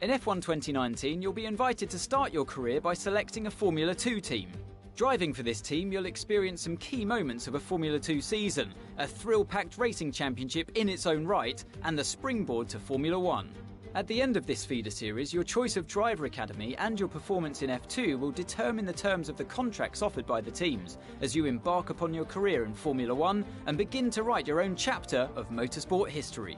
In F1 2019, you'll be invited to start your career by selecting a Formula 2 team. Driving for this team, you'll experience some key moments of a Formula 2 season, a thrill-packed racing championship in its own right, and the springboard to Formula 1. At the end of this feeder series, your choice of driver academy and your performance in F2 will determine the terms of the contracts offered by the teams as you embark upon your career in Formula 1 and begin to write your own chapter of motorsport history.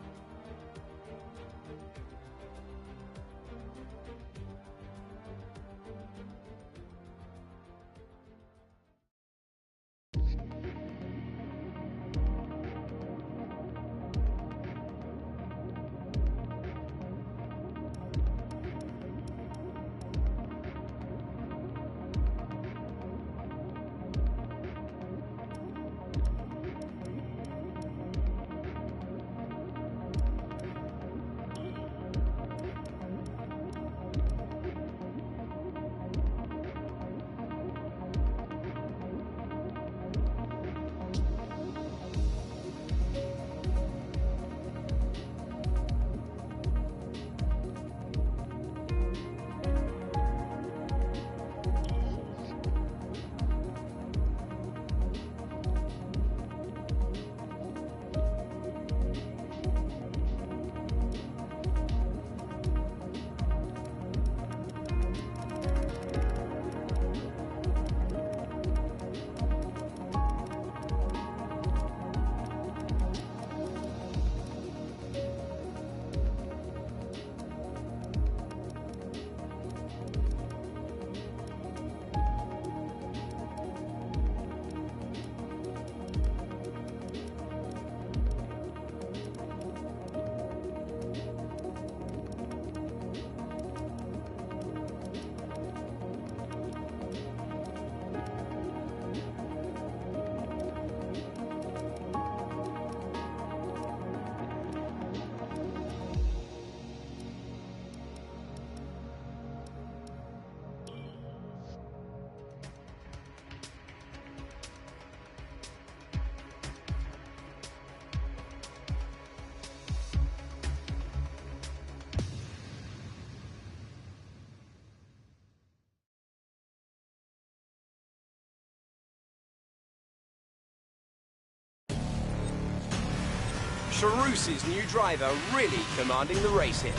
Charous's new driver really commanding the race here.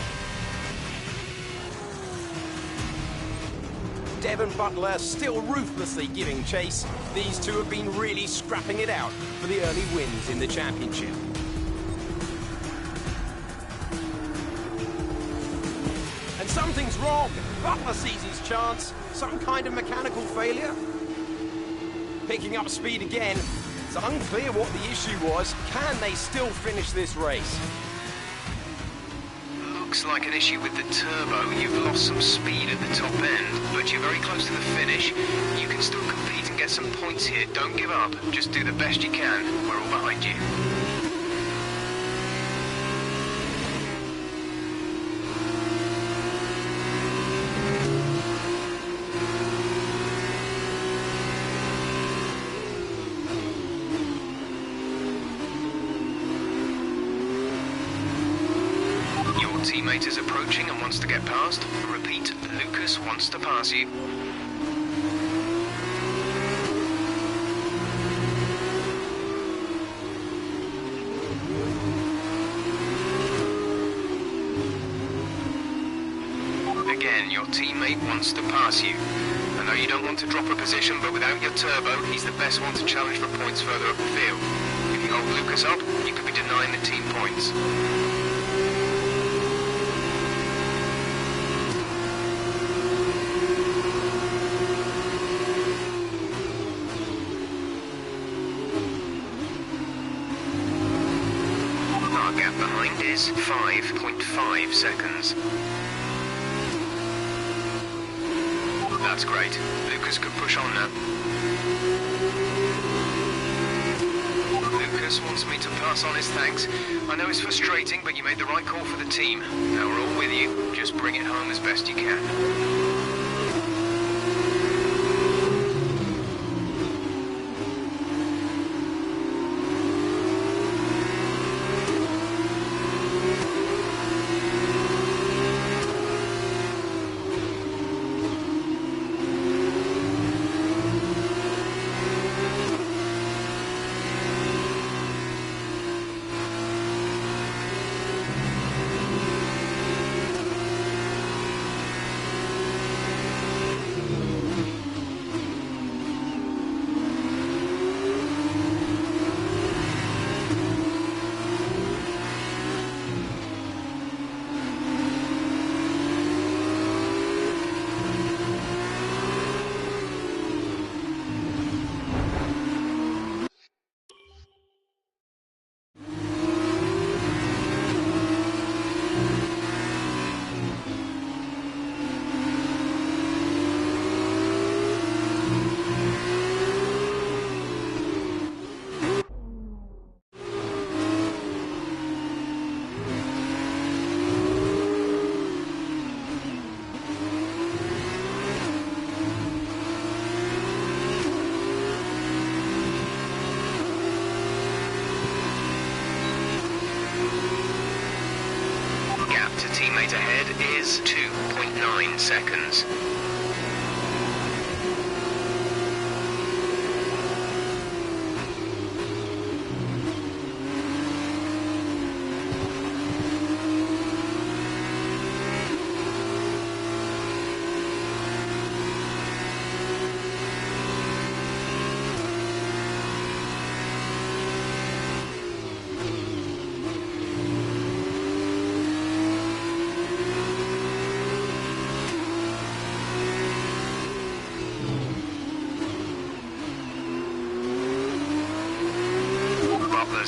Devon Butler still ruthlessly giving chase. These two have been really scrapping it out for the early wins in the championship. And something's wrong. Butler sees his chance. Some kind of mechanical failure. Picking up speed again. It's unclear what the issue was. Can they still finish this race? Looks like an issue with the turbo. You've lost some speed at the top end, but you're very close to the finish. You can still compete and get some points here. Don't give up. Just do the best you can. We're all behind you. Teammate is approaching and wants to get past. Repeat, Lucas wants to pass you. Again, your teammate wants to pass you. I know you don't want to drop a position, but without your turbo, he's the best one to challenge for points further up the field. If you hold Lucas up, you could be denying the team points. Behind is 5.5 seconds. That's great. Lucas could push on now. Lucas wants me to pass on his thanks. I know it's frustrating, but you made the right call for the team. Now we're all with you. Just bring it home as best you can. teammate ahead is 2.9 seconds.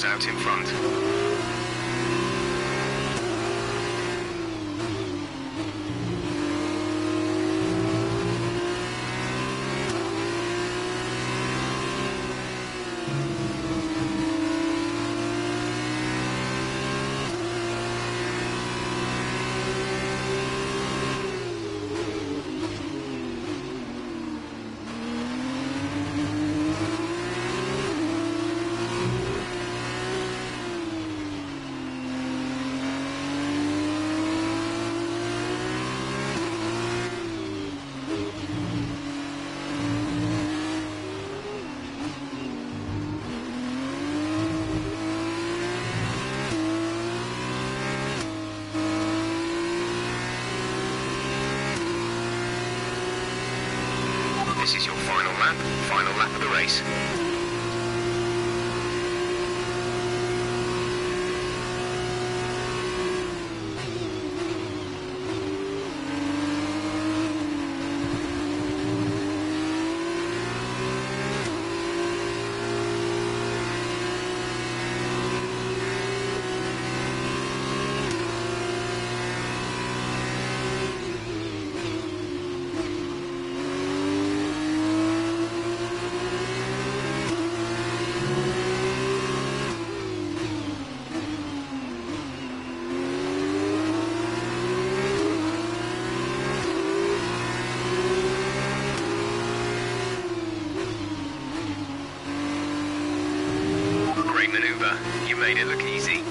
Out in front. This is your final lap of the race. Maneuver. You made it look easy.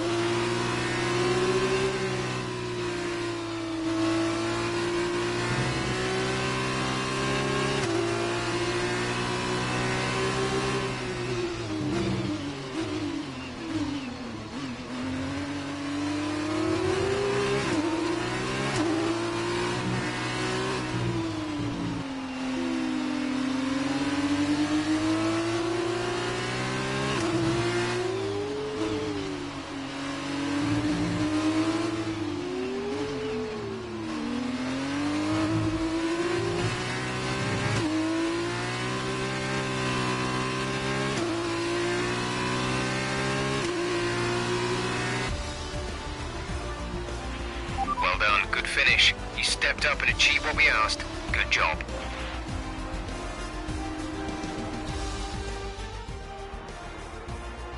Good finish. You stepped up and achieved what we asked. Good job.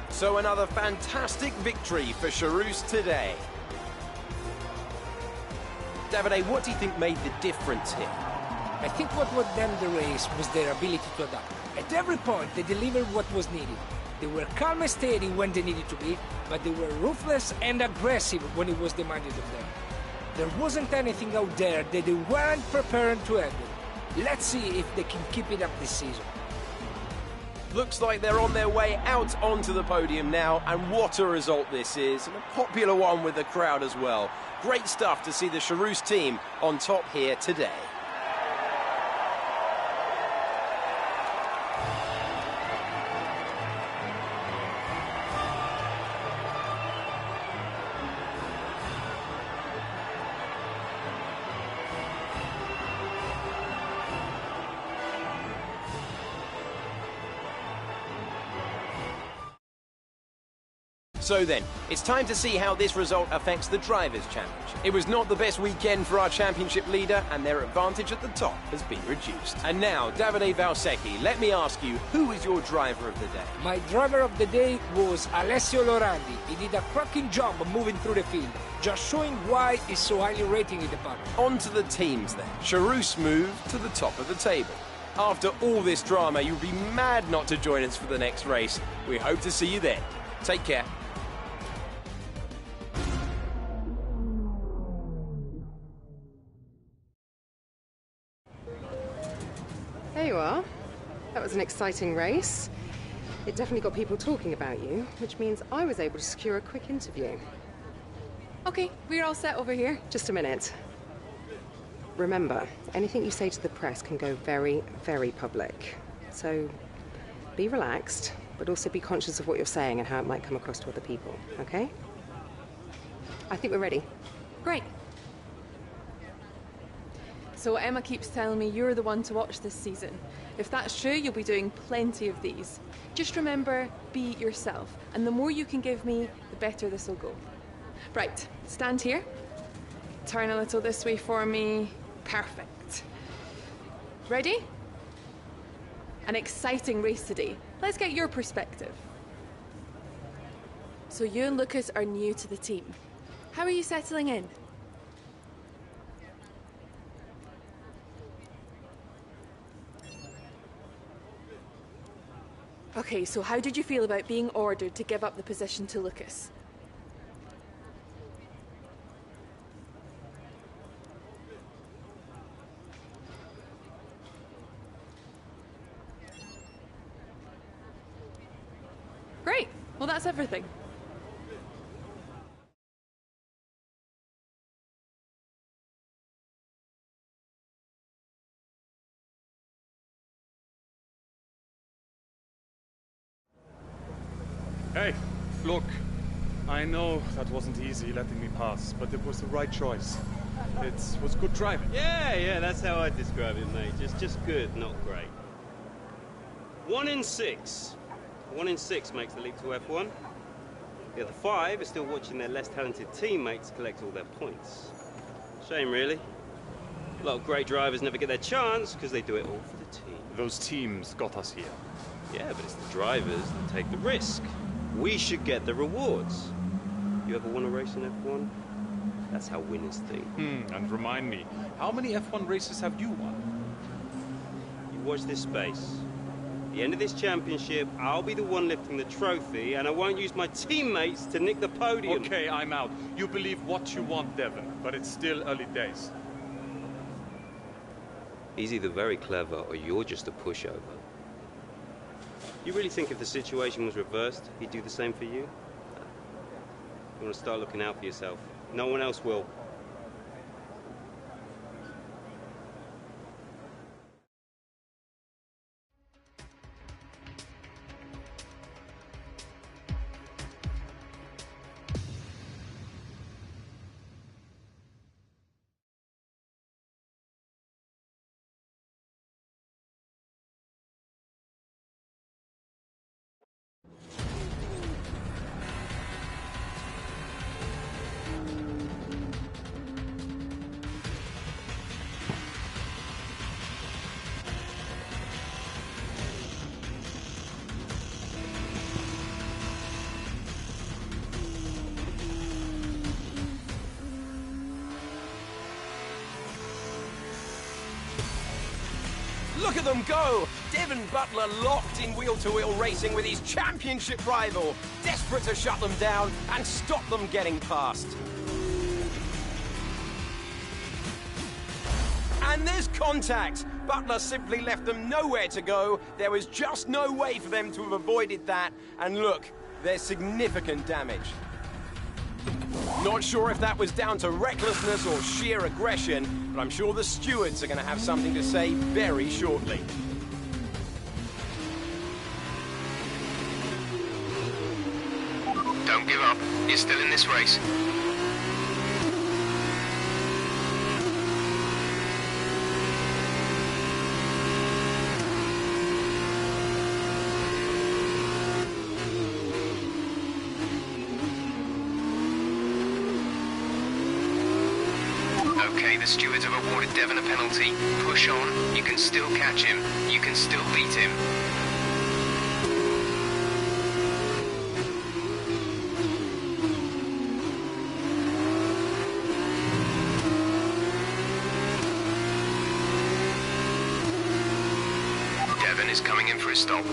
So another fantastic victory for Charouz today. Davide, what do you think made the difference here? I think what won them the race was their ability to adapt. At every point, they delivered what was needed. They were calm and steady when they needed to be, but they were ruthless and aggressive when it was demanded of them. There wasn't anything out there that they weren't prepared to handle. Let's see if they can keep it up this season. Looks like they're on their way out onto the podium now, and what a result this is, and a popular one with the crowd as well. Great stuff to see the Charouz team on top here today. So then, it's time to see how this result affects the Drivers' Championship. It was not the best weekend for our championship leader, and their advantage at the top has been reduced. And now, Davide Valsecchi, let me ask you, who is your driver of the day? My driver of the day was Alessio Lorandi. He did a cracking job moving through the field, just showing why he's so highly rated in the paddock. On to the teams then. Charouz moved to the top of the table. After all this drama, you'd be mad not to join us for the next race. We hope to see you then. Take care. are. That was an exciting race. It definitely got people talking about you, which means I was able to secure a quick interview. Okay, we're all set over here. Just a minute. Remember, anything you say to the press can go very, very public. So be relaxed, but also be conscious of what you're saying and how it might come across to other people, okay? I think we're ready. Great. So Emma keeps telling me you're the one to watch this season. If that's true, you'll be doing plenty of these. Just remember, be yourself. And the more you can give me, the better this will go. Right, stand here. Turn a little this way for me. Perfect. Ready? An exciting race today. Let's get your perspective. So you and Lucas are new to the team. How are you settling in? Okay, so how did you feel about being ordered to give up the position to Lucas? Great. Well, that's everything. Hey, look, I know that wasn't easy letting me pass, but it was the right choice. It was good driving. Yeah, that's how I describe it, mate. Just good, not great. 1 in 6. 1 in 6 makes the leap to F1. The other 5 are still watching their less talented teammates collect all their points. Shame, really. A lot of great drivers never get their chance because they do it all for the team. Those teams got us here. Yeah, but it's the drivers that take the risk. We should get the rewards. You ever won a race in F1? That's how winners think. And remind me, how many F1 races have you won? You watch this space. At the end of this championship, I'll be the one lifting the trophy, and I won't use my teammates to nick the podium. Okay, I'm out. You believe what you want, Devon, but it's still early days. He's either very clever or you're just a pushover. You really think if the situation was reversed, he'd do the same for you? You want to start looking out for yourself. No one else will. Look at them go! Devon Butler locked in wheel-to-wheel racing with his championship rival, desperate to shut them down and stop them getting past. And there's contact. Butler simply left them nowhere to go. There was just no way for them to have avoided that. And look, there's significant damage. Not sure if that was down to recklessness or sheer aggression, but I'm sure the stewards are going to have something to say very shortly. Don't give up. You're still in this race. Okay, the stewards have awarded Devon a penalty. Push on. You can still catch him. You can still beat him. Devon is coming in for a stop.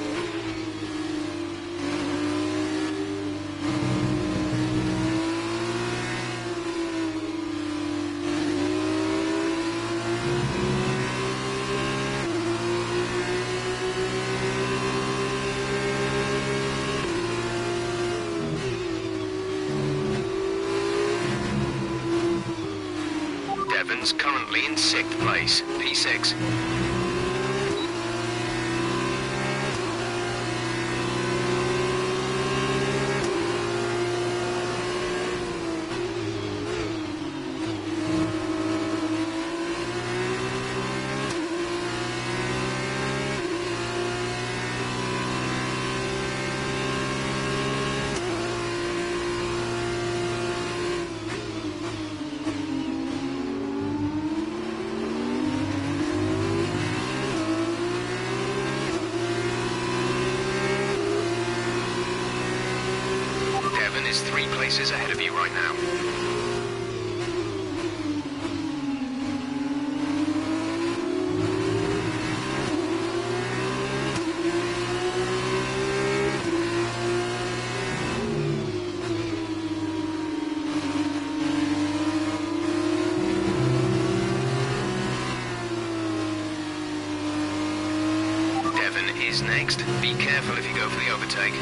Devon's currently in 6th place, P6. Devon is 3 places ahead of you right now. Devon is next. Be careful if you go for the overtake.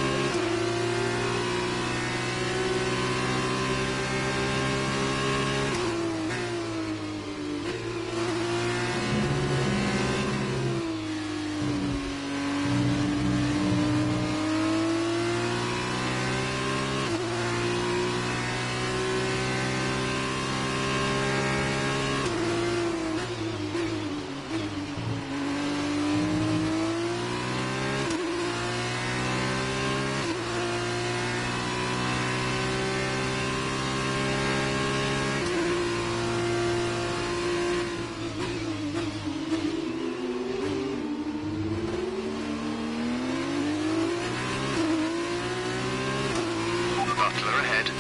Butler ahead.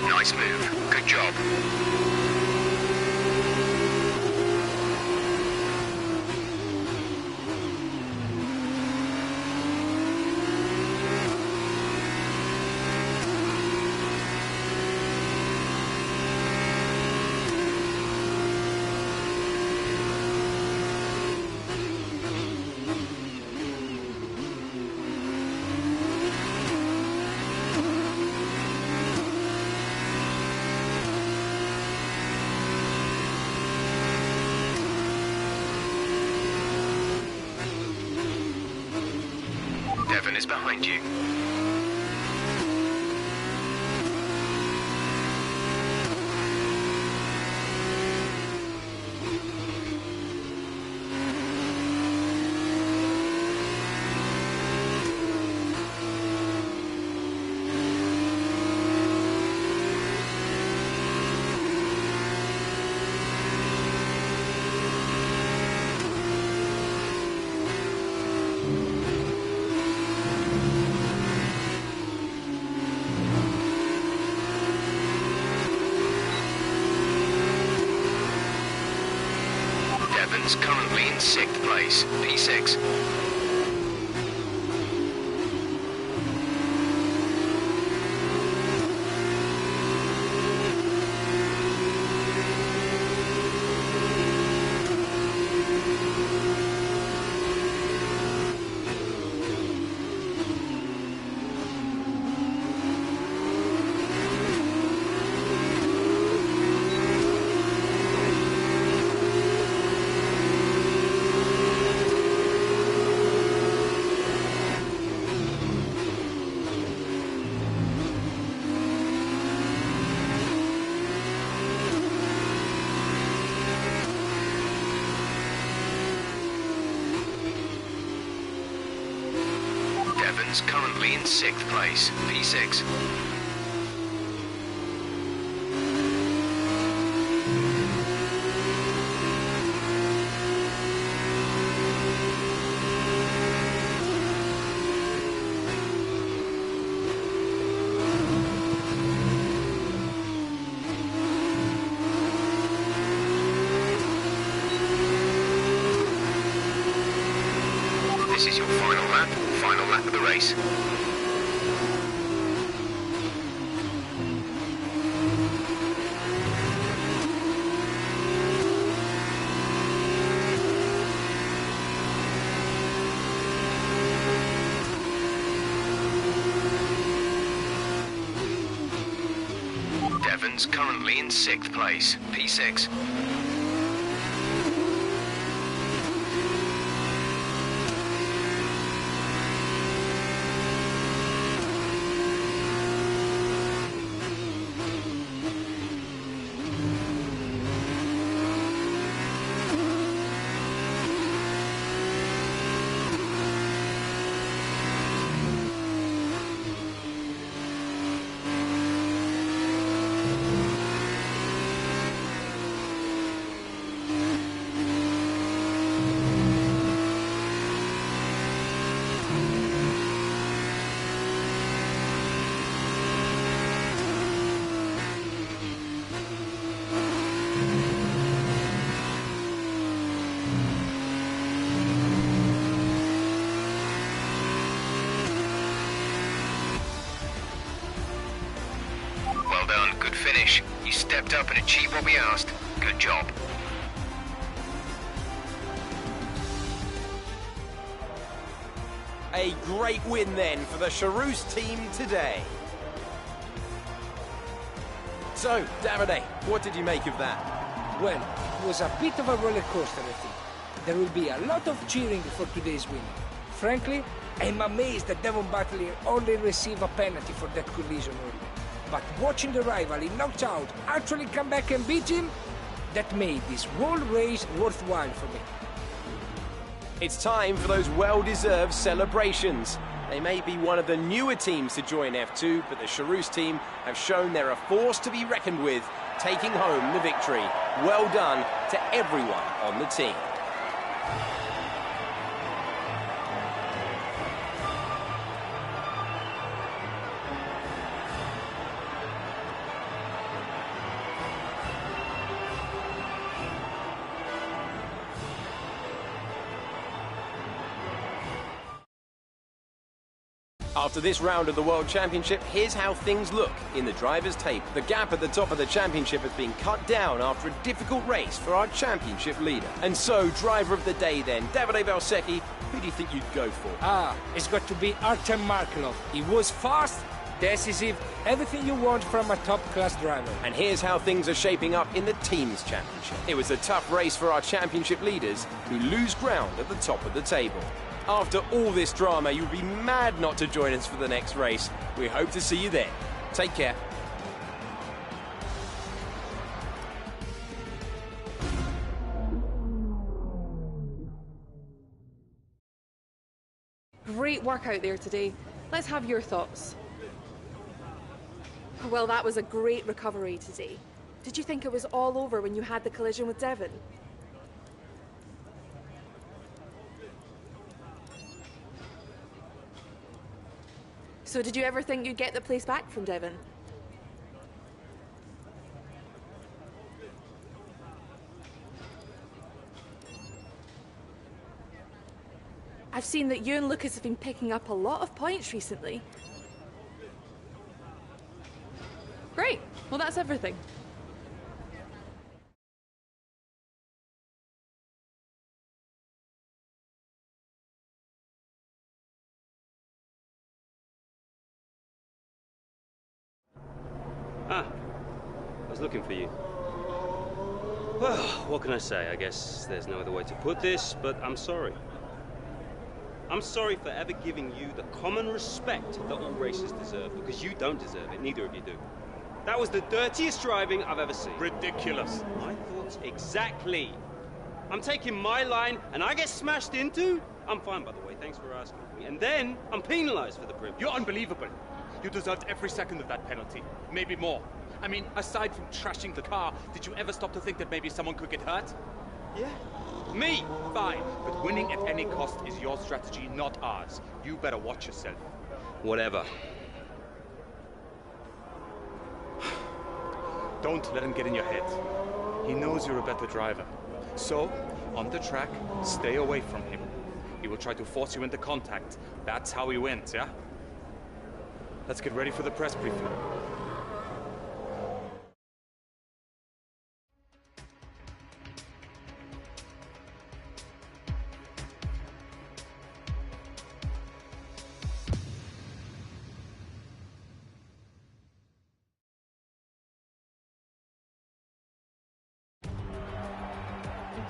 Nice move. Good job. Devon is behind you. Devon's currently in 6th place, P6. Devon's currently in 6th place, P6. is your final lap of the race. Devon's currently in 6th place, P6. Well done, good finish. You stepped up and achieved what we asked. Good job. A great win then for the Charouse team today. So, Davide, what did you make of that? Well, it was a bit of a roller coaster, I think. There will be a lot of cheering for today's win. Frankly, I'm amazed that Devon Butler only received a penalty for that collision early. But watching the rival he knocked out actually come back and beat him, that made this whole race worthwhile for me. It's time for those well-deserved celebrations. They may be one of the newer teams to join F2, but the Charouse team have shown they're a force to be reckoned with, taking home the victory. Well done to everyone on the team. After this round of the World Championship, here's how things look in the driver's tape. The gap at the top of the championship has been cut down after a difficult race for our championship leader. And so, driver of the day then, Davide Valsecchi, who do you think you'd go for? It's got to be Artem Markelov. He was fast, decisive, everything you want from a top-class driver. And here's how things are shaping up in the team's championship. It was a tough race for our championship leaders, who lose ground at the top of the table. After all this drama, you'd be mad not to join us for the next race. We hope to see you there. Take care. Great work out there today. Let's have your thoughts. Well, that was a great recovery today. Did you think it was all over when you had the collision with Devon? So did you ever think you'd get the place back from Devon? I've seen that you and Lucas have been picking up a lot of points recently. Great. Well, that's everything. Ah, I was looking for you. Well, what can I say? I guess there's no other way to put this, but I'm sorry. I'm sorry for ever giving you the common respect that all racers deserve, because you don't deserve it, neither of you do. That was the dirtiest driving I've ever seen. Ridiculous. My thoughts exactly. I'm taking my line and I get smashed into? I'm fine, by the way, thanks for asking me. And then I'm penalized for the privilege. You're unbelievable. You deserved every second of that penalty, maybe more. I mean, aside from trashing the car, did you ever stop to think that maybe someone could get hurt? Yeah. Me? Fine, but winning at any cost is your strategy, not ours. You better watch yourself. Whatever. Don't let him get in your head. He knows you're a better driver. So, on the track, stay away from him. He will try to force you into contact. That's how he wins, yeah? Let's get ready for the press briefing.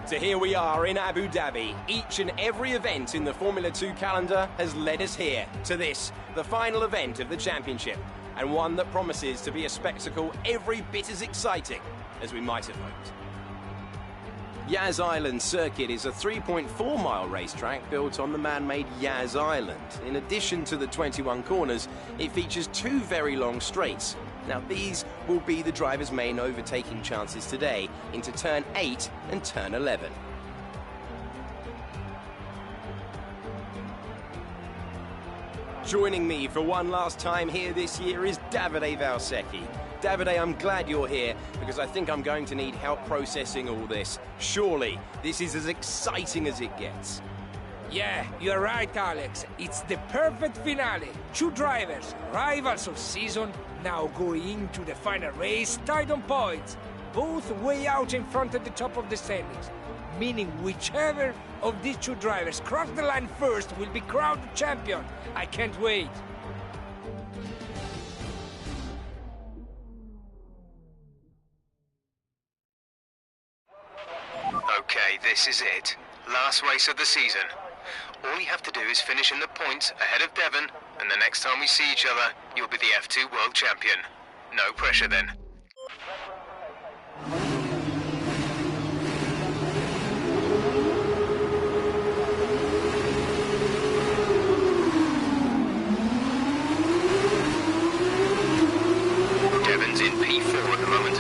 So here we are in Abu Dhabi. Each and every event in the Formula 2 calendar has led us here, to this, the final event of the championship, and one that promises to be a spectacle every bit as exciting as we might have hoped. Yas Island Circuit is a 3.4-mile racetrack built on the man-made Yas Island. In addition to the 21 corners, it features 2 very long straights. Now, these will be the driver's main overtaking chances today into turn 8 and turn 11. Joining me for one last time here this year is Davide Valsecchi. Davide, I'm glad you're here because I think I'm going to need help processing all this. Surely, this is as exciting as it gets. Yeah, you're right, Alex. It's the perfect finale. 2 drivers, rivals of season, now going into the final race tied on points. Both way out in front at the top of the standings. Meaning whichever of these 2 drivers cross the line first will be crowned champion. I can't wait. Okay, this is it. Last race of the season. All you have to do is finish in the points ahead of Devon, and the next time we see each other, you'll be the F2 World Champion. No pressure then. Devon's in P4 at the moment.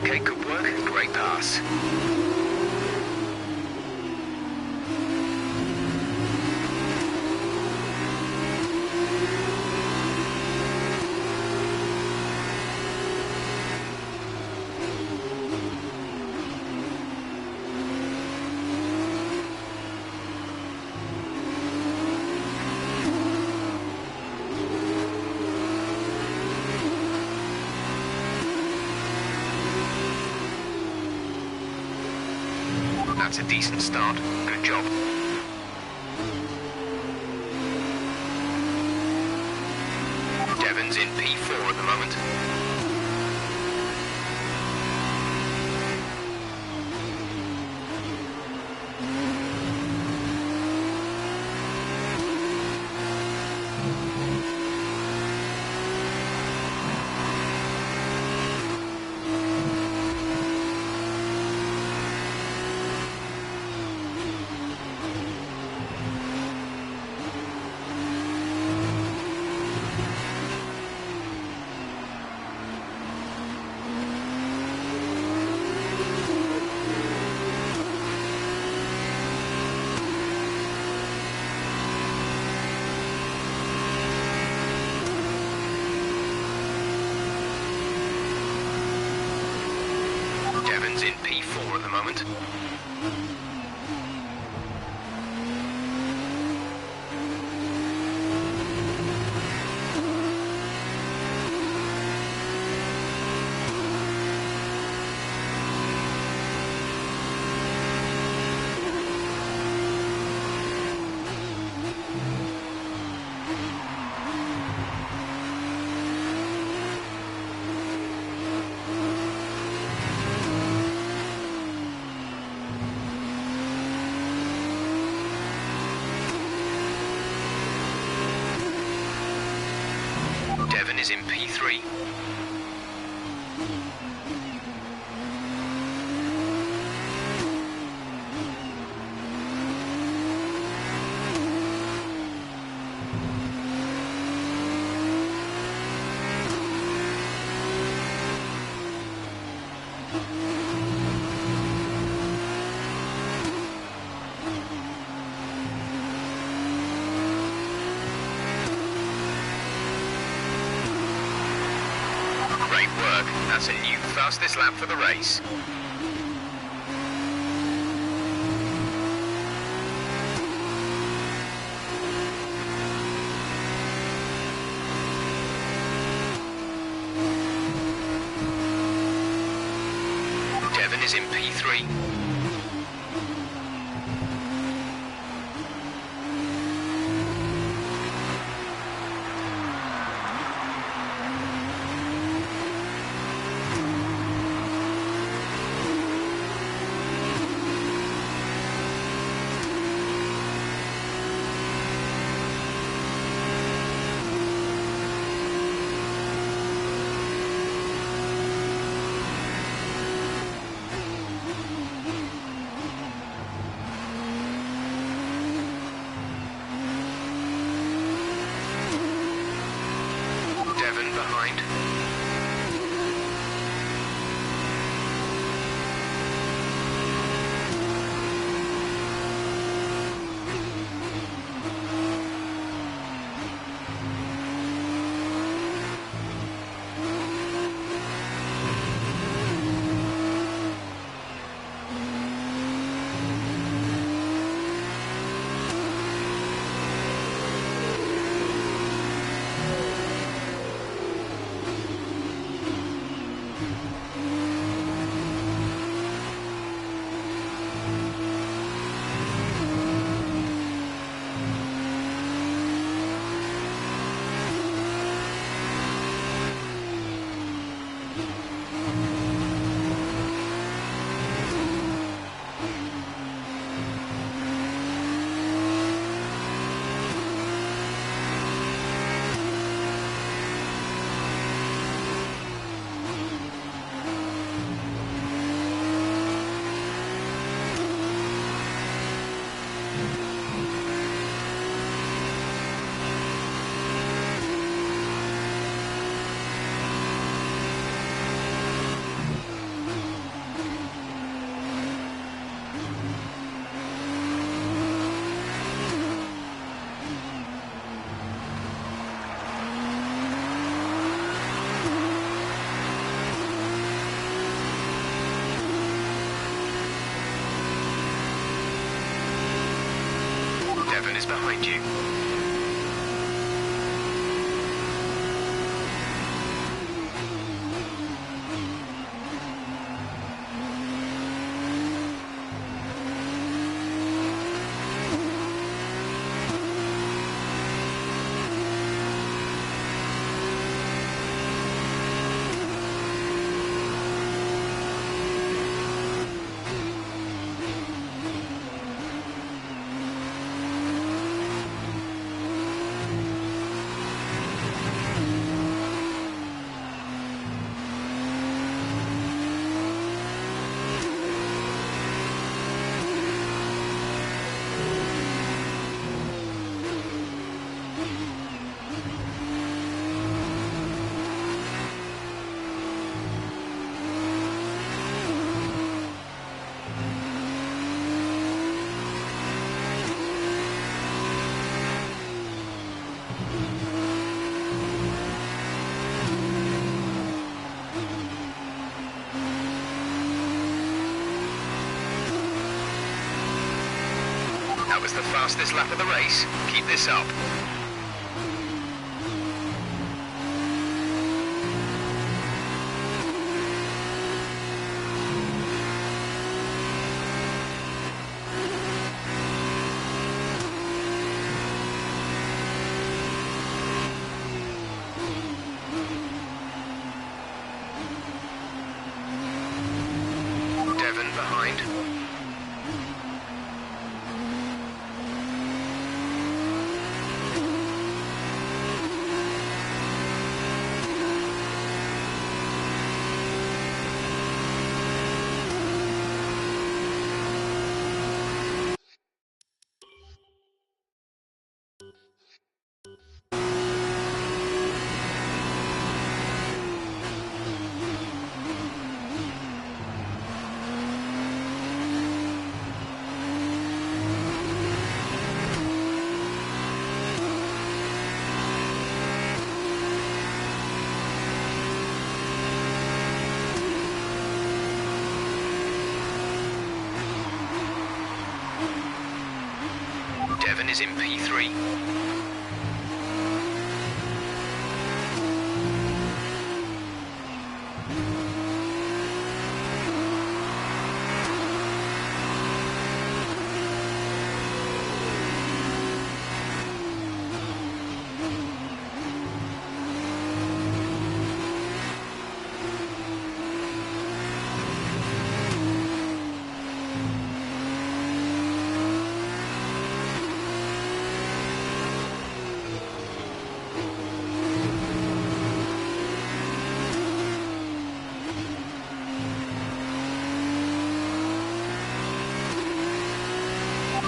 Okay, good work. Great pass. That's a decent start. Good job. Devon's in P4 at the moment. P4 at the moment. Devon is in P3. Great work. That's a new fastest lap for the race. Devon is in P3. Devon behind. Devon is behind you. That was the fastest lap of the race. Keep this up. Devon behind. Devon is in P3.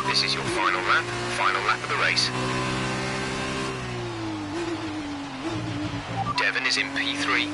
This is your final lap of the race. Devon is in P3.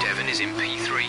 Devon is in P3.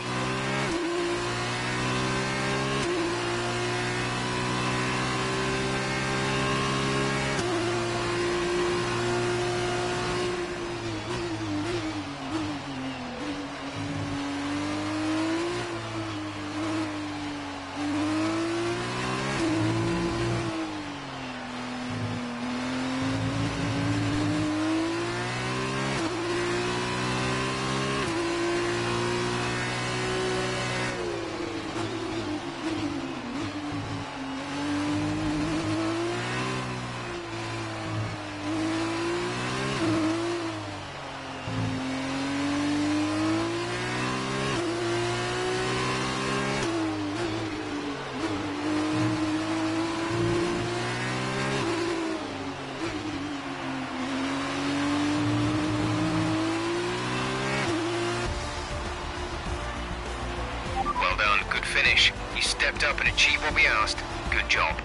Well done, good finish. You stepped up and achieved what we asked. Good job.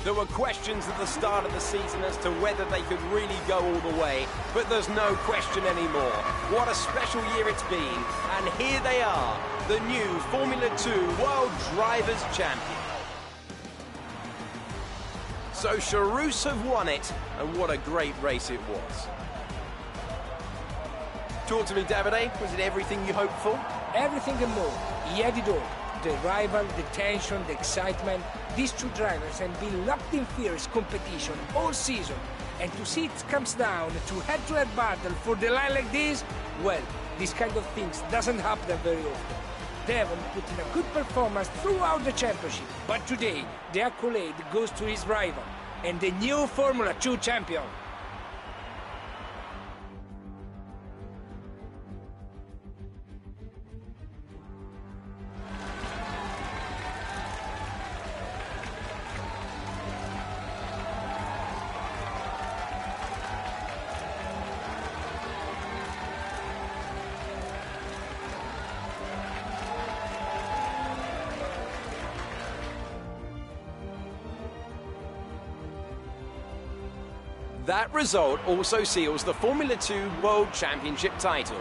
There were questions at the start of the season as to whether they could really go all the way, but there's no question anymore. What a special year it's been, and here they are, the new Formula 2 World Drivers' Champion. So Charus have won it, and what a great race it was. Talk to me, Davide. Was it everything you hoped for? Everything and more. He had it all. The rival, the tension, the excitement. These two drivers have been locked in fierce competition all season. And to see it comes down to head-to-head battle for the line like this, well, this kind of things doesn't happen very often. Devon put in a good performance throughout the championship, but today the accolade goes to his rival and the new Formula 2 champion. That result also seals the Formula 2 World Championship title.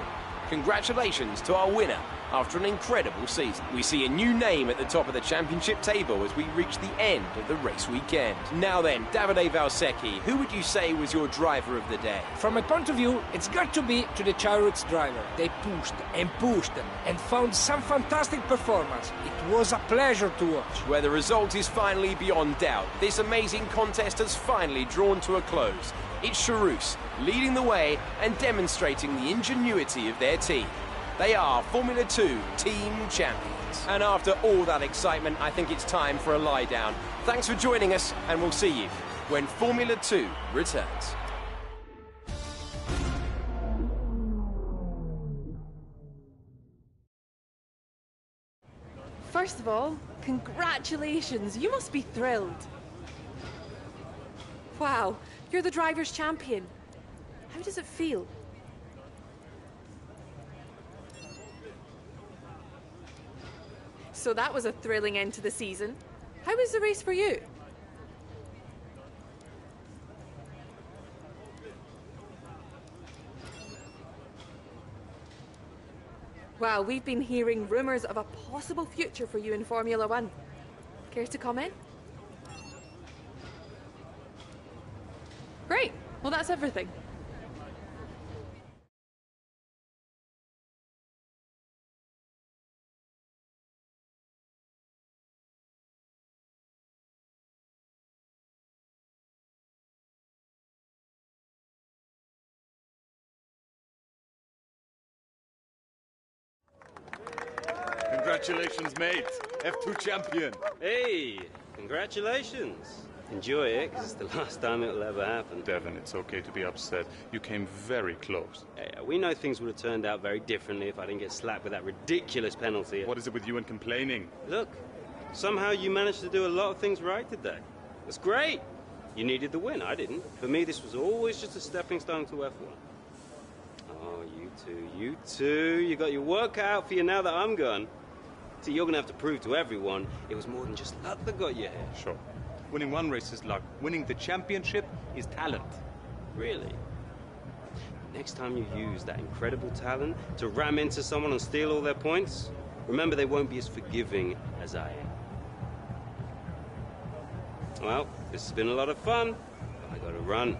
Congratulations to our winner after an incredible season. We see a new name at the top of the championship table as we reach the end of the race weekend. Now then, Davide Valsecchi, who would you say was your driver of the day? From my point of view, it's got to be to the Chariots driver. They pushed and found some fantastic performance. It was a pleasure to watch. Where the result is finally beyond doubt, this amazing contest has finally drawn to a close. It's Charus leading the way and demonstrating the ingenuity of their team. They are Formula 2 team champions. And after all that excitement, I think it's time for a lie down. Thanks for joining us, and we'll see you when Formula 2 returns. First of all, congratulations. You must be thrilled. Wow, you're the driver's champion. How does it feel? So that was a thrilling end to the season. How was the race for you? Wow, we've been hearing rumours of a possible future for you in Formula 1. Care to comment? Great. Well, that's everything. Congratulations, mate. F2 champion. Hey, congratulations. Enjoy it, because it's the last time it'll ever happen. Devon, it's okay to be upset. You came very close. Hey, we know things would have turned out very differently if I didn't get slapped with that ridiculous penalty. What is it with you and complaining? Look, somehow you managed to do a lot of things right today. That's great. You needed the win, I didn't. For me, this was always just a stepping stone to F1. Oh, you two. You got your work cut out for you now that I'm gone. See, you're going to have to prove to everyone it was more than just luck that got you here. Sure. Winning one race is luck. Winning the championship is talent. Really? Next time you use that incredible talent to ram into someone and steal all their points, remember they won't be as forgiving as I am. Well, this has been a lot of fun. I got to run.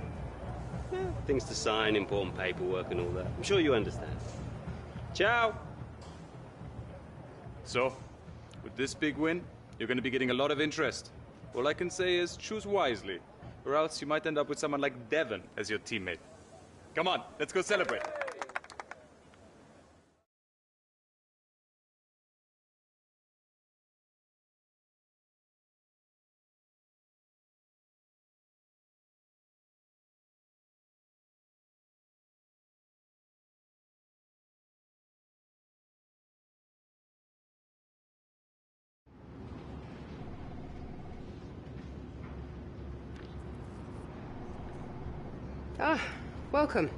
Things to sign, important paperwork and all that. I'm sure you understand. Ciao! So, with this big win, you're going to be getting a lot of interest. All I can say is choose wisely, or else you might end up with someone like Devon as your teammate. Come on, let's go celebrate. Ah, welcome.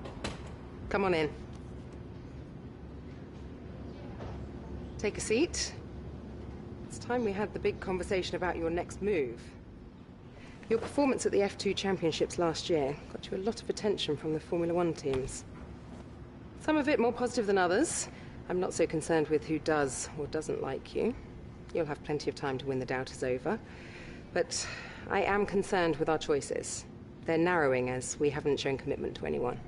Come on in. Take a seat. It's time we had the big conversation about your next move. Your performance at the F2 Championships last year got you a lot of attention from the Formula 1 teams. Some of it more positive than others. I'm not so concerned with who does or doesn't like you. You'll have plenty of time to win the doubters over. But I am concerned with our choices. They're narrowing as we haven't shown commitment to anyone.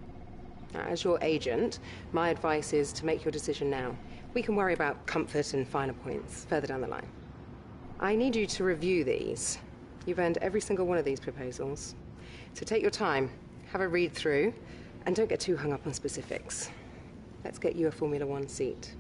Now, as your agent, my advice is to make your decision now. We can worry about comfort and finer points further down the line. I need you to review these. You've earned every single one of these proposals. So take your time, have a read through, and don't get too hung up on specifics. Let's get you a Formula 1 seat.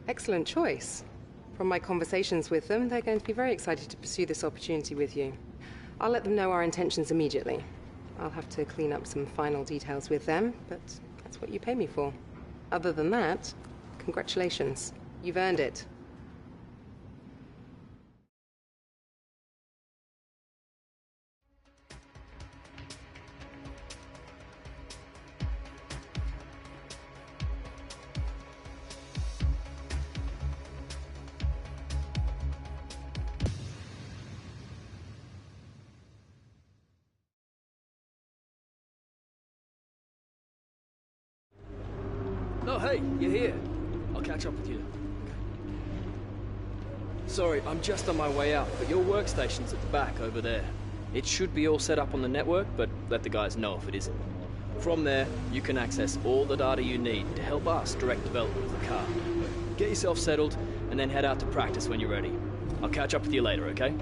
Excellent choice. From my conversations with them, they're going to be very excited to pursue this opportunity with you. I'll let them know our intentions immediately. I'll have to clean up some final details with them, but that's what you pay me for. Other than that, congratulations. You've earned it. Oh, hey, you're here. I'll catch up with you. Sorry, I'm just on my way out, but your workstation's at the back over there. It should be all set up on the network, but let the guys know if it isn't. From there, you can access all the data you need to help us direct development of the car. Get yourself settled, and then head out to practice when you're ready. I'll catch up with you later, okay?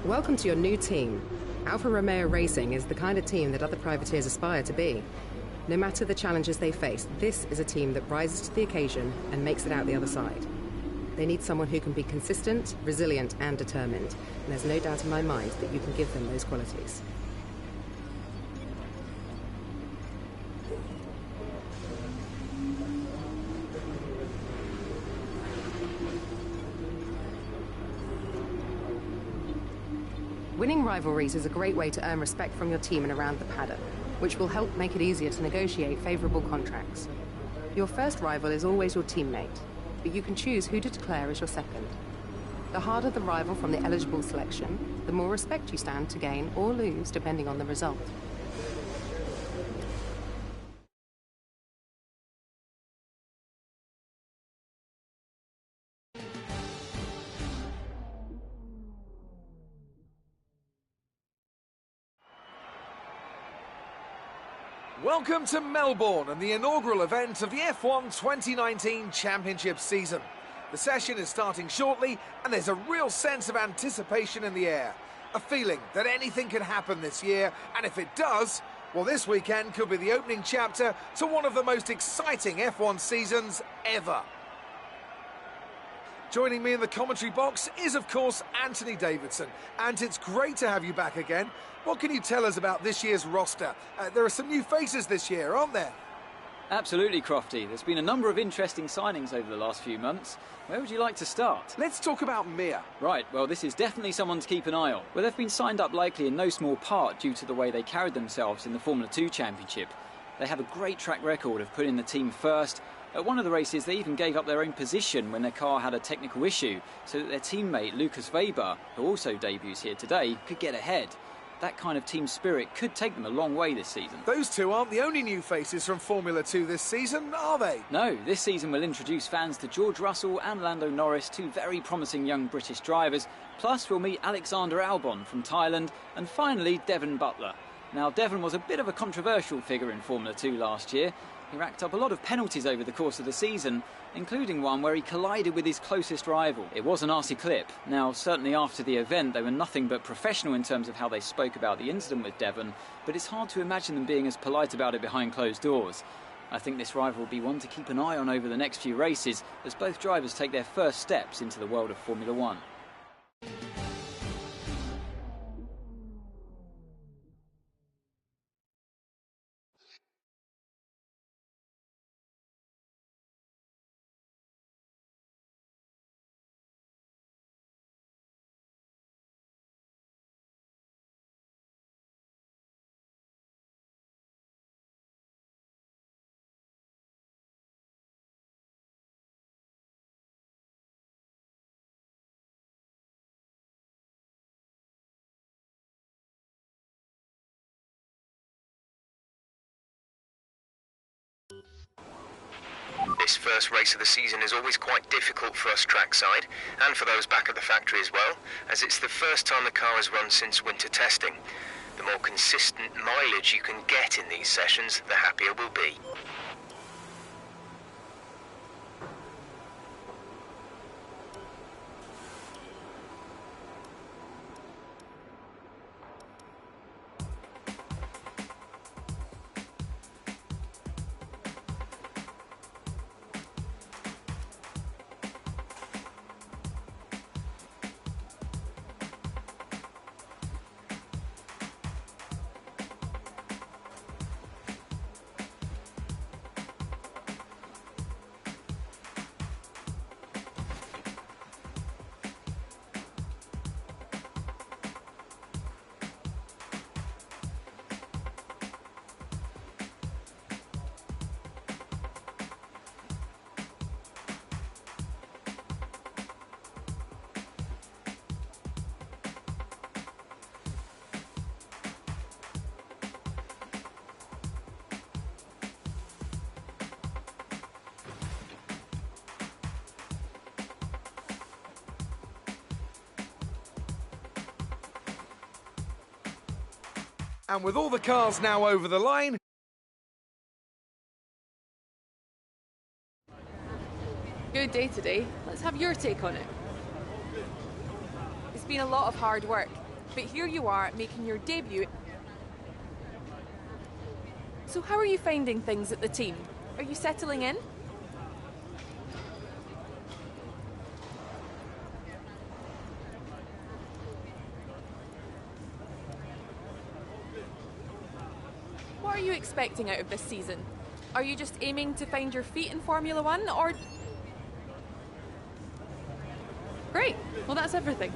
Welcome to your new team. Alfa Romeo Racing is the kind of team that other privateers aspire to be. No matter the challenges they face, this is a team that rises to the occasion and makes it out the other side. They need someone who can be consistent, resilient, and determined, and there's no doubt in my mind that you can give them those qualities. Winning rivalries is a great way to earn respect from your team and around the paddock, which will help make it easier to negotiate favourable contracts. Your first rival is always your teammate, but you can choose who to declare as your second. The harder the rival from the eligible selection, the more respect you stand to gain or lose depending on the result. Welcome to Melbourne and the inaugural event of the F1 2019 Championship season. The session is starting shortly and there's a real sense of anticipation in the air. A feeling that anything can happen this year, and if it does, well, this weekend could be the opening chapter to one of the most exciting F1 seasons ever. Joining me in the commentary box is, of course, Anthony Davidson. And it's great to have you back again. What can you tell us about this year's roster? There are some new faces this year, aren't there? Absolutely, Crofty. There's been a number of interesting signings over the last few months. Where would you like to start? Let's talk about Mia. Right, well, this is definitely someone to keep an eye on. Well, they've been signed up likely in no small part due to the way they carried themselves in the Formula 2 Championship. They have a great track record of putting the team first. At one of the races, they even gave up their own position when their car had a technical issue, so that their teammate Lucas Weber, who also debuts here today, could get ahead. That kind of team spirit could take them a long way this season. Those two aren't the only new faces from Formula 2 this season, are they? No, this season will introduce fans to George Russell and Lando Norris, two very promising young British drivers. Plus, we'll meet Alexander Albon from Thailand, and finally, Devon Butler. Now, Devon was a bit of a controversial figure in Formula 2 last year. He racked up a lot of penalties over the course of the season, including one where he collided with his closest rival. It was an arsey clip. Now, certainly after the event, they were nothing but professional in terms of how they spoke about the incident with Devon, but it's hard to imagine them being as polite about it behind closed doors. I think this rival will be one to keep an eye on over the next few races, as both drivers take their first steps into the world of Formula 1. This first race of the season is always quite difficult for us trackside, and for those back at the factory as well, as it's the first time the car has run since winter testing. The more consistent mileage you can get in these sessions, the happier we'll be. And with all the cars now over the line... Good day today. Let's have your take on it. It's been a lot of hard work, but here you are making your debut. So how are you finding things at the team? Are you settling in? What are you expecting out of this season? Are you just aiming to find your feet in Formula One, or... Great, well that's everything.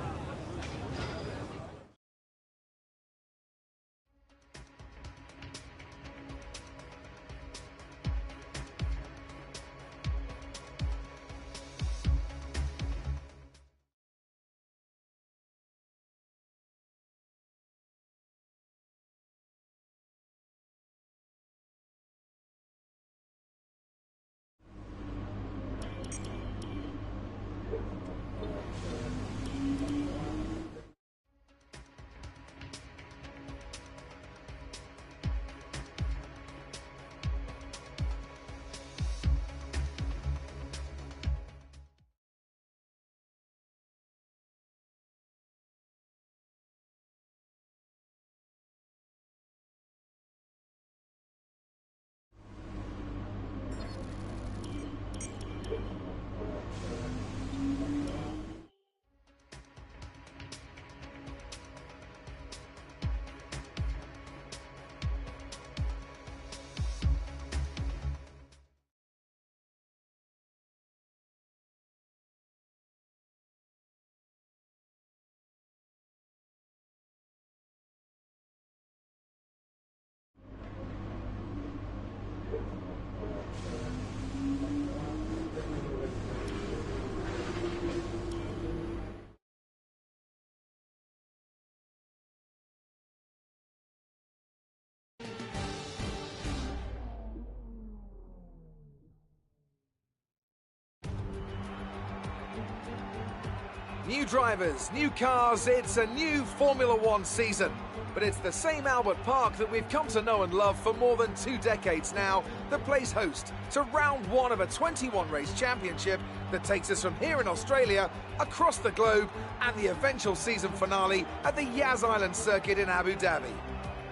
New drivers, new cars, it's a new Formula One season. But it's the same Albert Park that we've come to know and love for more than 2 decades now that plays host to round 1 of a 21-race championship that takes us from here in Australia across the globe and the eventual season finale at the Yas Island circuit in Abu Dhabi.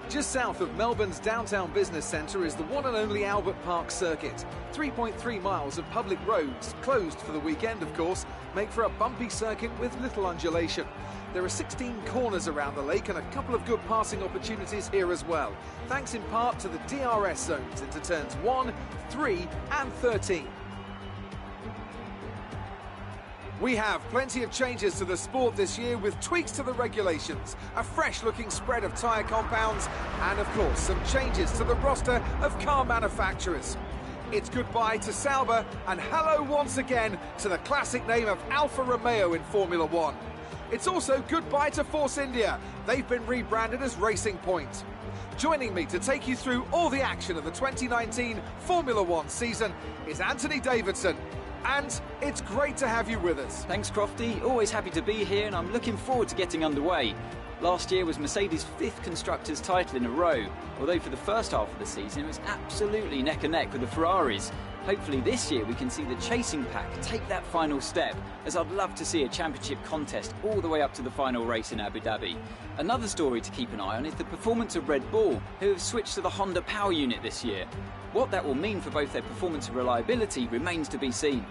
Just south of Melbourne's downtown business centre is the one and only Albert Park circuit. 3.3 miles of public roads, closed for the weekend of course, make for a bumpy circuit with little undulation. There are 16 corners around the lake and a couple of good passing opportunities here as well, thanks in part to the DRS zones into turns 1, 3 and 13. We have plenty of changes to the sport this year with tweaks to the regulations, a fresh-looking spread of tyre compounds, and of course some changes to the roster of car manufacturers. It's goodbye to Sauber and hello once again to the classic name of Alfa Romeo in Formula One. It's also goodbye to Force India. They've been rebranded as Racing Point. Joining me to take you through all the action of the 2019 Formula One season is Anthony Davidson. And it's great to have you with us. Thanks, Crofty. Always happy to be here, and I'm looking forward to getting underway. Last year was Mercedes' 5th Constructors' title in a row, although for the first half of the season it was absolutely neck and neck with the Ferraris. Hopefully this year we can see the chasing pack take that final step, as I'd love to see a championship contest all the way up to the final race in Abu Dhabi. Another story to keep an eye on is the performance of Red Bull, who have switched to the Honda power unit this year. What that will mean for both their performance and reliability remains to be seen.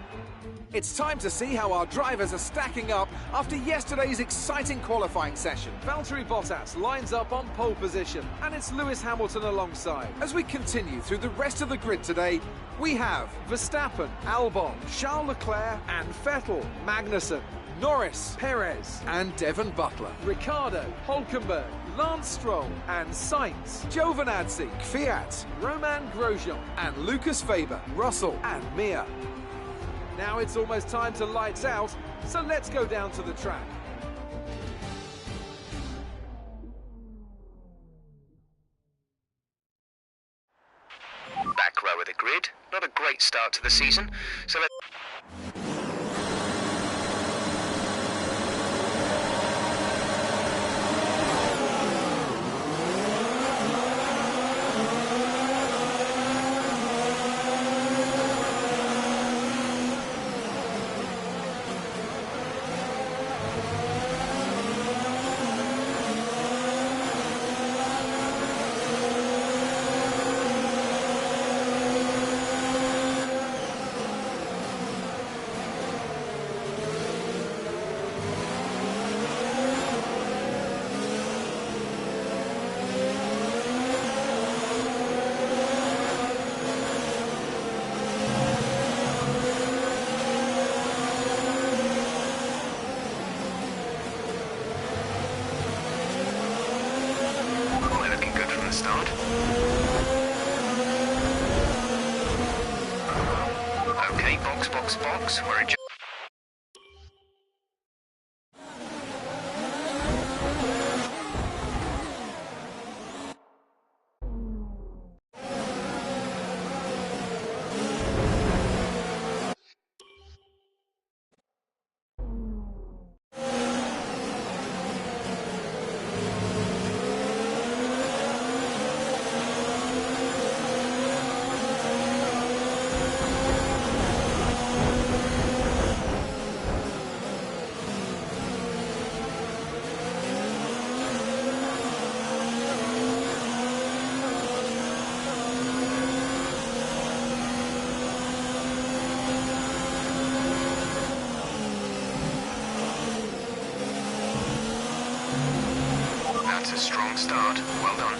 It's time to see how our drivers are stacking up after yesterday's exciting qualifying session. Valtteri Bottas lines up on pole position, and it's Lewis Hamilton alongside. As we continue through the rest of the grid today, we have Verstappen, Albon, Charles Leclerc and Vettel, Magnussen, Norris, Perez and Devon Butler, Ricciardo, Hülkenberg, Lance Stroll and Sainz, Giovinazzi, Kvyat, Romain Grosjean and Lucas Faber, Russell and Mir. Now it's almost time to lights out, so let's go down to the track. Back row of the grid, not a great start to the season, so let's... start. Okay, box. We're adjusting. That's a strong start. Well done.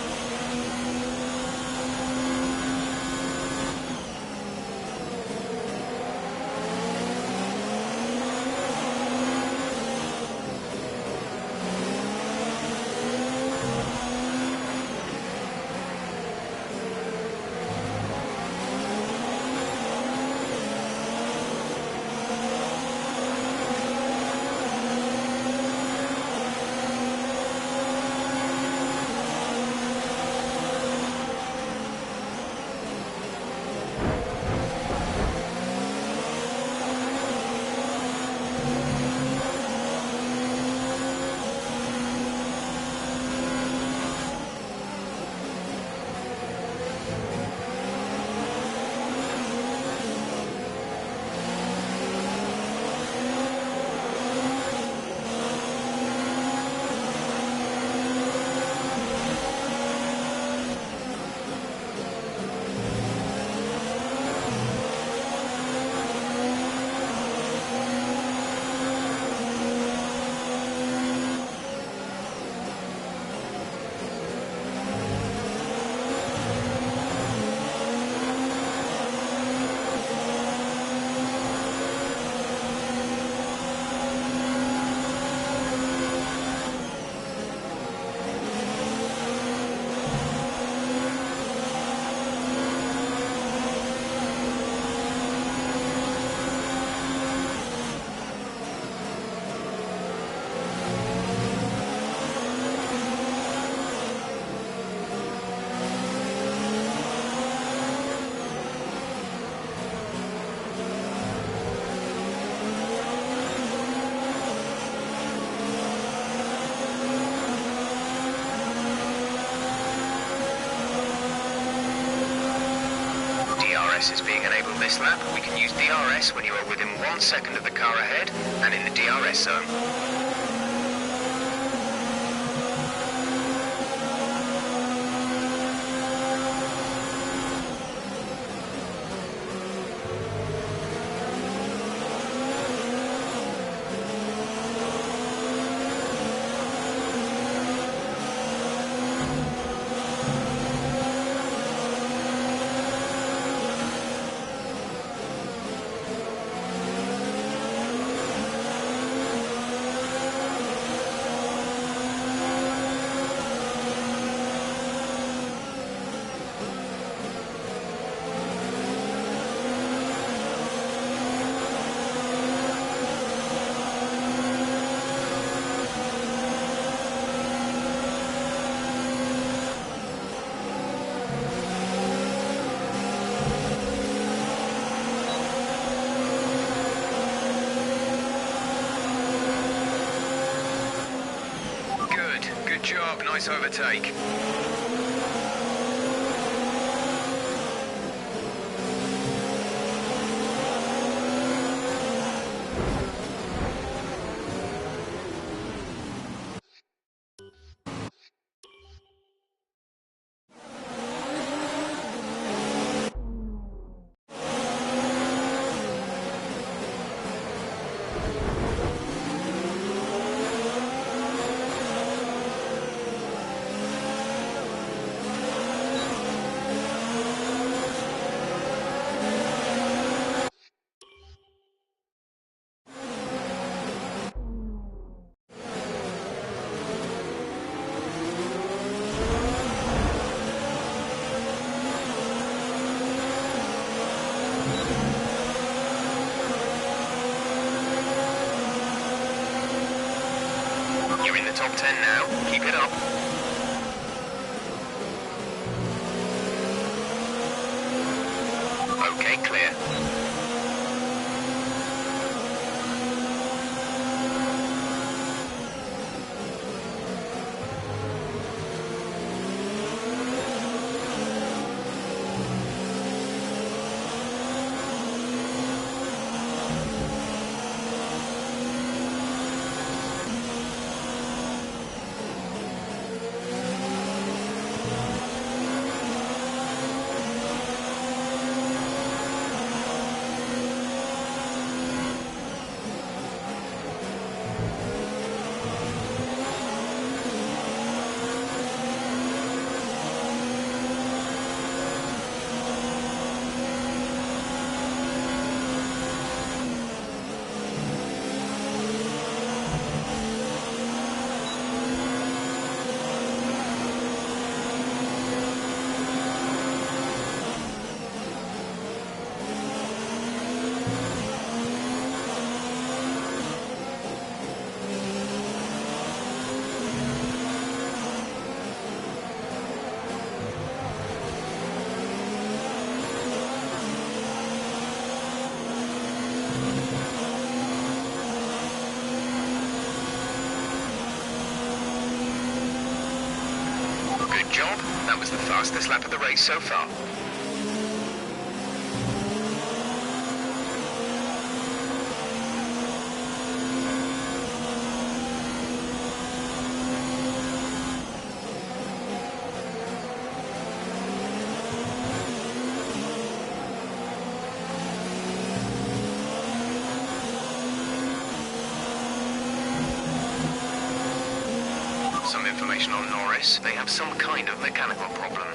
DRS is being enabled this lap. We can use DRS when you are within 1 second of the car ahead and in the DRS zone. Good job, nice overtake. 10 now. Keep it up. Okay, clear. Good job. That was the fastest lap of the race so far. Some information on Norris. They have some kind of mechanical problem.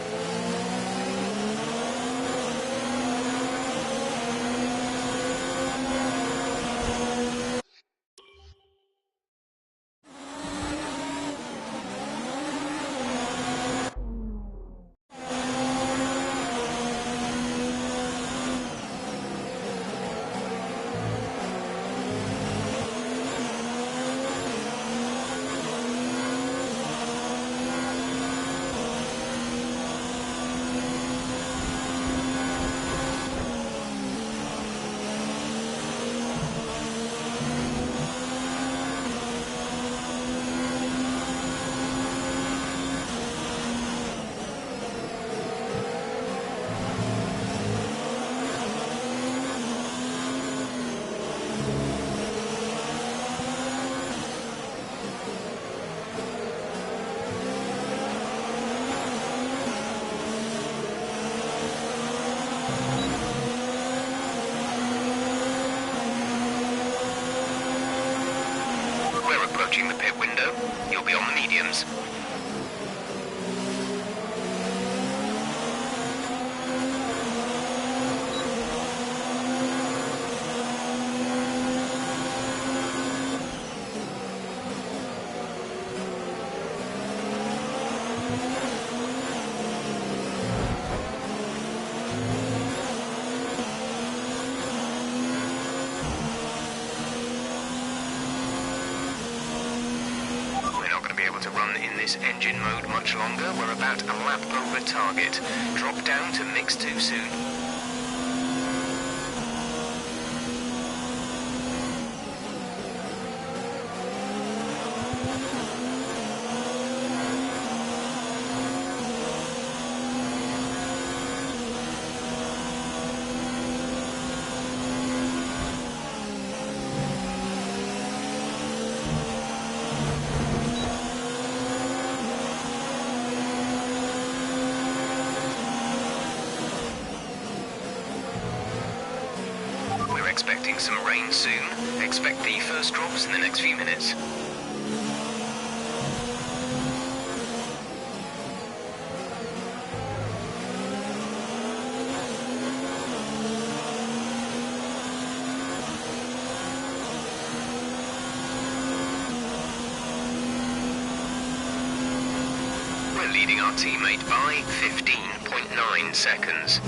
Approaching the pit window. You'll be on the mediums. To run in this engine mode much longer. We're about a lap over target. Drop down to mix too soon. Expecting some rain soon. Expect the first drops in the next few minutes. We're leading our teammate by 15.9 seconds.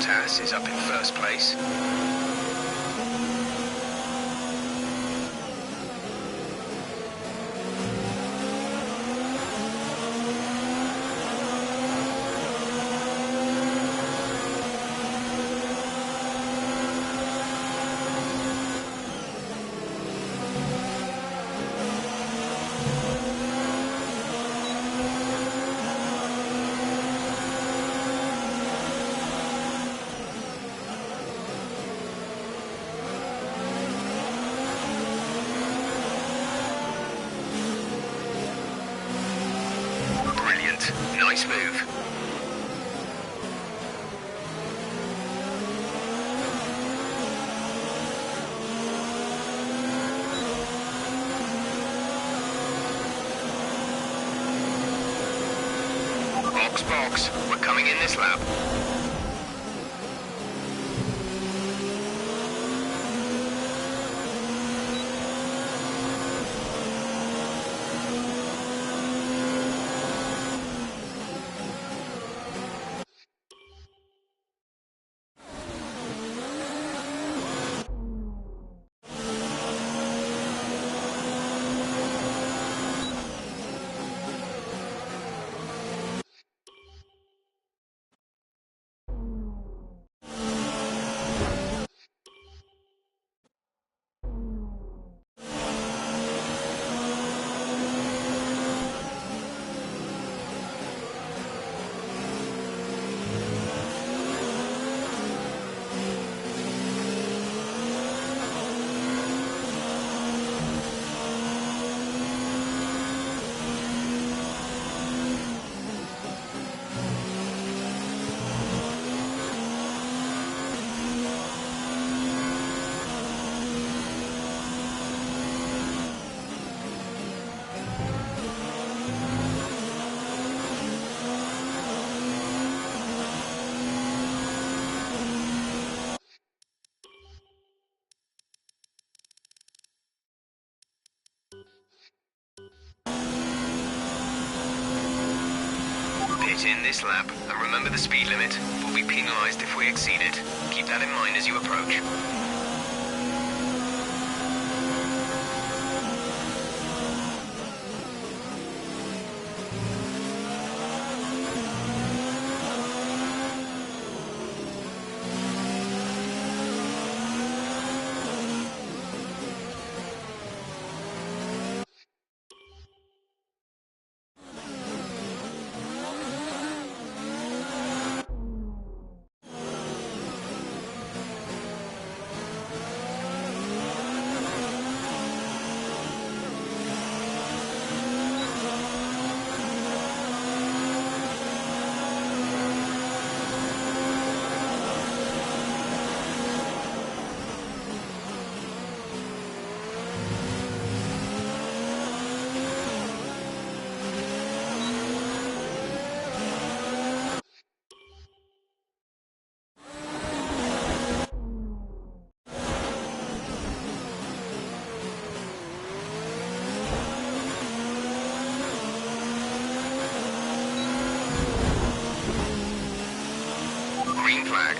Bottas is up in first place. Nice move. Box. We're coming in this lap. Pit in this lap, and remember the speed limit. We'll be penalised if we exceed it. Keep that in mind as you approach. Green flag.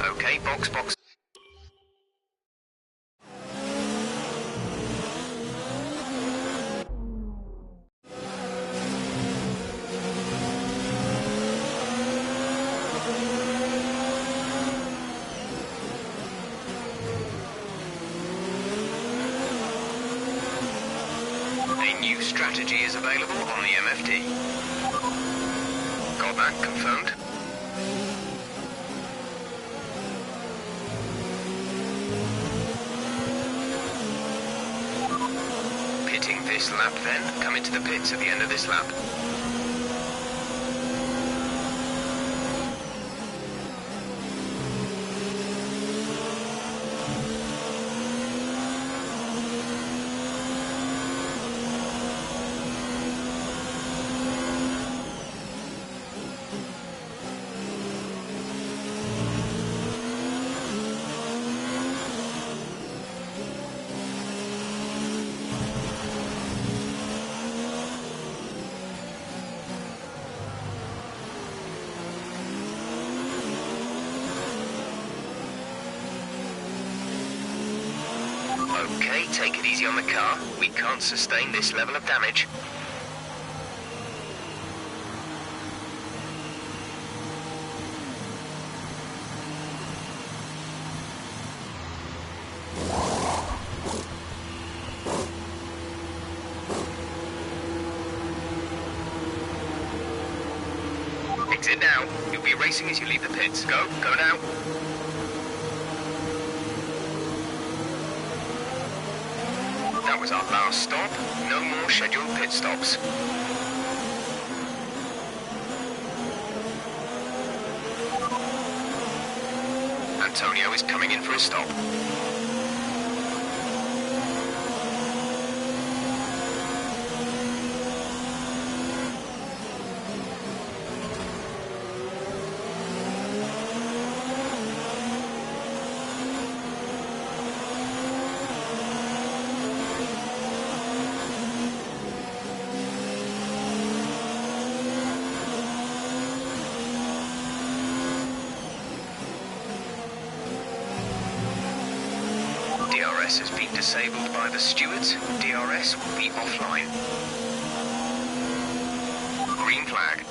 Okay, box. A new strategy is available on the MFD. Got that confirmed? hitting this lap then, come into the pits at the end of this lap. Okay, take it easy on the car. We can't sustain this level of damage. Exit now. You'll be racing as you leave the pits. Go now. That was our last stop. No more scheduled pit stops. Antonio is coming in for a stop. DRS has been disabled by the stewards. DRS will be offline. Green flag.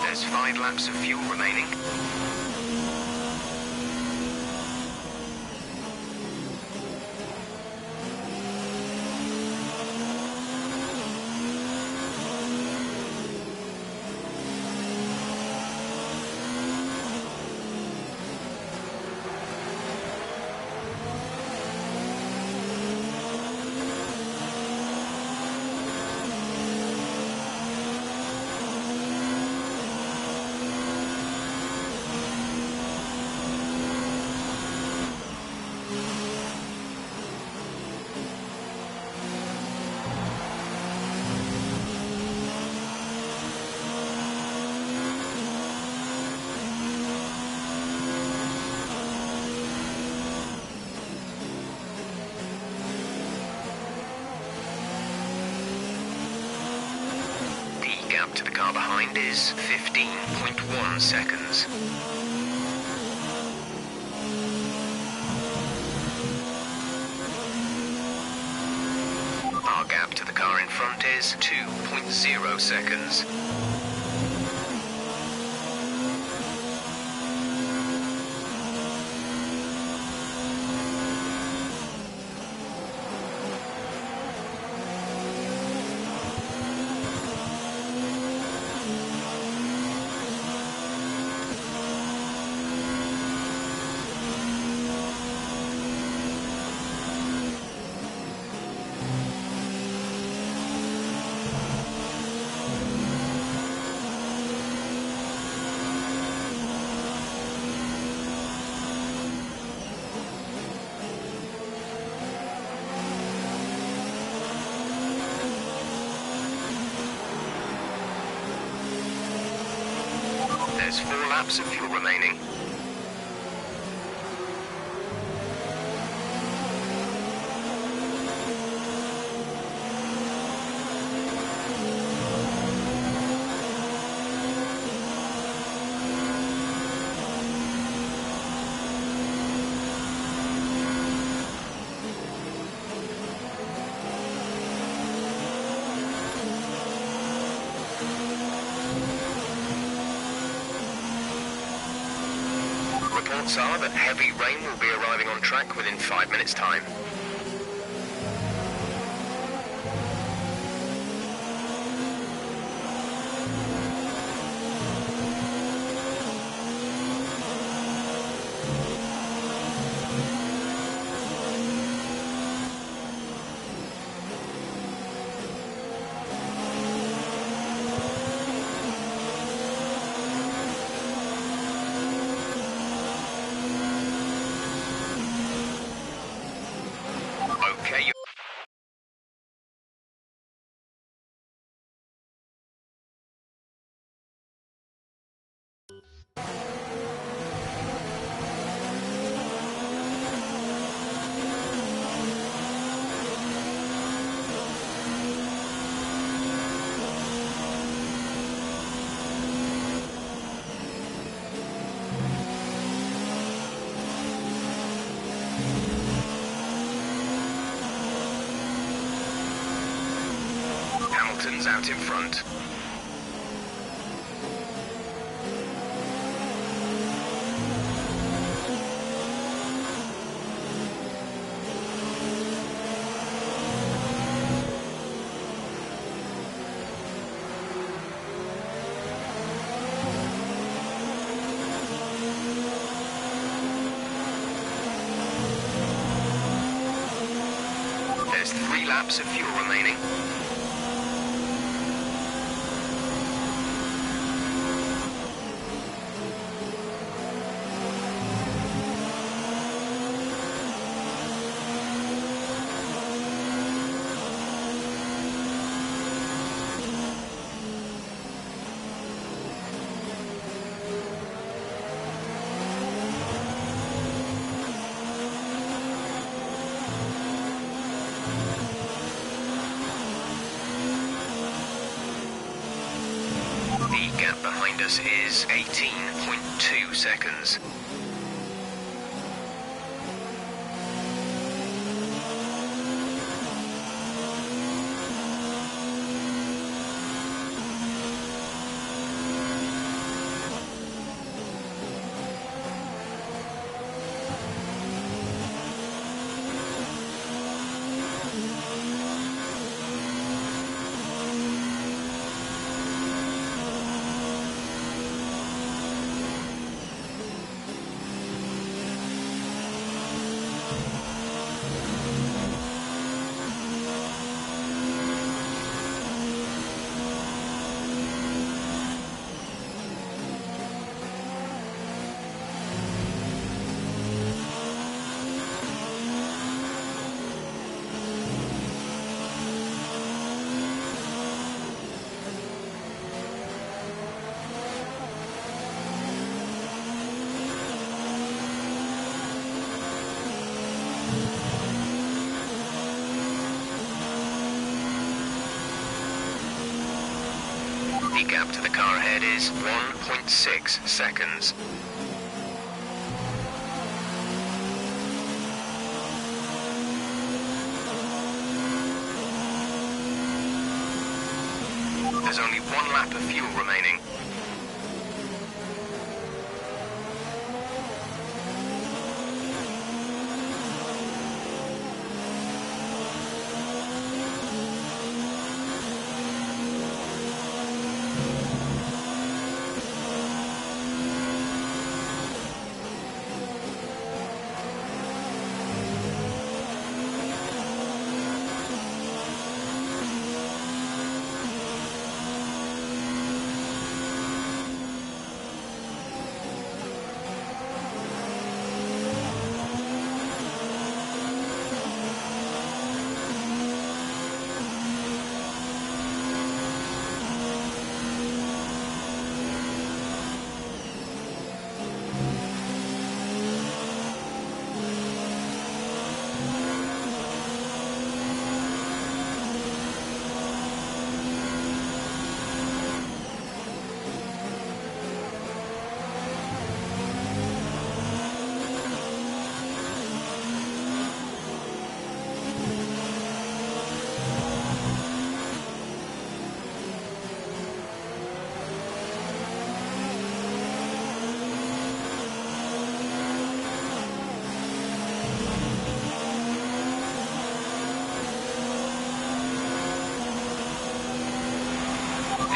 There's 5 laps of fuel remaining. Gap to the car behind is 15.1 seconds. Our gap to the car in front is 2.0 seconds. There's 4 laps of fuel remaining. Reports are that heavy rain will be arriving on track within 5 minutes' time. Okay, you... Hamilton's out in front. There's 3 laps of fuel remaining. The gap behind us is 18.2 seconds. The gap to the car ahead is 1.6 seconds. There's only 1 lap of fuel remaining.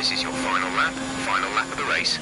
This is your final lap of the race.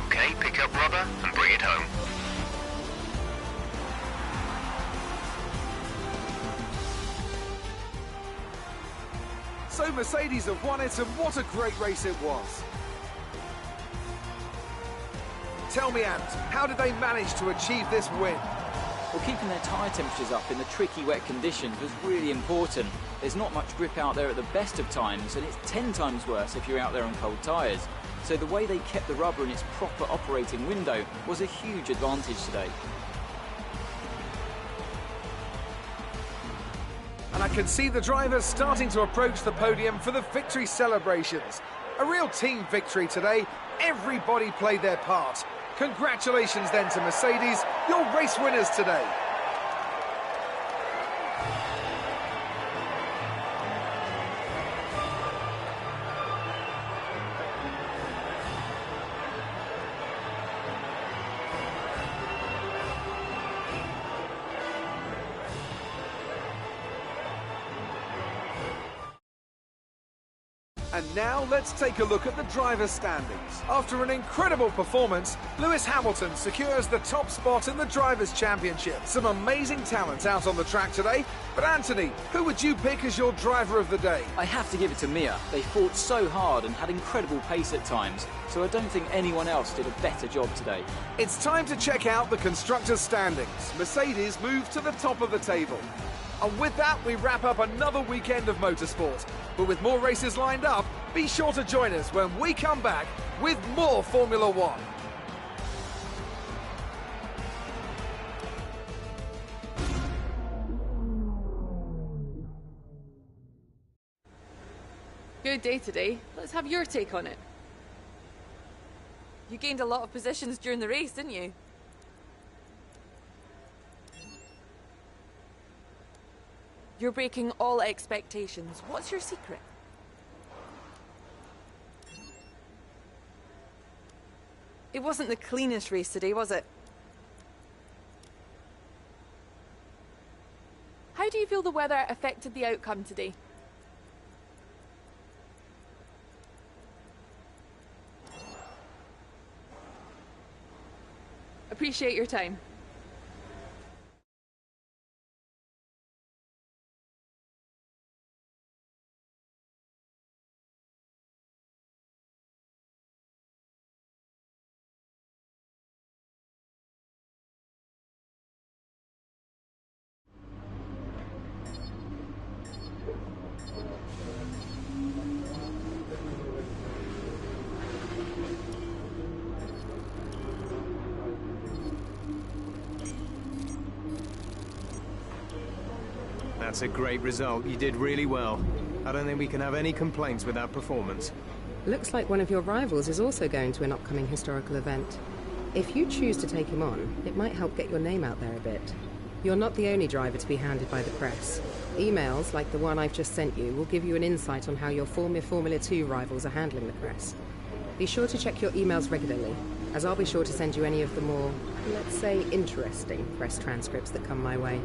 Okay, pick up rubber and bring it home. So Mercedes have won it, and what a great race it was. Tell me, Ant, how did they manage to achieve this win? Well, keeping their tyre temperatures up in the tricky wet conditions was really important. There's not much grip out there at the best of times, and it's 10 times worse if you're out there on cold tyres. So the way they kept the rubber in its proper operating window was a huge advantage today. And I can see the drivers starting to approach the podium for the victory celebrations. A real team victory today. Everybody played their part. Congratulations then to Mercedes, your race winners today. And now let's take a look at the driver's standings. After an incredible performance, Lewis Hamilton secures the top spot in the Drivers' Championship. Some amazing talent out on the track today. But Anthony, who would you pick as your driver of the day? I have to give it to Mia. They fought so hard and had incredible pace at times, so I don't think anyone else did a better job today. It's time to check out the constructors' standings. Mercedes moved to the top of the table. And with that, we wrap up another weekend of motorsport. But with more races lined up, be sure to join us when we come back with more Formula One. Good day today. Let's have your take on it. You gained a lot of positions during the race, didn't you? You're breaking all expectations. What's your secret? It wasn't the cleanest race today, was it? How do you feel the weather affected the outcome today? Appreciate your time. That's a great result. You did really well. I don't think we can have any complaints with that performance. Looks like one of your rivals is also going to an upcoming historical event. If you choose to take him on, it might help get your name out there a bit. You're not the only driver to be hounded by the press. Emails, like the one I've just sent you, will give you an insight on how your former Formula 2 rivals are handling the press. Be sure to check your emails regularly, as I'll be sure to send you any of the more, let's say, interesting press transcripts that come my way.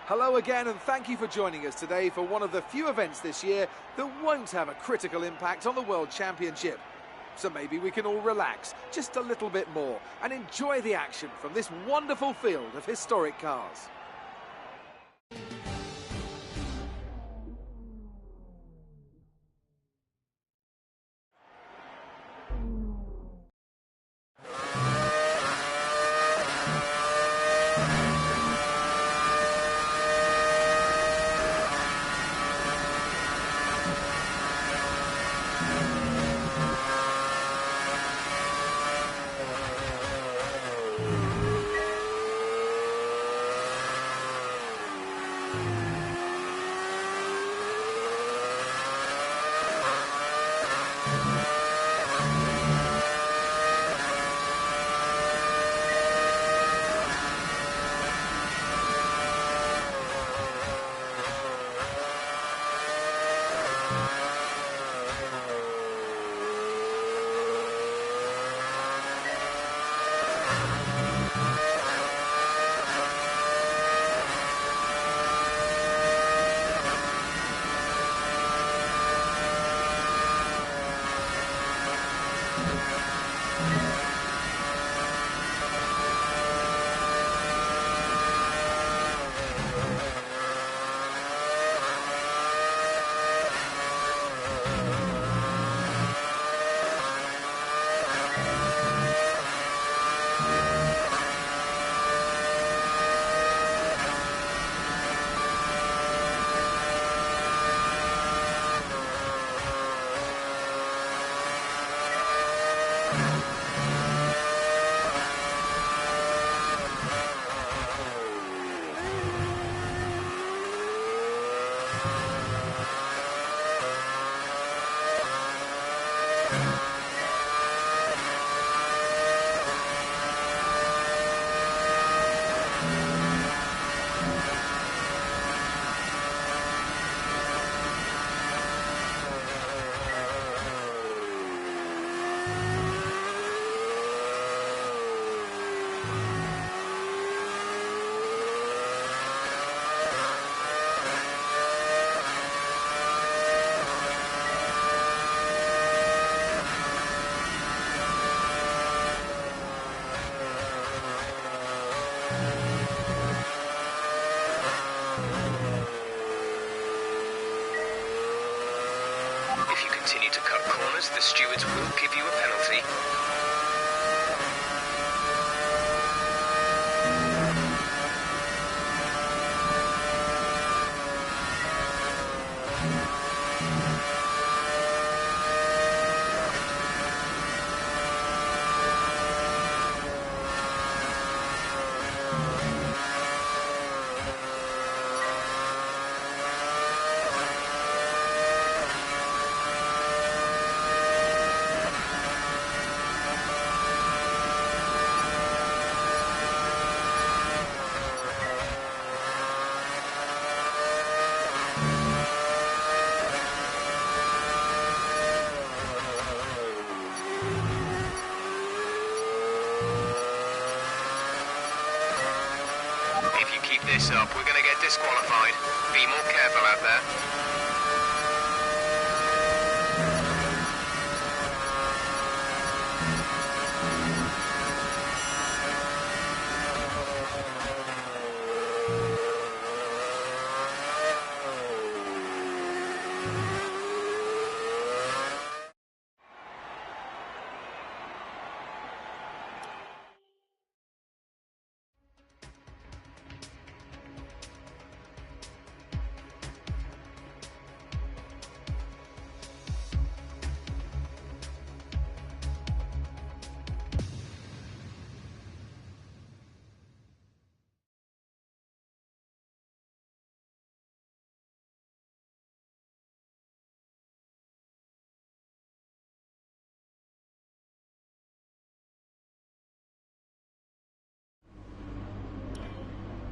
Hello again, and thank you for joining us today for one of the few events this year that won't have a critical impact on the World Championship. So maybe we can all relax just a little bit more and enjoy the action from this wonderful field of historic cars. If you continue to cut corners, the stewards will give you a penalty. If you keep this up, we're going to get disqualified. Be more careful out there.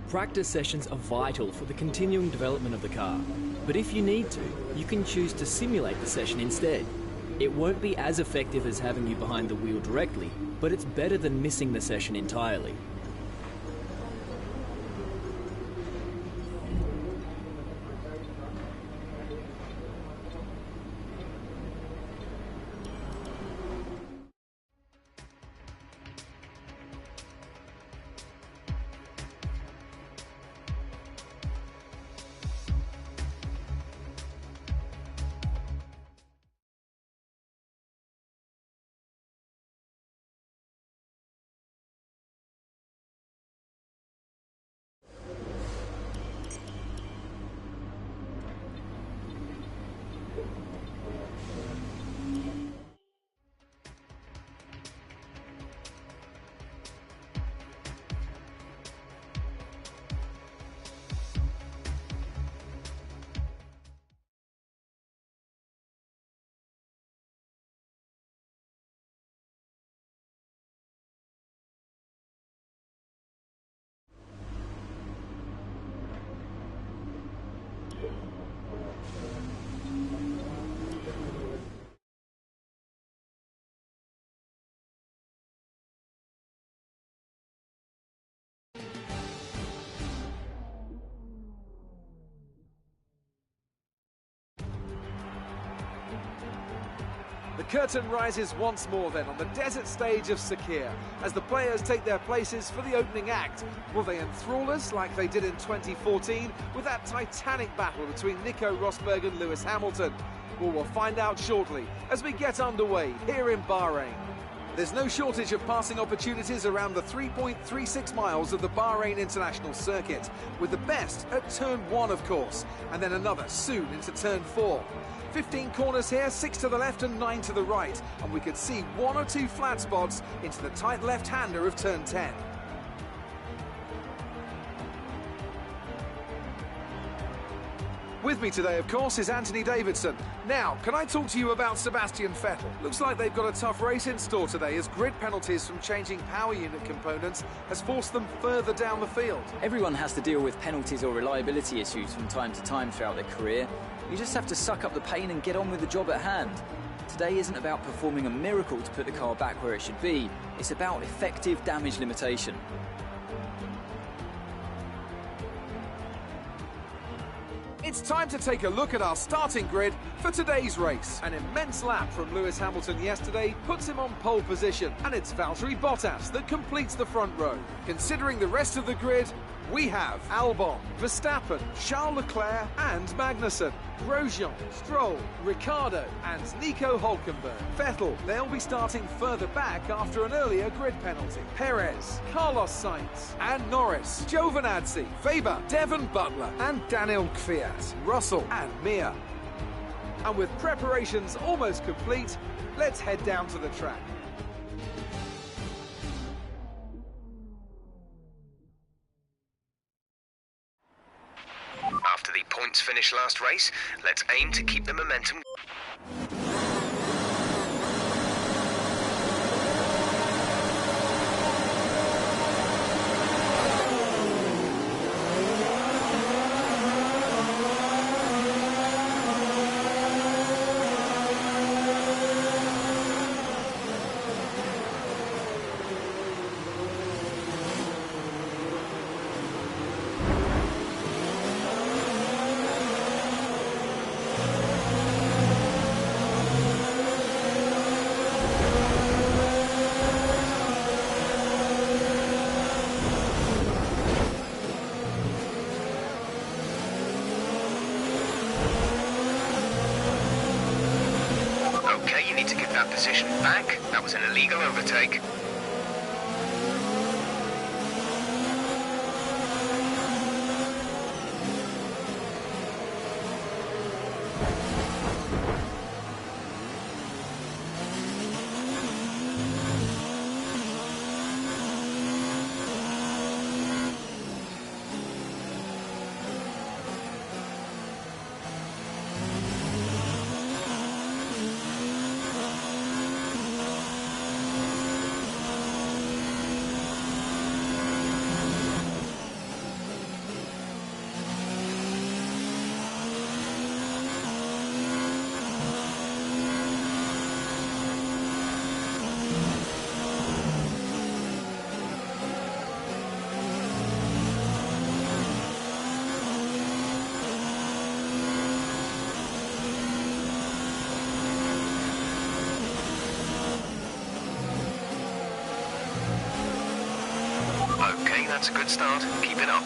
Practice sessions are vital for the continuing development of the car, but if you need to, you can choose to simulate the session instead. It won't be as effective as having you behind the wheel directly, but it's better than missing the session entirely. The curtain rises once more then on the desert stage of Sakir as the players take their places for the opening act. Will they enthrall us like they did in 2014 with that titanic battle between Nico Rosberg and Lewis Hamilton? Well, we'll find out shortly as we get underway here in Bahrain. There's no shortage of passing opportunities around the 3.36 miles of the Bahrain International Circuit, with the best at turn 1, of course, and then another soon into turn 4. 15 corners here, 6 to the left and 9 to the right, and we could see 1 or 2 flat spots into the tight left-hander of turn 10. With me today, of course, is Anthony Davidson. Now, can I talk to you about Sebastian Vettel? Looks like they've got a tough race in store today as grid penalties from changing power unit components has forced them further down the field. Everyone has to deal with penalties or reliability issues from time to time throughout their career. You just have to suck up the pain and get on with the job at hand. Today isn't about performing a miracle to put the car back where it should be. It's about effective damage limitation. It's time to take a look at our starting grid for today's race. An immense lap from Lewis Hamilton yesterday puts him on pole position, and it's Valtteri Bottas that completes the front row. Considering the rest of the grid, we have Albon, Verstappen, Charles Leclerc and Magnussen, Grosjean, Stroll, Ricciardo and Nico Hülkenberg. Vettel, they'll be starting further back after an earlier grid penalty. Perez, Carlos Sainz and Norris, Giovinazzi, Weber, Devon Butler and Daniel Kvyat, Russell and Mir. And with preparations almost complete, let's head down to the track. After the points finish last race, let's aim to keep the momentum. Position back. That was an illegal overtake. That's a good start. Keep it up.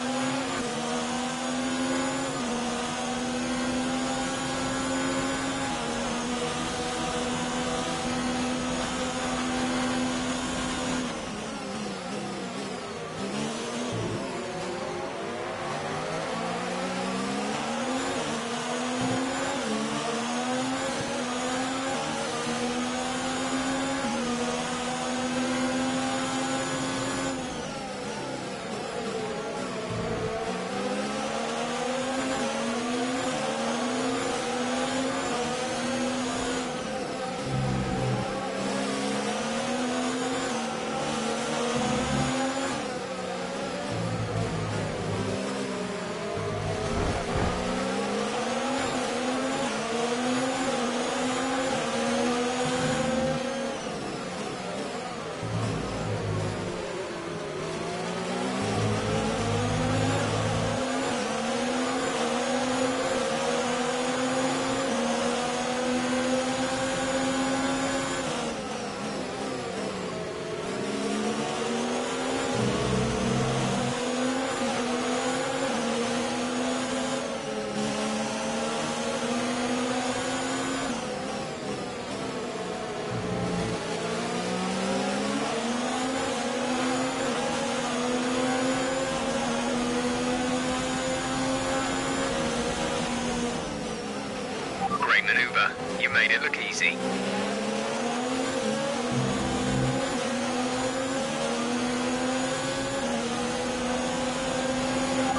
Maneuver. You made it look easy.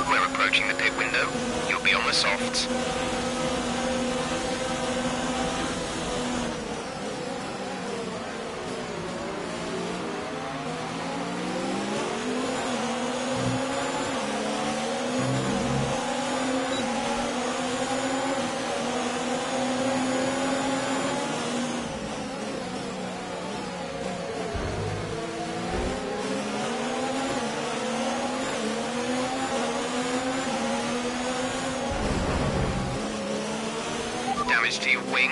We're approaching the pit window. You'll be on the softs. Damage to your wing.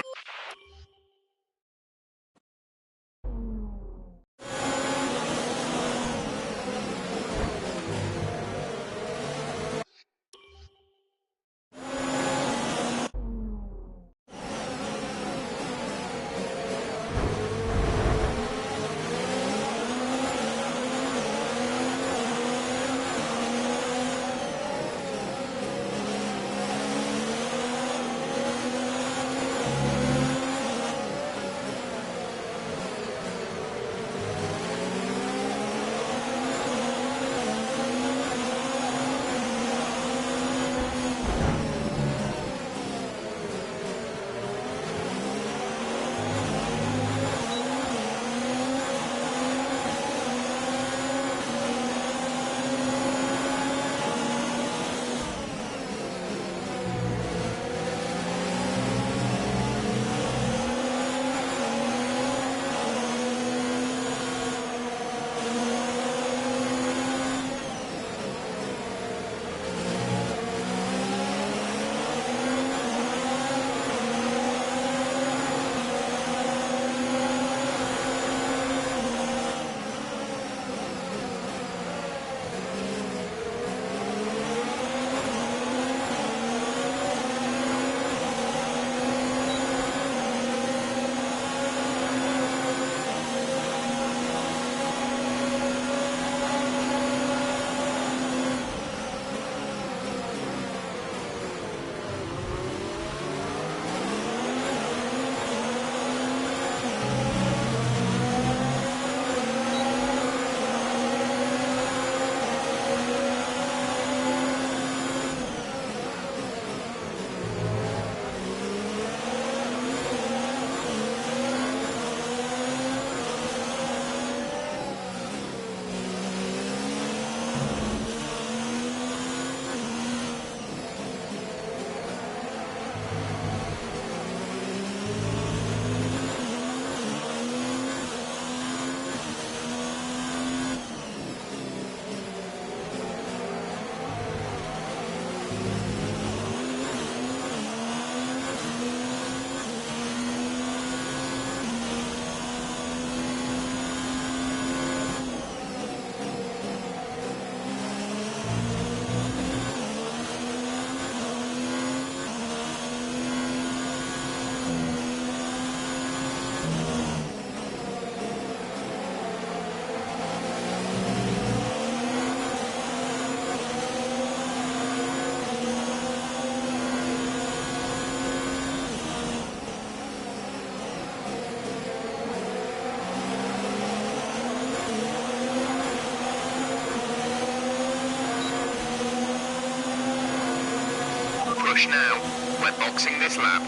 rush now. We're boxing this lap.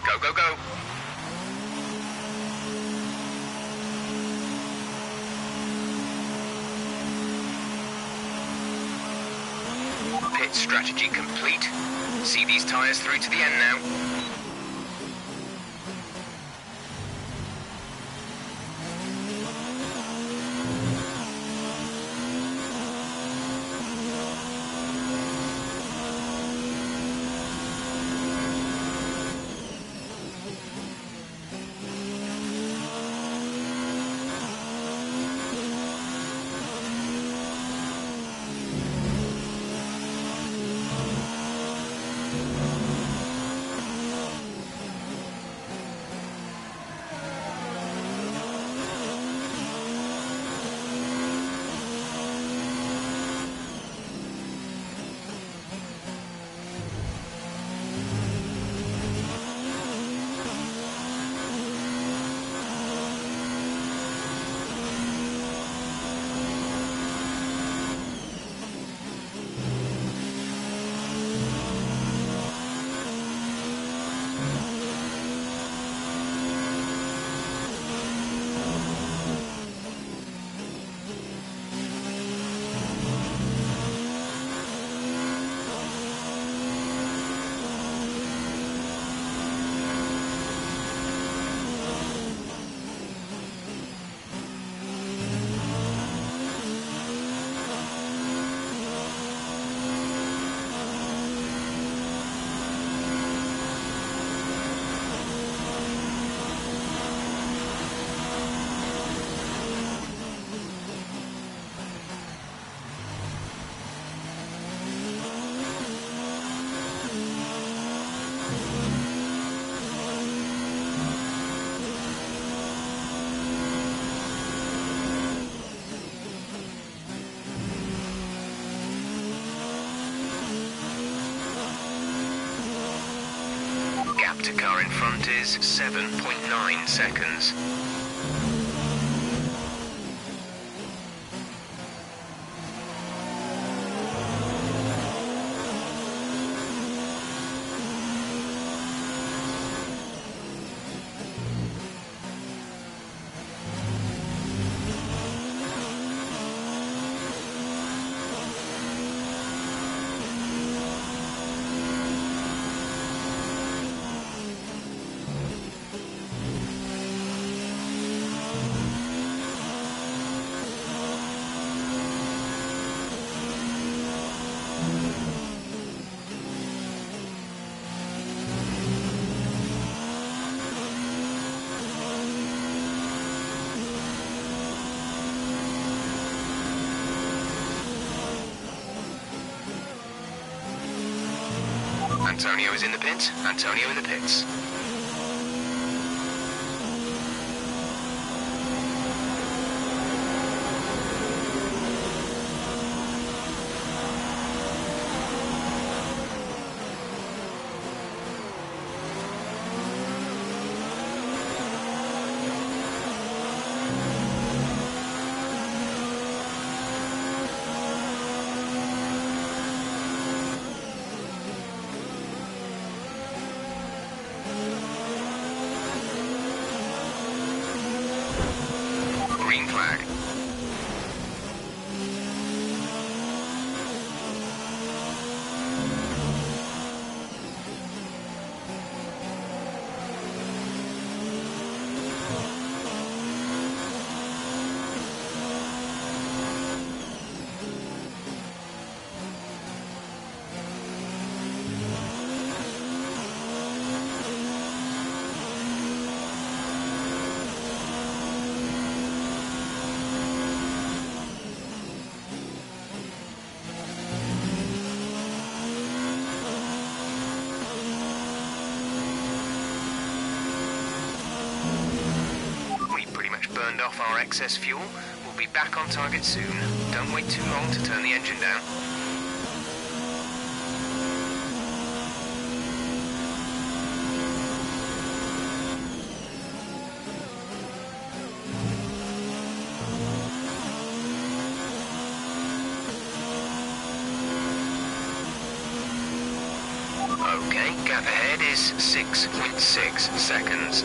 Go, go, go. Pit strategy complete. See these tyres through to the end now. Gap to car in front is 7.9 seconds. Antonio is in the pits. Antonio in the pits. Green flag. Burned off our excess fuel. We'll be back on target soon. Don't wait too long to turn the engine down. Okay, gap ahead is 6.6 seconds.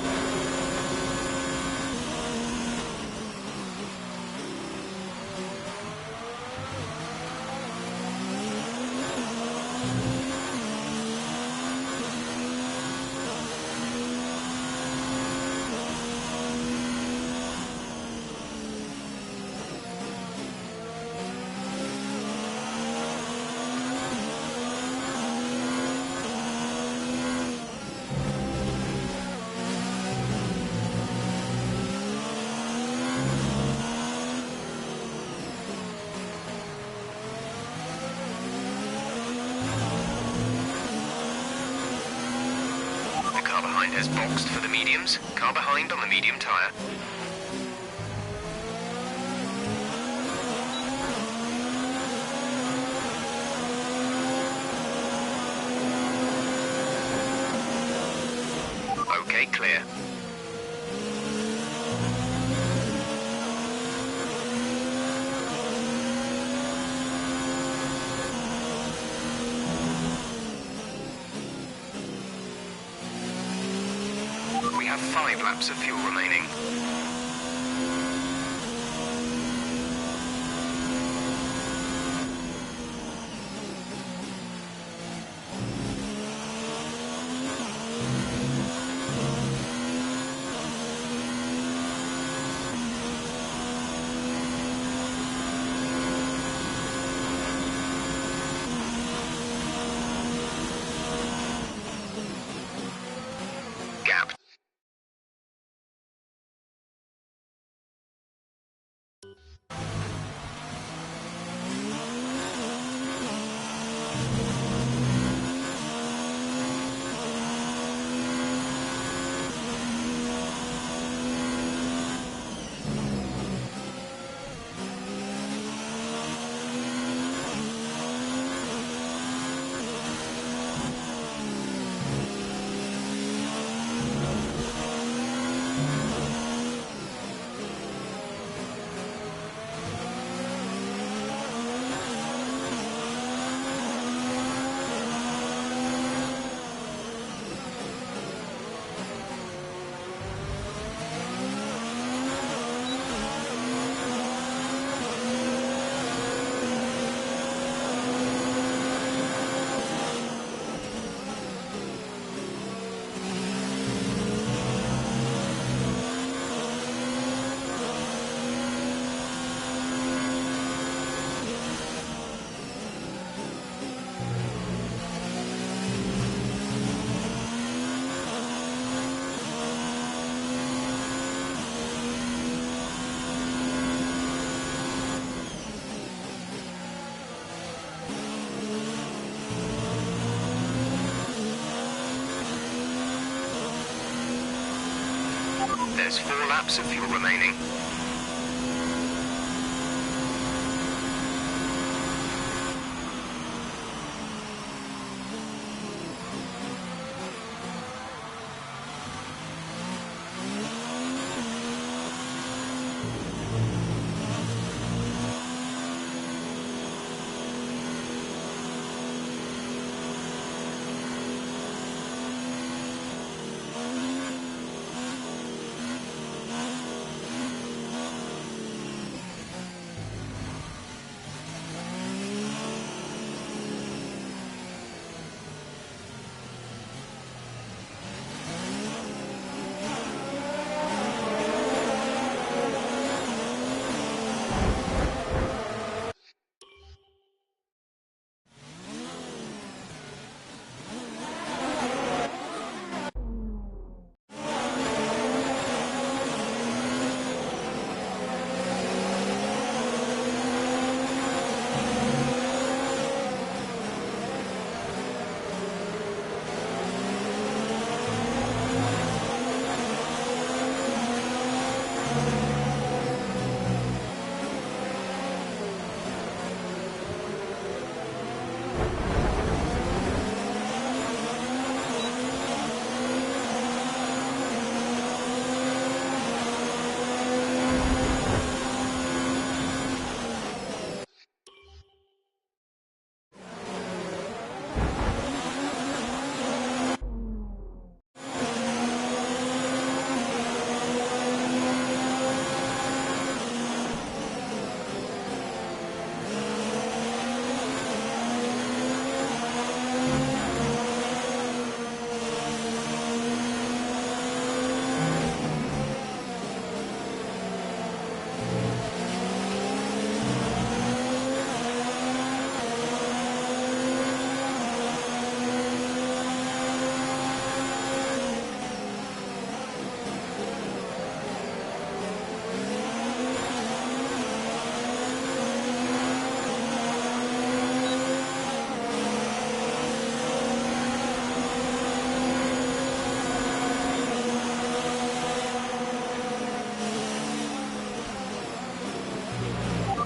Has boxed for the mediums. Car behind on the medium tyre. Okay, clear. We have 5 laps of fuel remaining. Gap There's 4 laps of fuel remaining.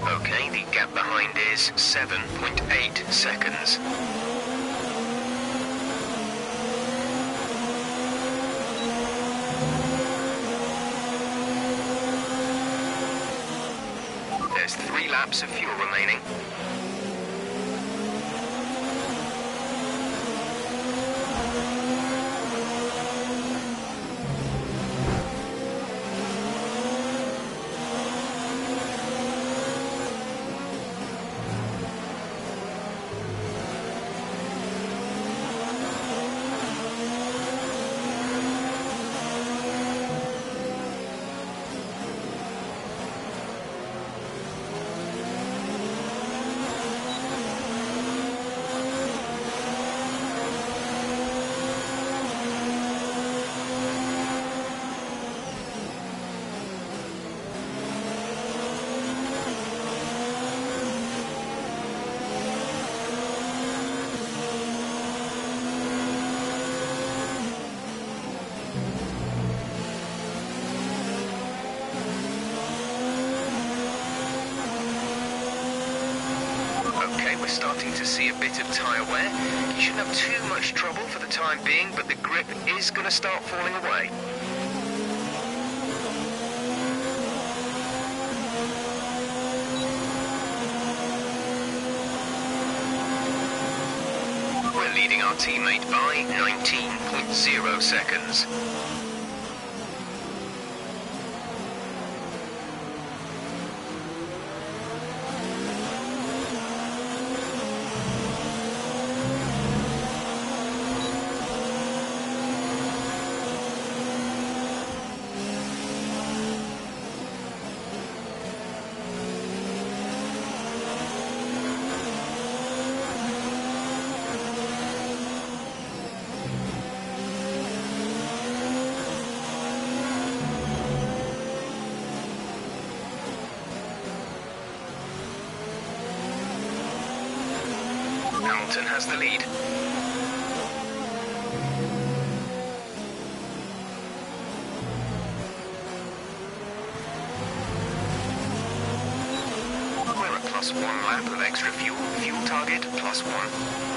Okay, the gap behind is 7.8 seconds. There's 3 laps of fuel remaining. We're starting to see a bit of tyre wear. You shouldn't have too much trouble for the time being, but the grip is going to start falling away. We're leading our teammate by 19.0 seconds. Hamilton has the lead. 1 lap of extra fuel. Fuel target +1.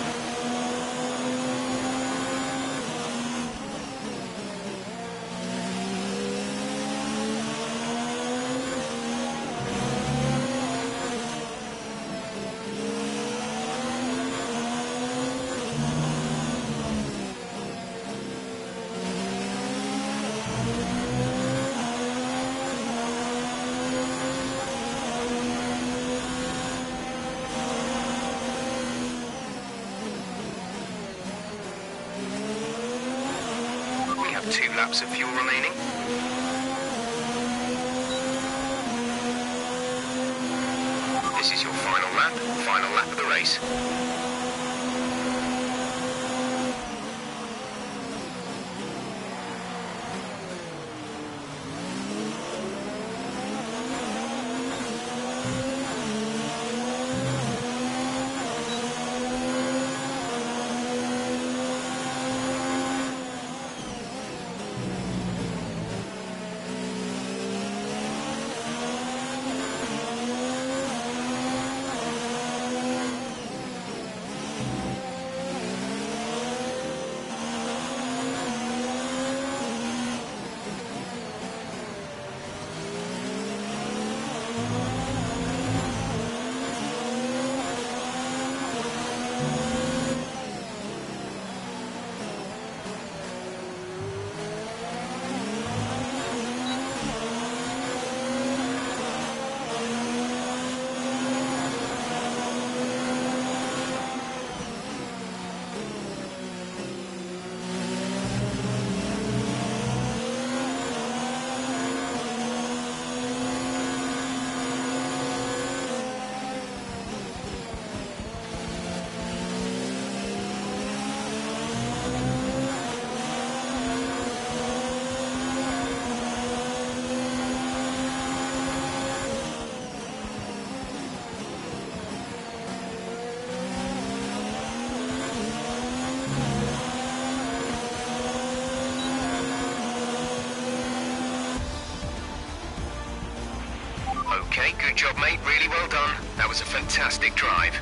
We have 2 laps of fuel remaining. This is your final lap of the race. Okay, good job, mate. Really well done. That was a fantastic drive.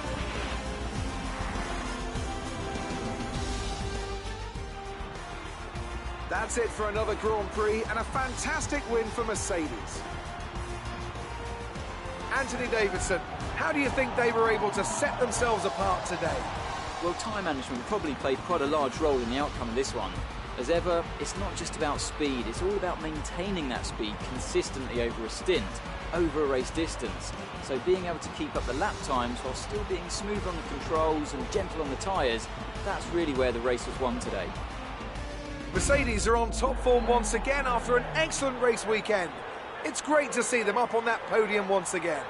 That's it for another Grand Prix and a fantastic win for Mercedes. Anthony Davidson, how do you think they were able to set themselves apart today? Well, time management probably played quite a large role in the outcome of this one. As ever, it's not just about speed, it's all about maintaining that speed consistently over a stint, over a race distance. So being able to keep up the lap times while still being smooth on the controls and gentle on the tyres, that's really where the race was won today. Mercedes are on top form once again after an excellent race weekend. It's great to see them up on that podium once again.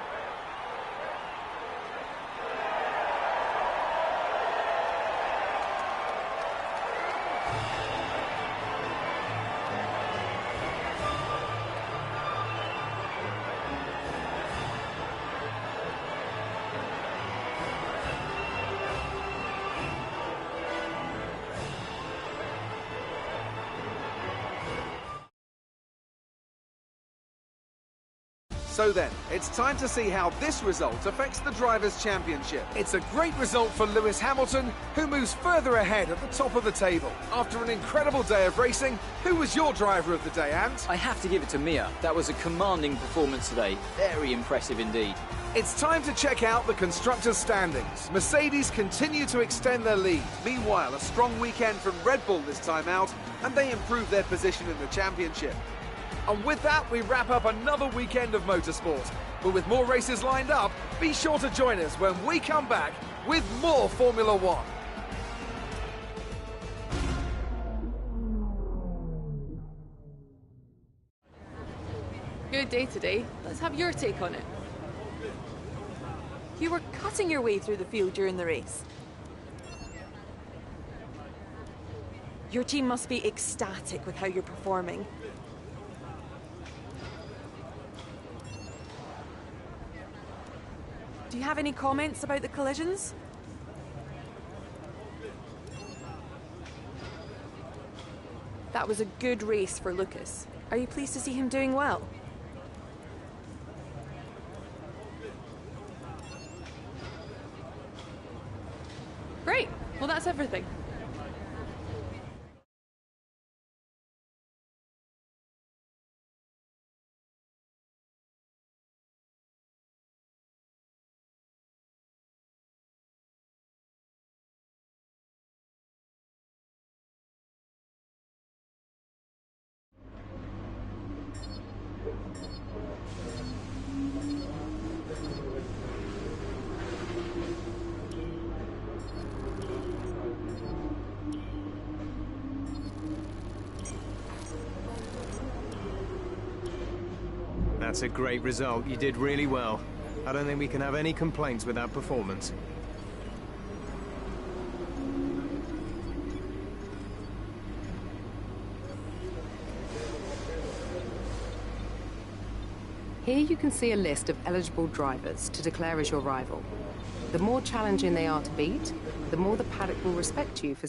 So then, it's time to see how this result affects the Drivers' Championship. It's a great result for Lewis Hamilton, who moves further ahead at the top of the table. After an incredible day of racing, who was your driver of the day, Ant? I have to give it to Mia. That was a commanding performance today. Very impressive indeed. It's time to check out the Constructors' standings. Mercedes continue to extend their lead. Meanwhile, a strong weekend from Red Bull this time out, and they improve their position in the championship. And with that, we wrap up another weekend of motorsport. But with more races lined up, be sure to join us when we come back with more Formula One. Good day today. Let's have your take on it. You were cutting your way through the field during the race. Your team must be ecstatic with how you're performing. Do you have any comments about the collisions? That was a good race for Lucas. Are you pleased to see him doing well? Well, that's everything. That's a great result. You did really well. I don't think we can have any complaints with that performance. Here you can see a list of eligible drivers to declare as your rival. The more challenging they are to beat, the more the paddock will respect you for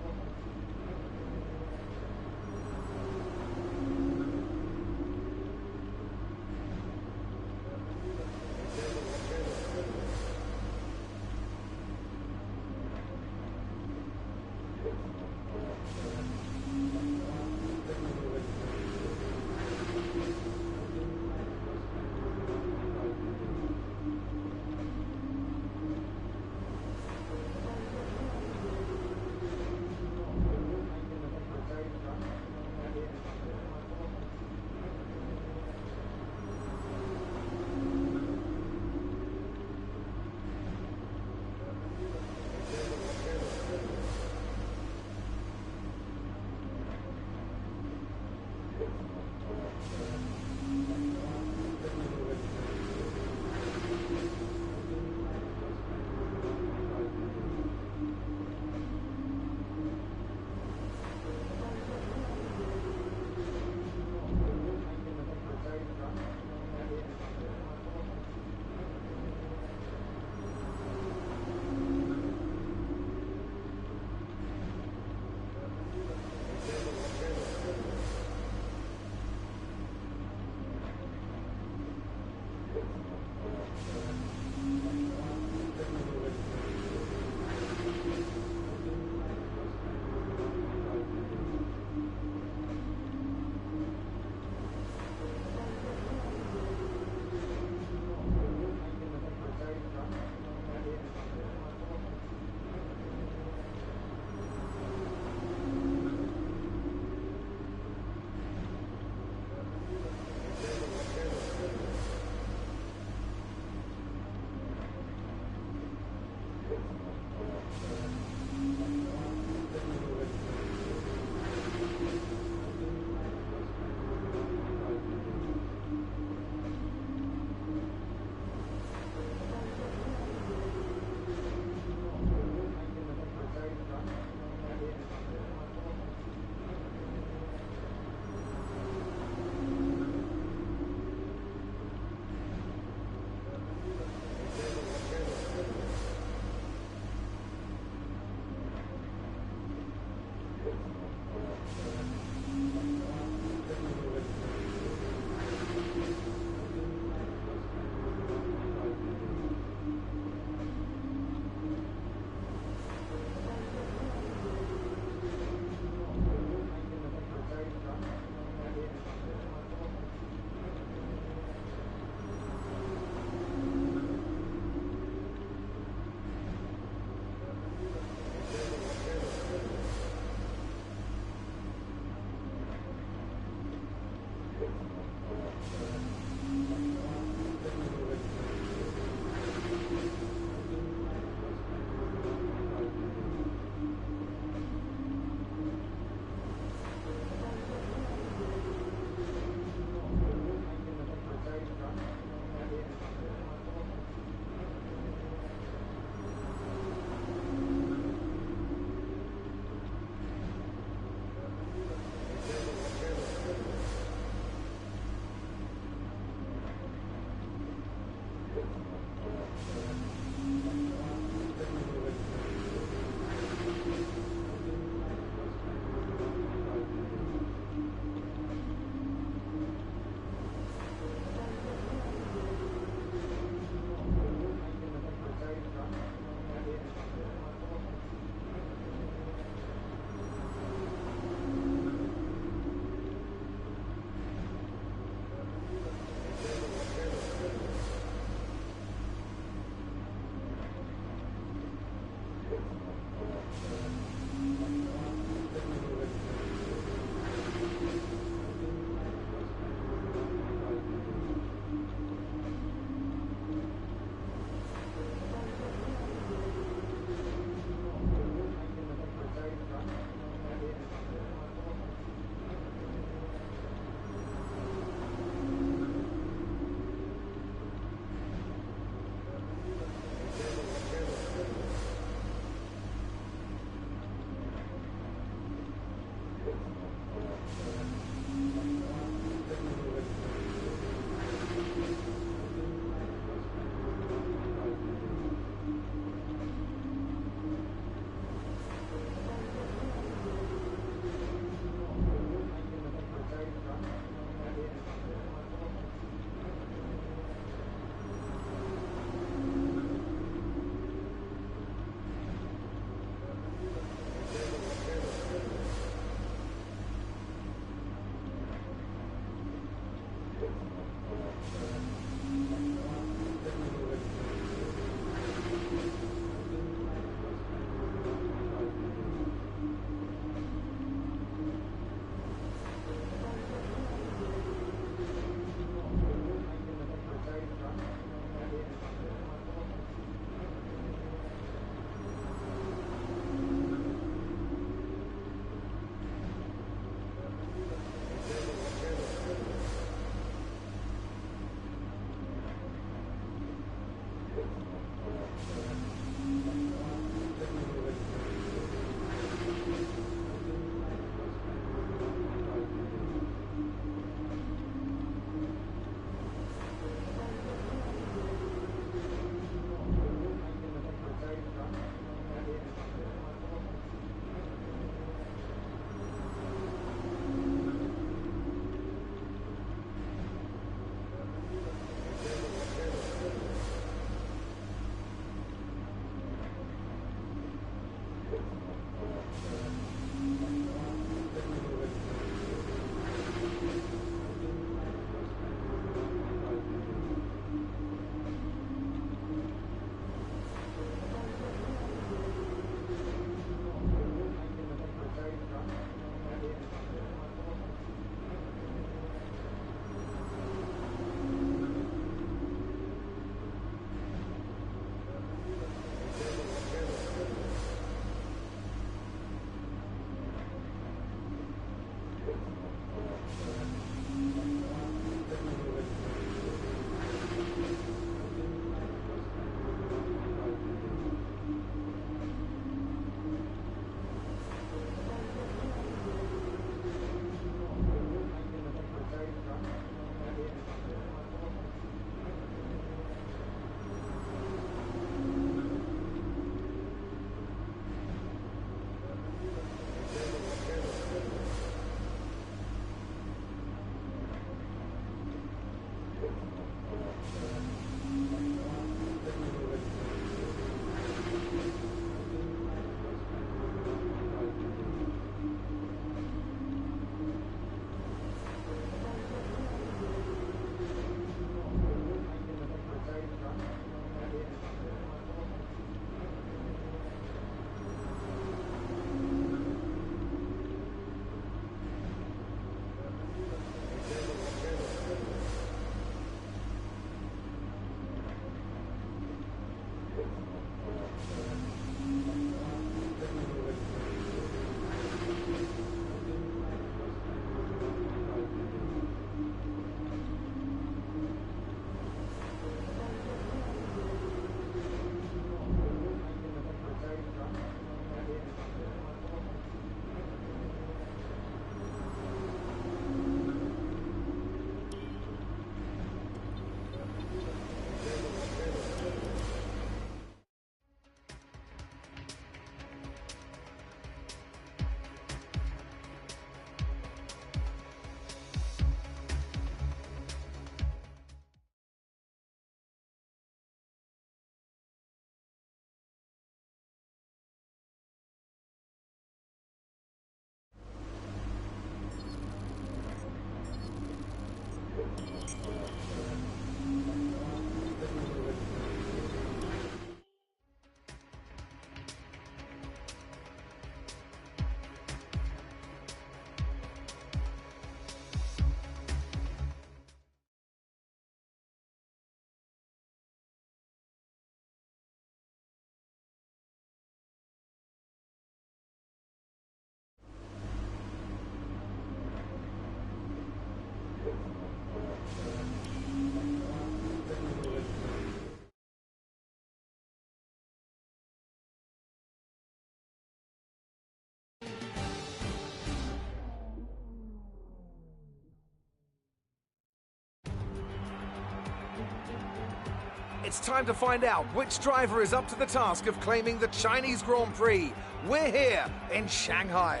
It's time to find out which driver is up to the task of claiming the Chinese Grand Prix. We're here in Shanghai.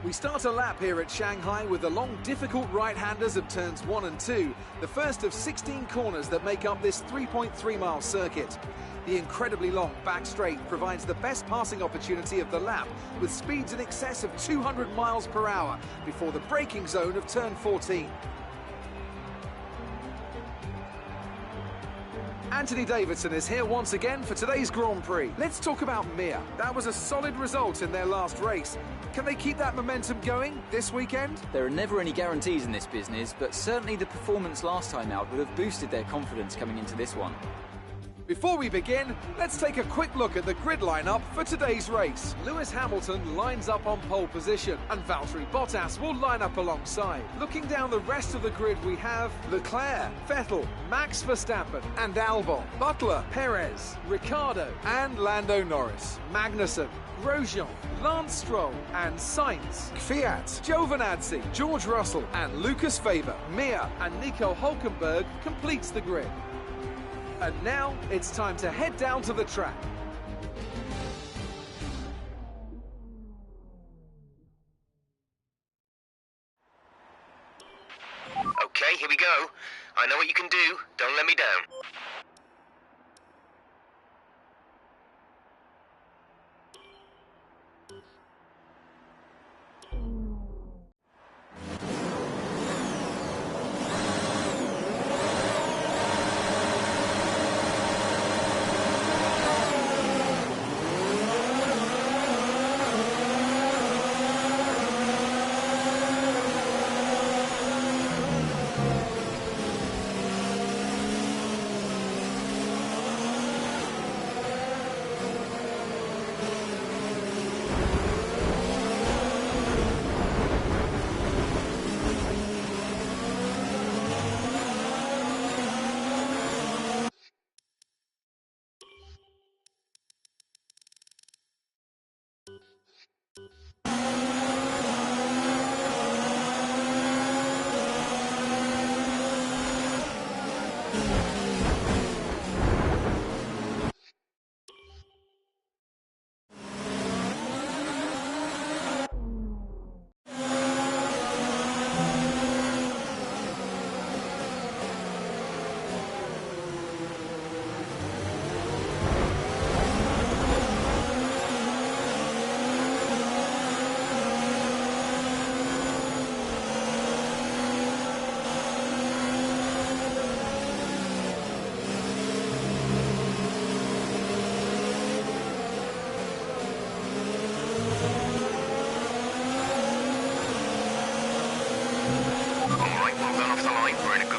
We start a lap here at Shanghai with the long, difficult right-handers of turns 1 and 2, the first of 16 corners that make up this 3.3-mile circuit. The incredibly long back straight provides the best passing opportunity of the lap, with speeds in excess of 200 miles per hour before the braking zone of turn 14. Anthony Davidson is here once again for today's Grand Prix. Let's talk about Mir. That was a solid result in their last race. Can they keep that momentum going this weekend? There are never any guarantees in this business, but certainly the performance last time out would have boosted their confidence coming into this one. Before we begin, let's take a quick look at the grid lineup for today's race. Lewis Hamilton lines up on pole position, and Valtteri Bottas will line up alongside. Looking down the rest of the grid, we have Leclerc, Vettel, Max Verstappen, and Albon, Butler, Perez, Ricciardo, and Lando Norris, Magnussen, Grosjean, Lance Stroll, and Sainz, Kvyat, Giovinazzi, George Russell, and Lucas Faber. Mir and Nico Hülkenberg completes the grid. And now, it's time to head down to the track. Okay, here we go. I know what you can do. Don't let me down.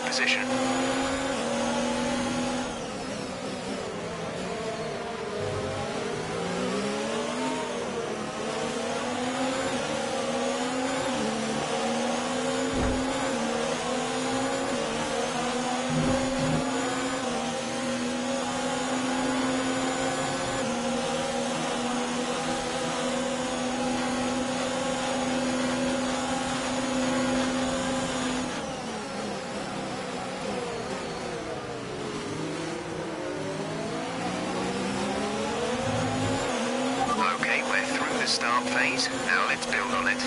Position. Start phase. Now let's build on it.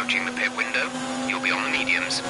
approaching the pit window. You'll be on the mediums.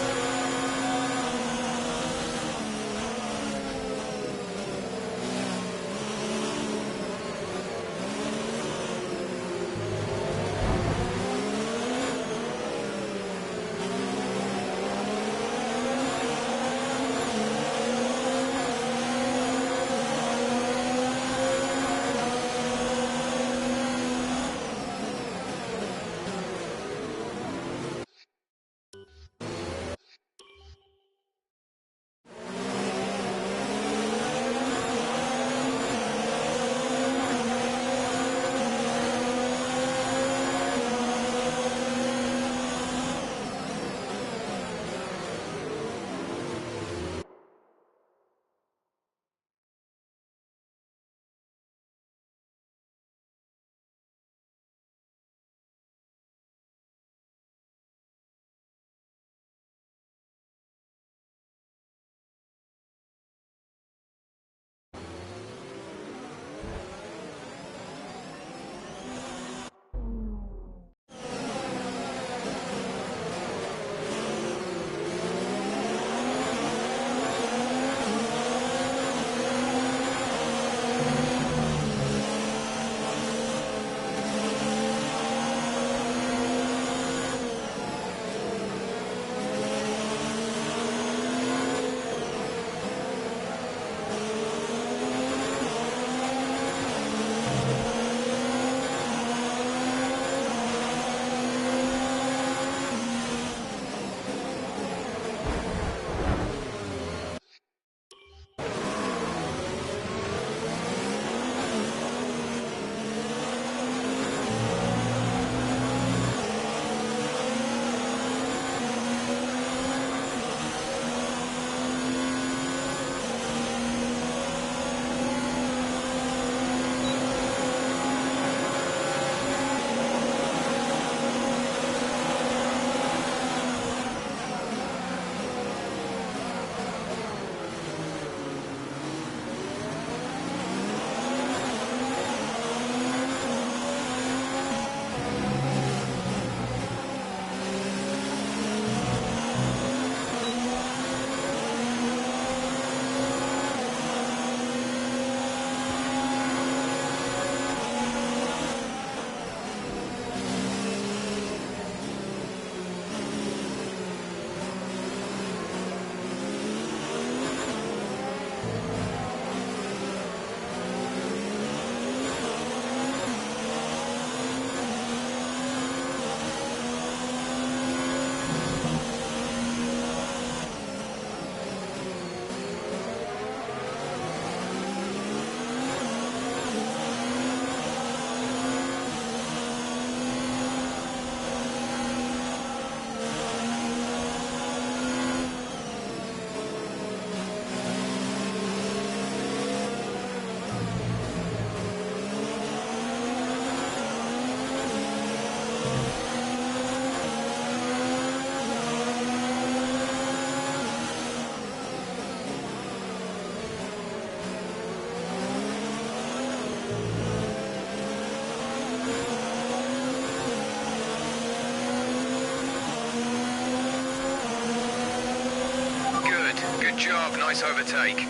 Good job, nice overtake.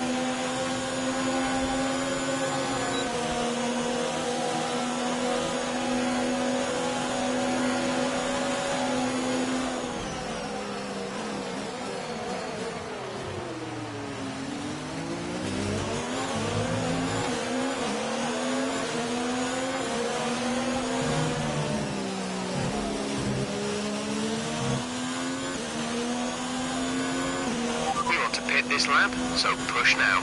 This lap, so push now.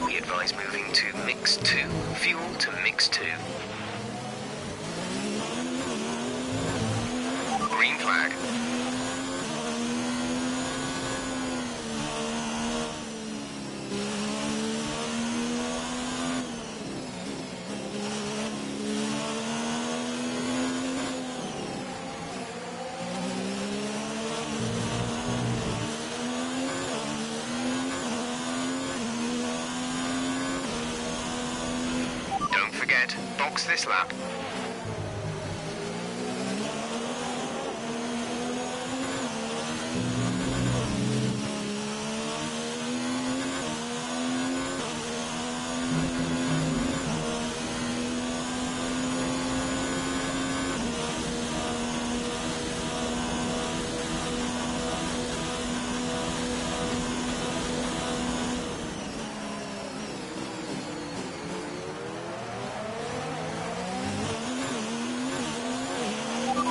We advise moving to mix 2, fuel to mix 2. Green flag. forget, box this lap.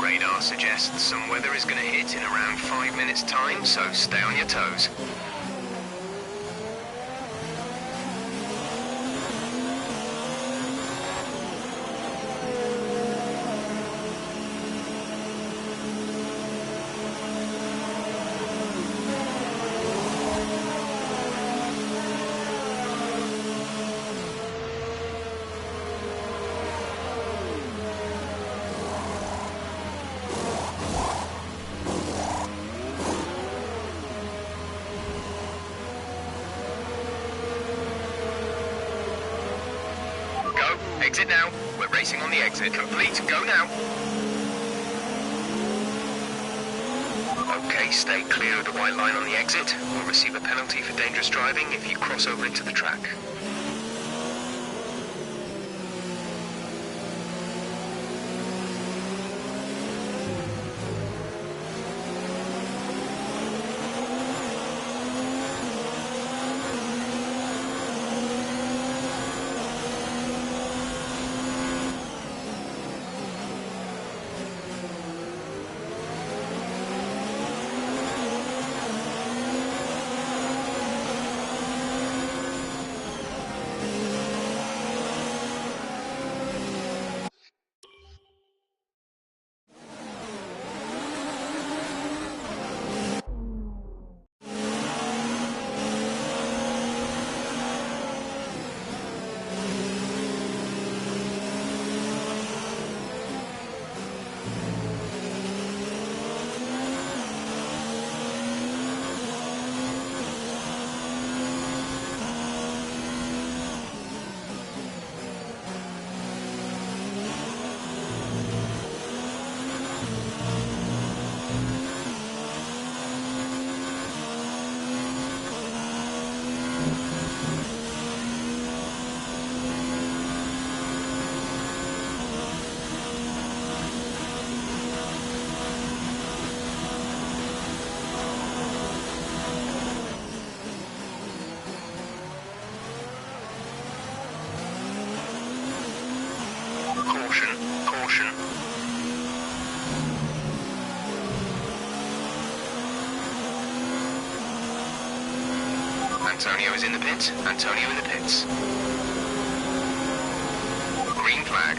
Radar suggests some weather is going to hit in around 5 minutes' time, so stay on your toes. Exit now. We're racing on the exit. Complete. Go now. Okay, stay clear of the white line on the exit. We'll receive a penalty for dangerous driving if you cross over into the track. Antonio is in the pits. Antonio in the pits. Green flag.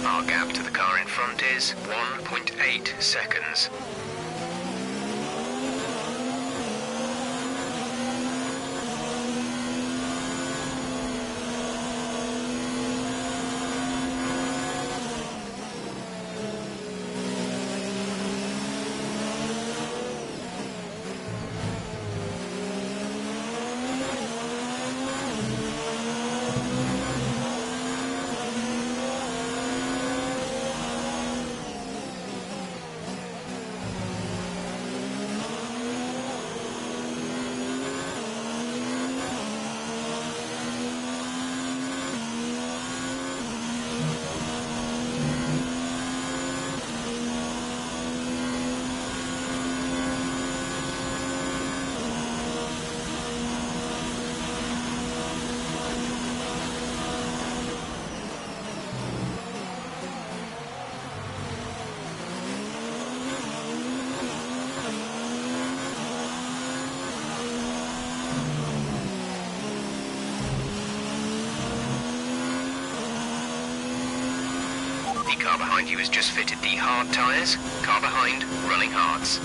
Our gap to the car in front is 1.8 seconds. The car behind you has just fitted the hard tyres. Car behind, running hards.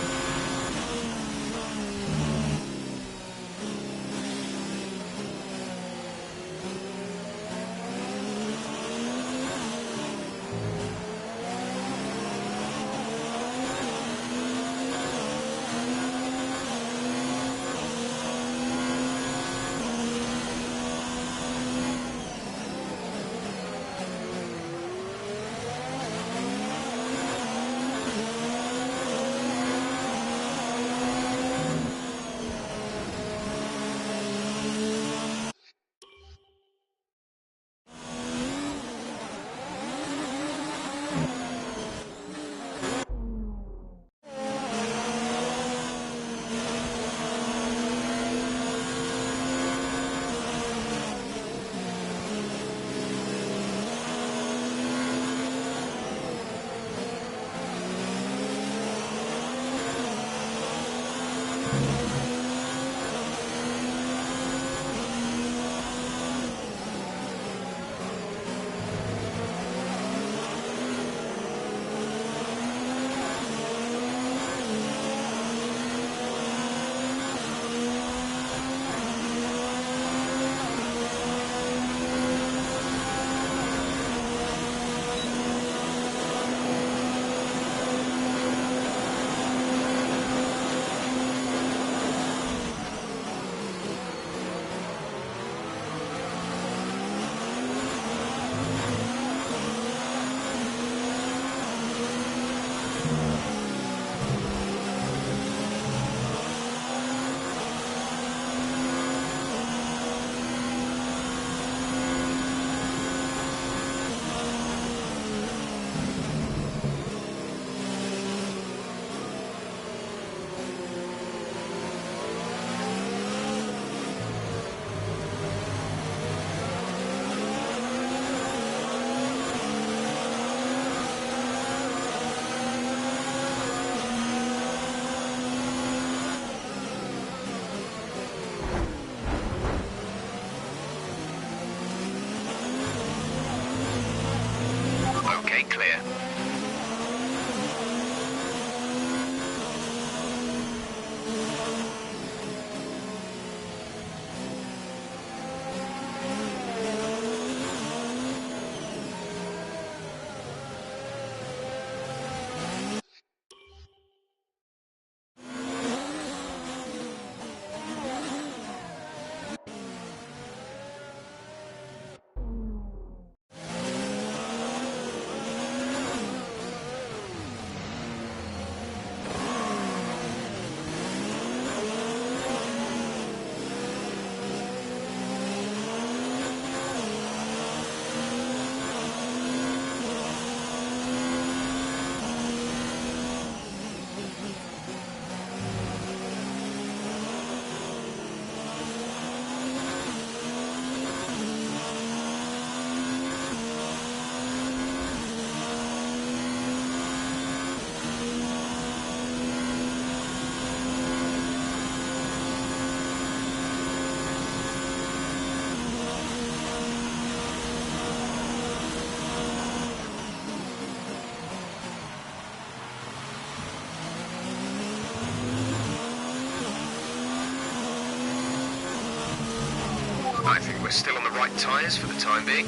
I think we're still on the right tyres for the time being.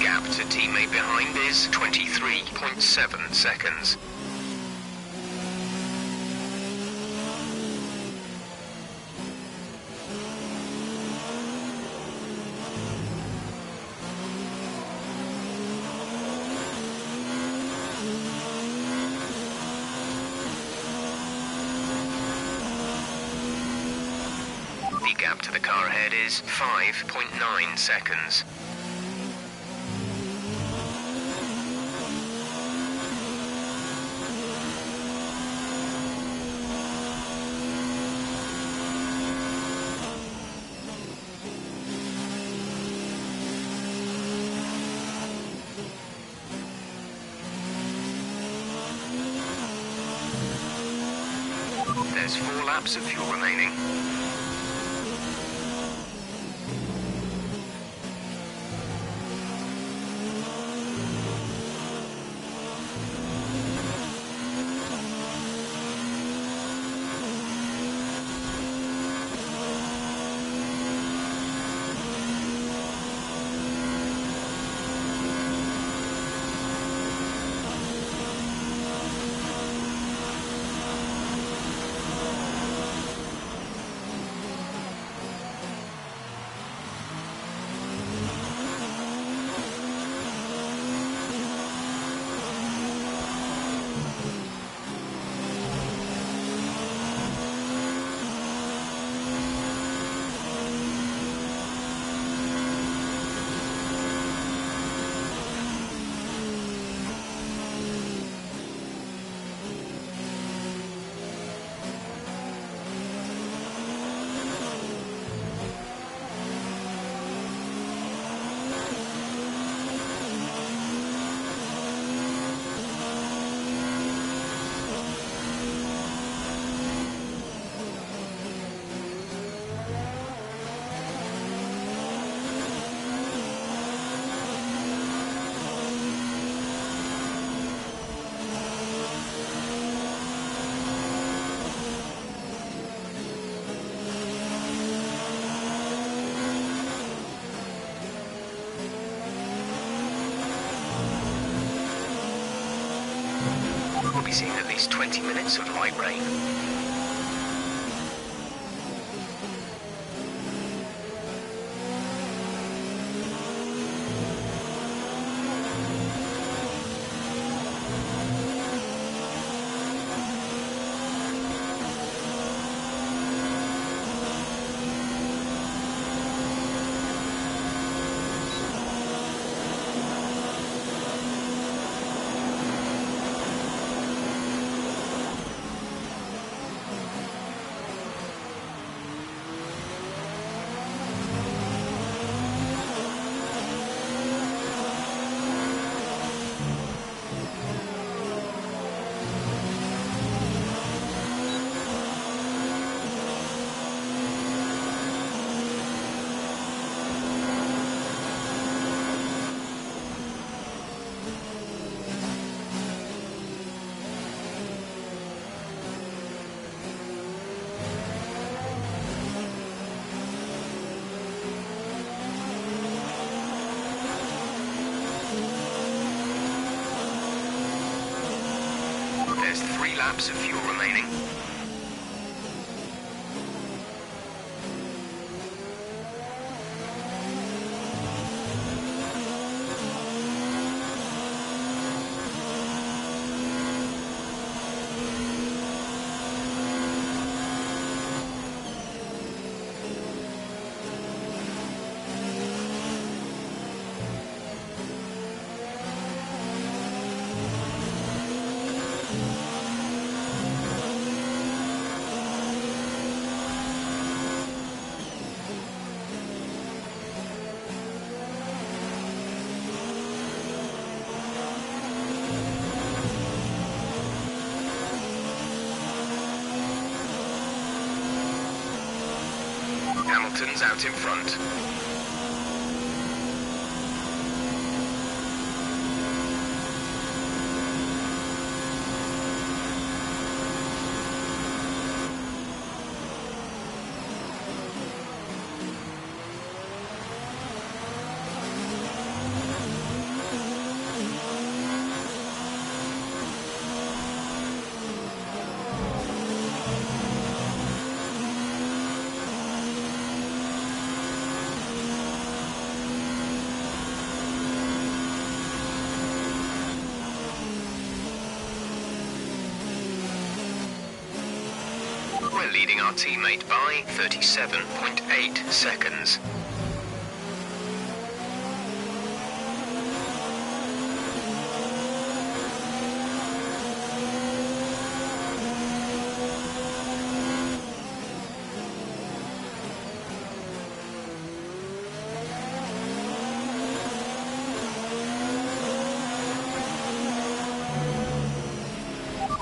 Gap to teammate behind is 23.7 seconds. The gap to the car ahead is 5.9 seconds. There's 4 laps of fuel remaining. We'll be seeing at least 20 minutes of light rain. There's 3 laps of fuel remaining. Hamilton's out in front. We're leading our teammate by 37.8 seconds.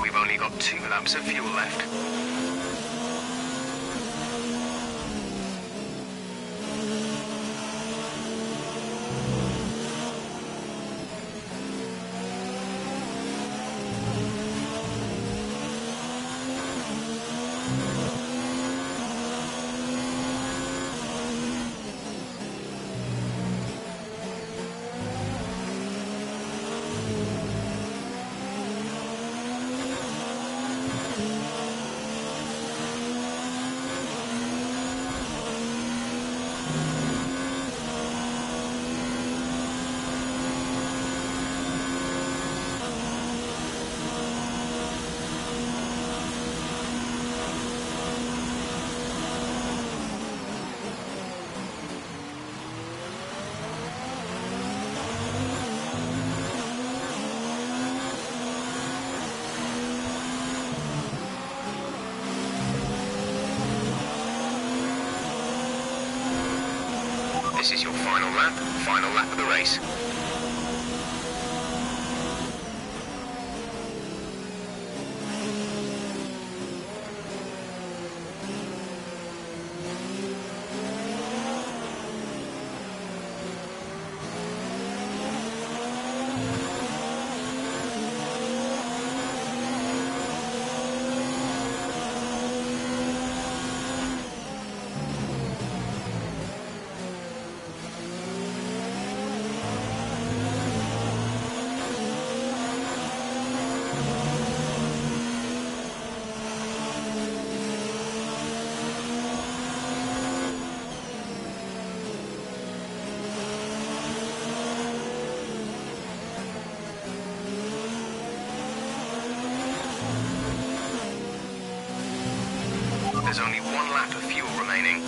We've only got 2 laps of fuel left. This is your final lap of the race. There's only 1 lap of fuel remaining.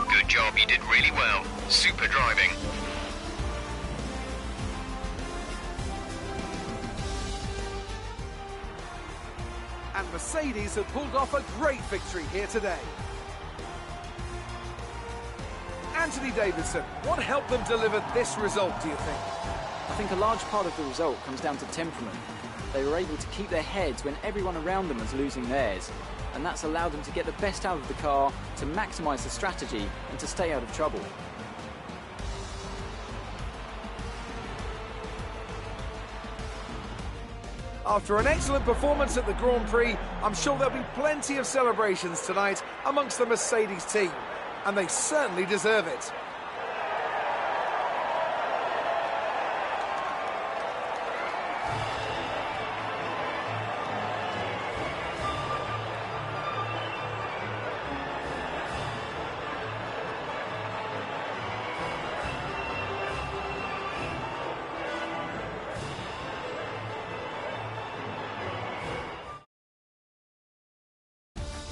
Good job, you did really well. Super driving. And Mercedes have pulled off a great victory here today. Anthony Davidson, what helped them deliver this result, do you think? I think a large part of the result comes down to temperament. They were able to keep their heads when everyone around them was losing theirs, and that's allowed them to get the best out of the car, to maximise the strategy, and to stay out of trouble. After an excellent performance at the Grand Prix, I'm sure there'll be plenty of celebrations tonight amongst the Mercedes team, and they certainly deserve it.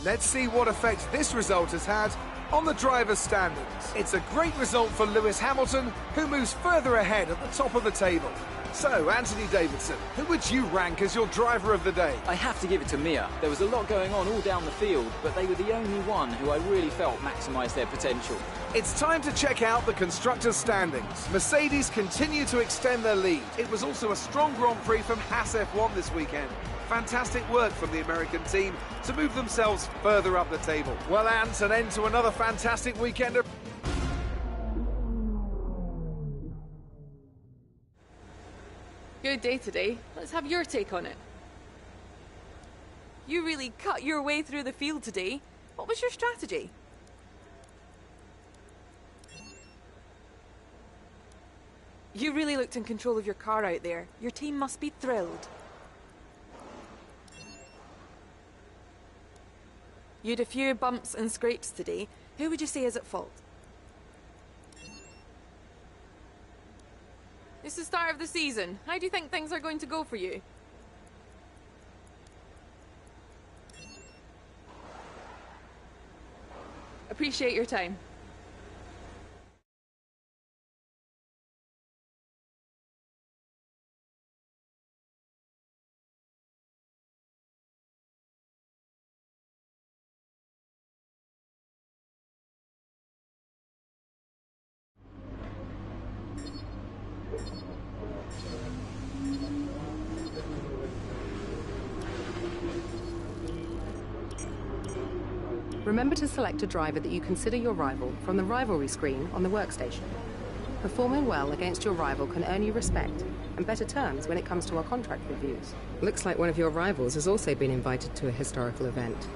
Let's see what effect this result has had On the driver's standings, it's a great result for Lewis Hamilton, who moves further ahead at the top of the table. So, Anthony Davidson, who would you rank as your driver of the day? I have to give it to Mia. There was a lot going on all down the field, but they were the only one who I really felt maximised their potential. It's time to check out the constructors' standings. Mercedes continue to extend their lead. It was also a strong Grand Prix from Haas F1 this weekend. Fantastic work from the American team to move themselves further up the table. Well, Ant, an end to another fantastic weekend of... Good day today. Let's have your take on it. You really cut your way through the field today. What was your strategy? You really looked in control of your car out there. Your team must be thrilled. You had a few bumps and scrapes today. Who would you say is at fault? It's the start of the season. How do you think things are going to go for you? Appreciate your time. Remember to select a driver that you consider your rival from the rivalry screen on the workstation. Performing well against your rival can earn you respect and better terms when it comes to our contract reviews. Looks like one of your rivals has also been invited to a historical event.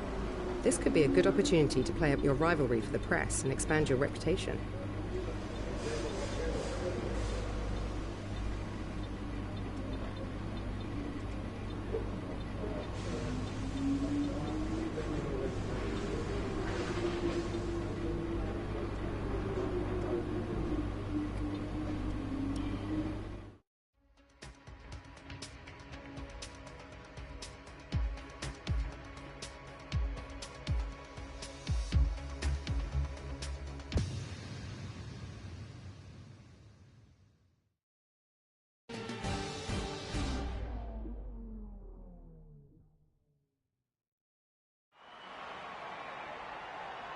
This could be a good opportunity to play up your rivalry for the press and expand your reputation.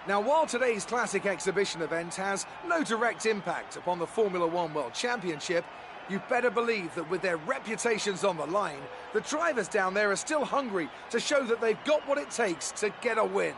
Now, while today's classic exhibition event has no direct impact upon the Formula One World Championship, you better believe that with their reputations on the line, the drivers down there are still hungry to show that they've got what it takes to get a win.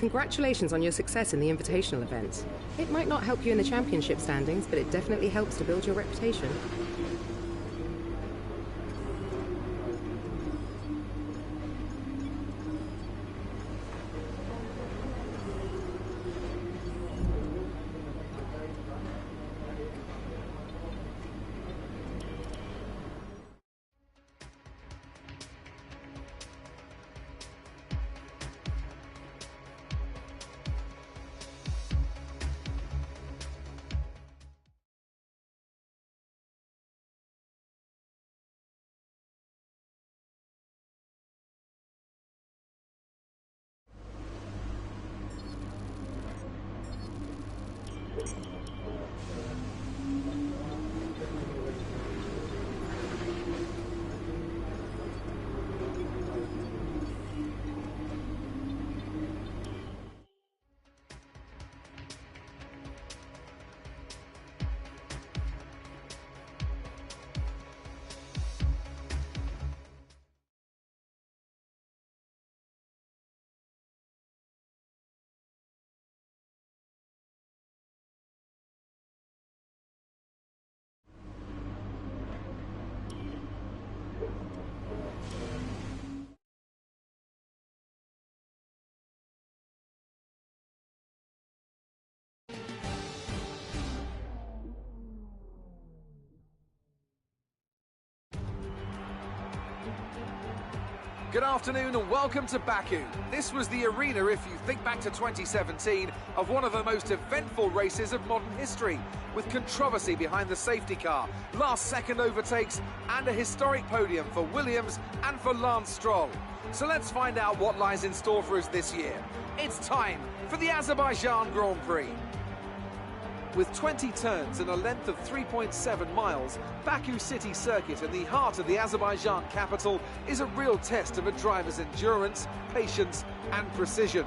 Congratulations on your success in the Invitational event. It might not help you in the championship standings, but it definitely helps to build your reputation. Good afternoon and welcome to Baku. This was the arena, if you think back to 2017, of one of the most eventful races of modern history, with controversy behind the safety car, last-second overtakes, and a historic podium for Williams and for Lance Stroll. So let's find out what lies in store for us this year. It's time for the Azerbaijan Grand Prix. With 20 turns and a length of 3.7 miles, Baku City Circuit in the heart of the Azerbaijan capital is a real test of a driver's endurance, patience and precision.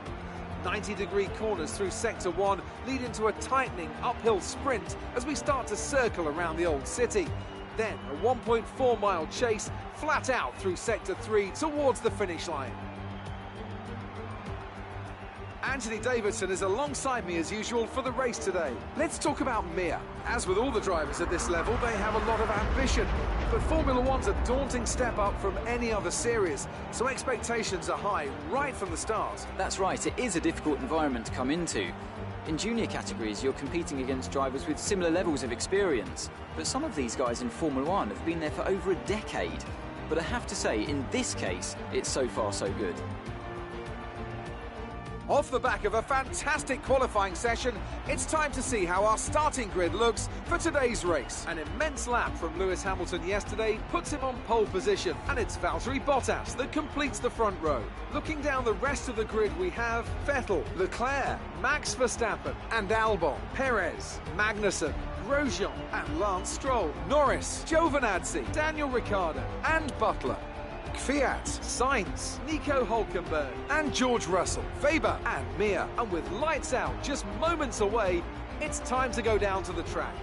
90-degree corners through Sector 1 lead into a tightening uphill sprint as we start to circle around the old city. Then a 1.4-mile chase flat out through Sector 3 towards the finish line. Anthony Davidson is alongside me as usual for the race today. Let's talk about Mir. As with all the drivers at this level, they have a lot of ambition. But Formula One's a daunting step up from any other series, so expectations are high right from the start. That's right, it is a difficult environment to come into. In junior categories, you're competing against drivers with similar levels of experience. But some of these guys in Formula One have been there for over a decade. But I have to say, in this case, it's so far so good. Off the back of a fantastic qualifying session, it's time to see how our starting grid looks for today's race. An immense lap from Lewis Hamilton yesterday puts him on pole position, and it's Valtteri Bottas that completes the front row. Looking down the rest of the grid, we have Vettel, Leclerc, Max Verstappen and Albon, Perez, Magnussen, Grosjean and Lance Stroll, Norris, Giovinazzi, Daniel Ricciardo and Butler, Kvyat, Sainz, Nico Hülkenberg and George Russell, Faber and Mir. And with lights out just moments away, it's time to go down to the track.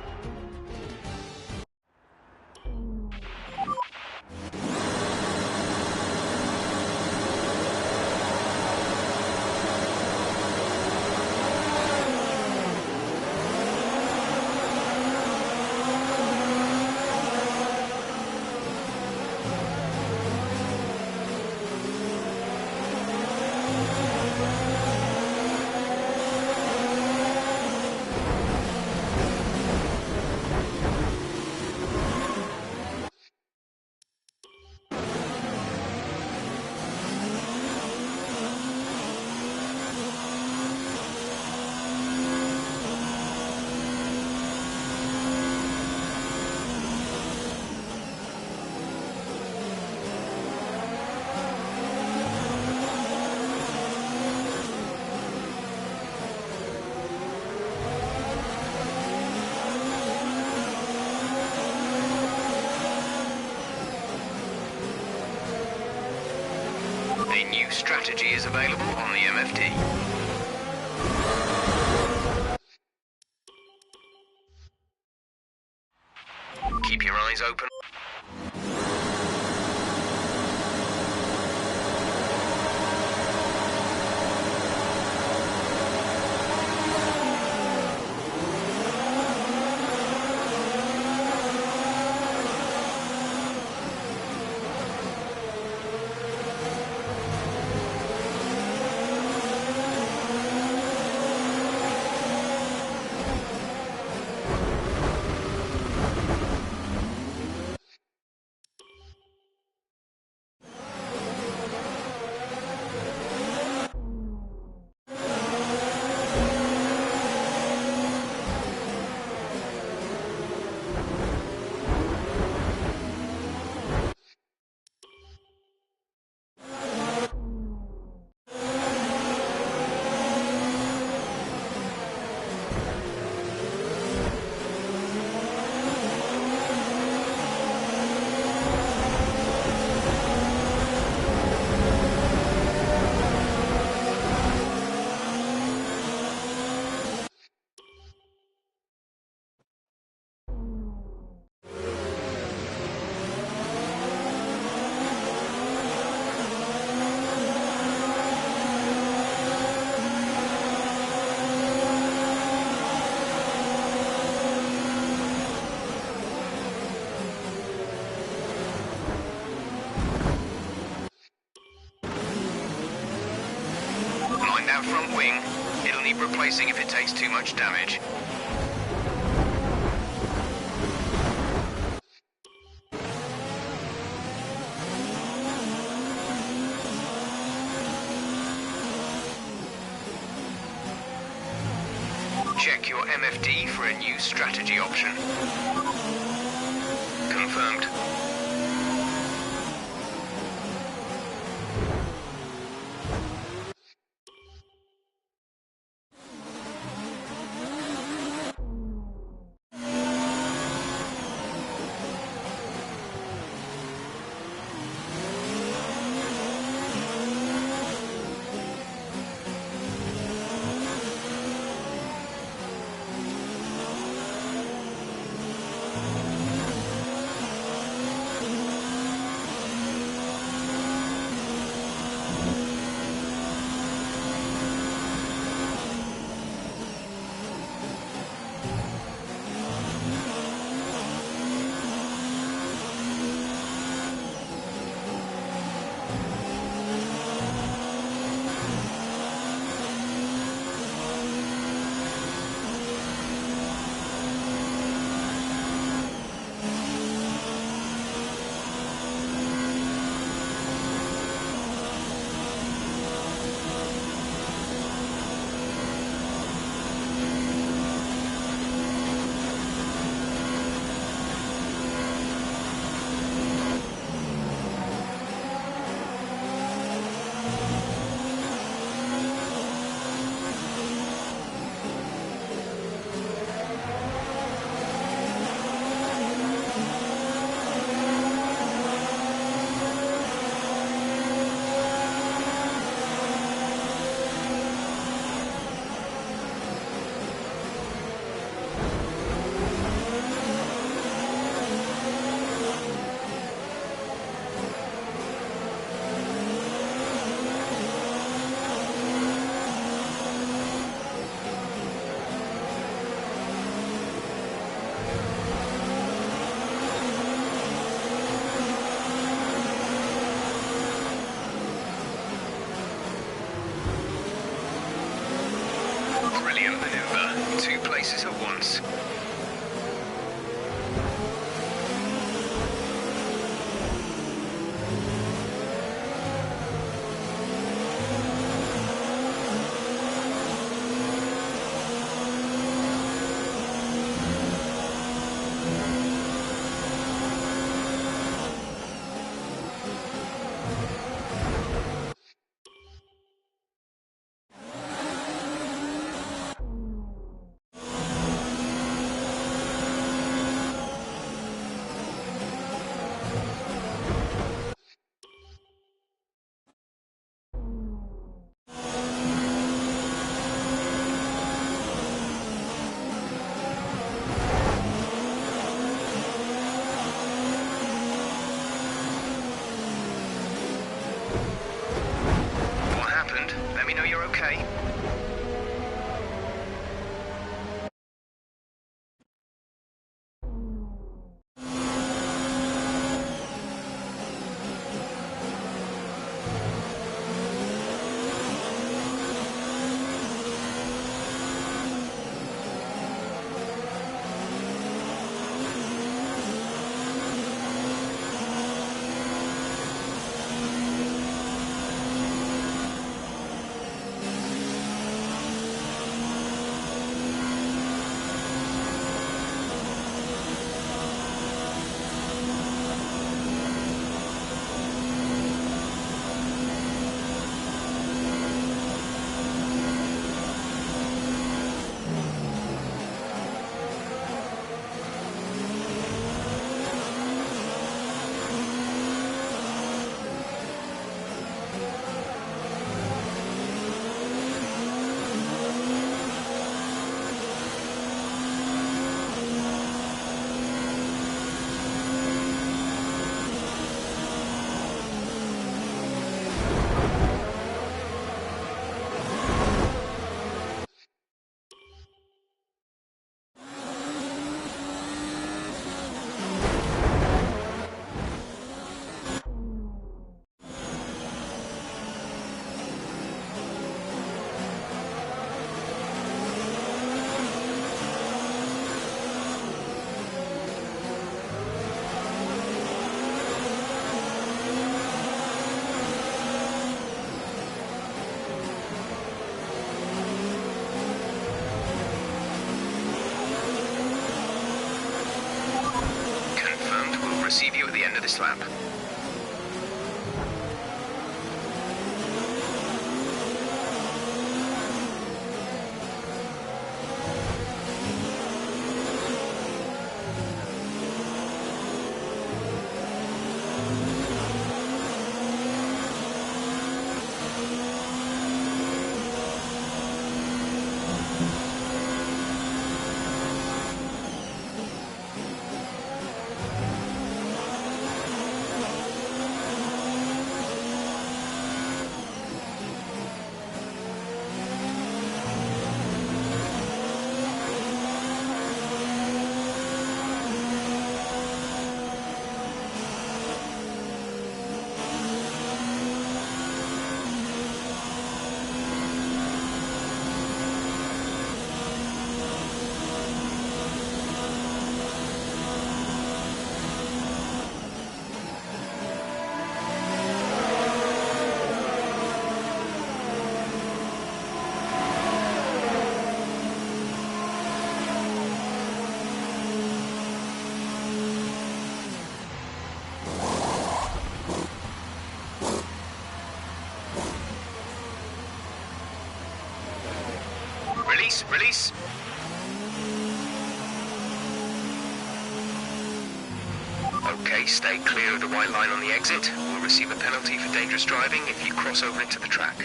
A new strategy is available on the MFD. Keep your eyes open. that front wing. It'll need replacing if it takes too much damage. Check your MFD for a new strategy option. Confirmed. Two places at once. Let me know you're okay. for this lap. Release. Okay, stay clear of the white line on the exit. We'll receive a penalty for dangerous driving if you cross over into the track.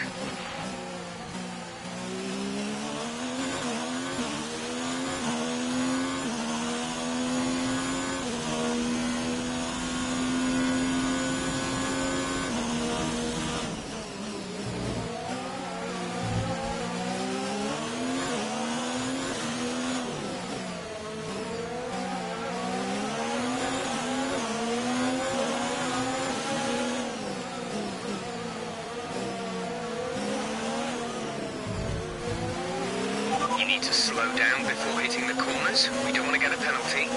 To slow down before hitting the corners. We don't want to get a penalty.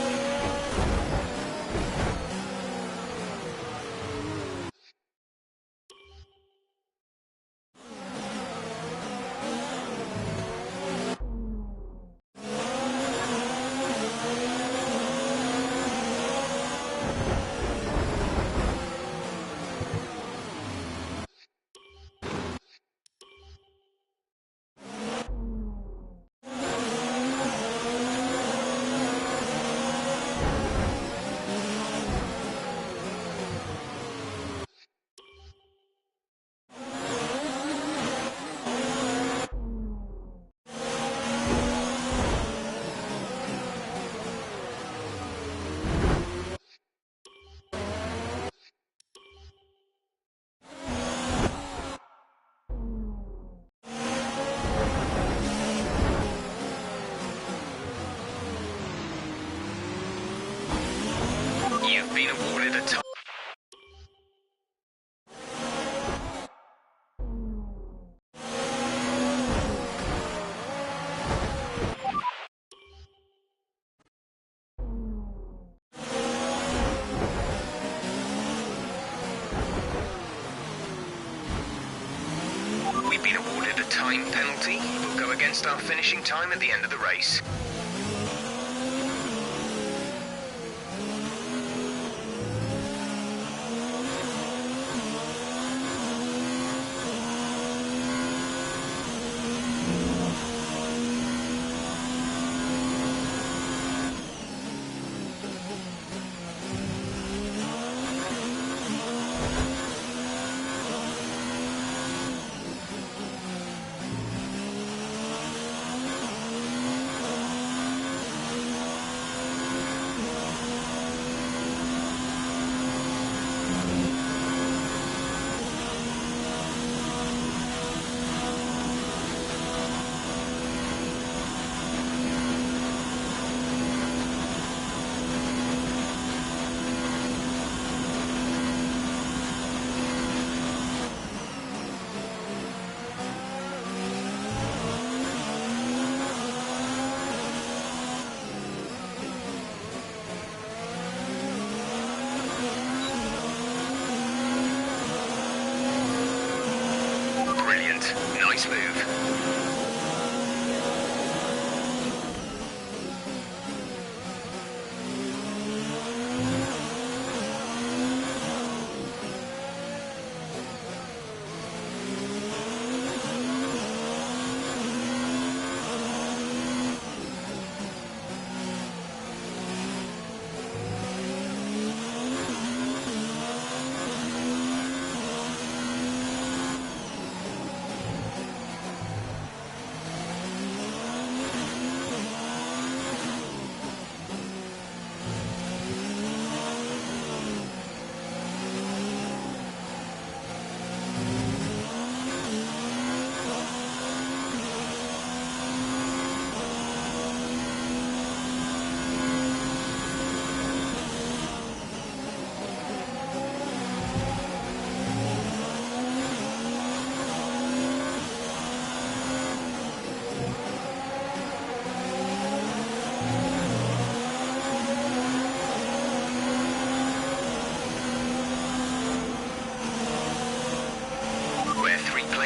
You've been awarded a time. We've been awarded a time penalty. We'll go against our finishing time at the end of the race. Nice move.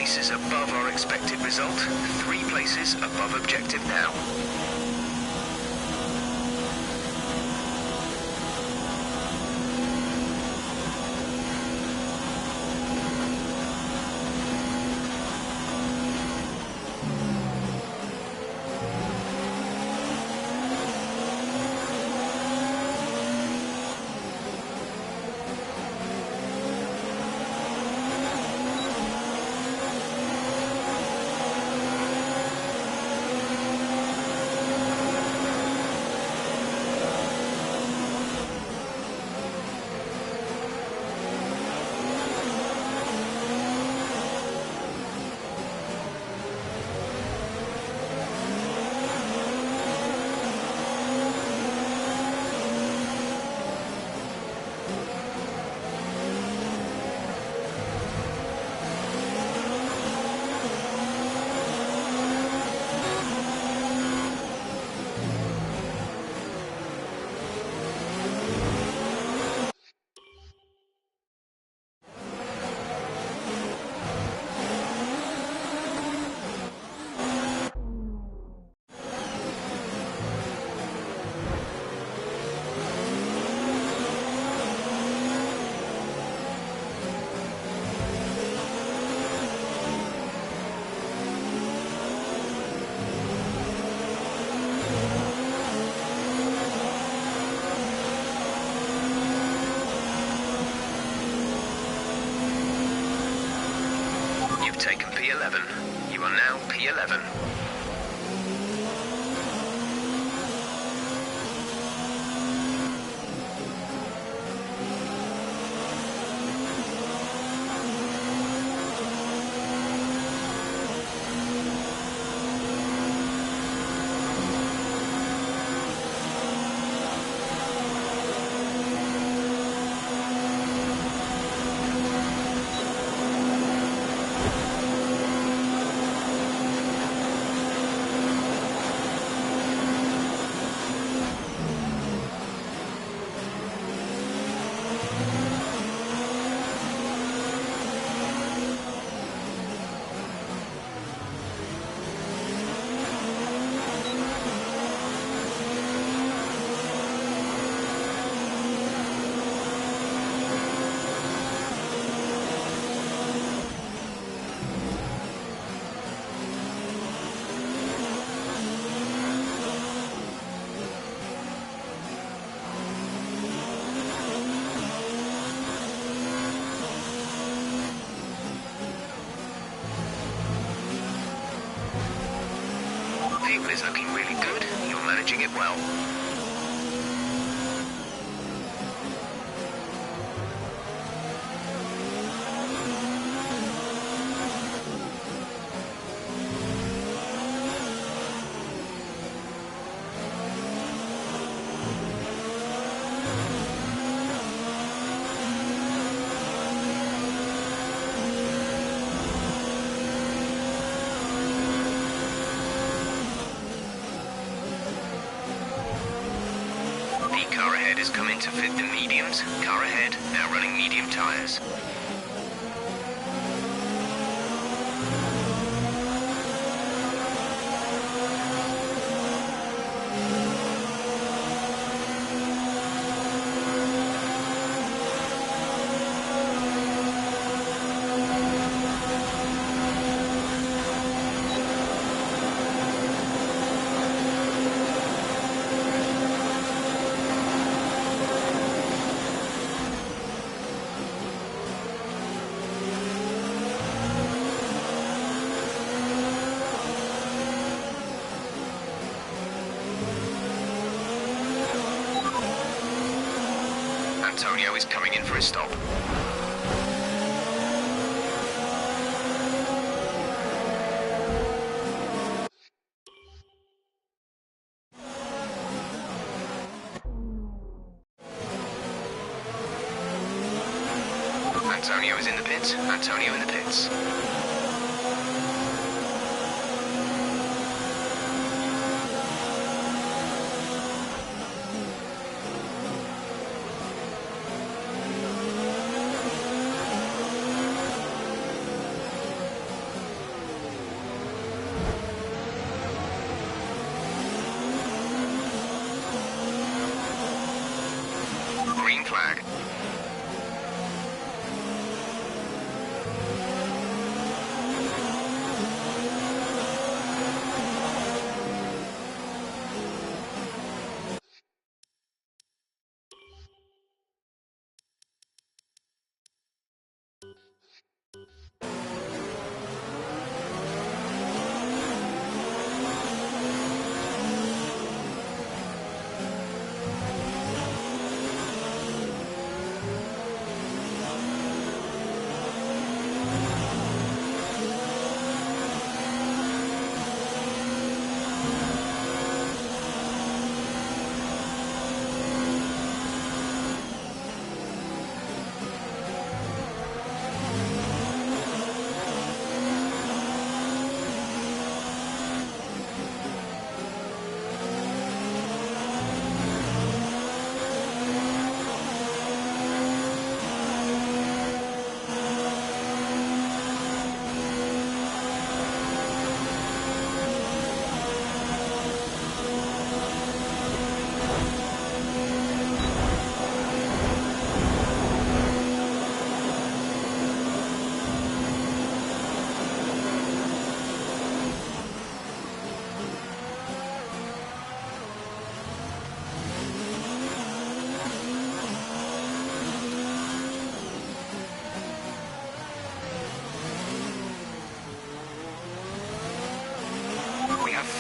places above our expected result, 3 places above objective now. Taken P11. You are now P11. Fuel is looking really good. You're managing it well. Car ahead has come in to fit the mediums. Car ahead, now running medium tyres. Antonio is coming in for a stop. Antonio is in the pits. Antonio in the pits.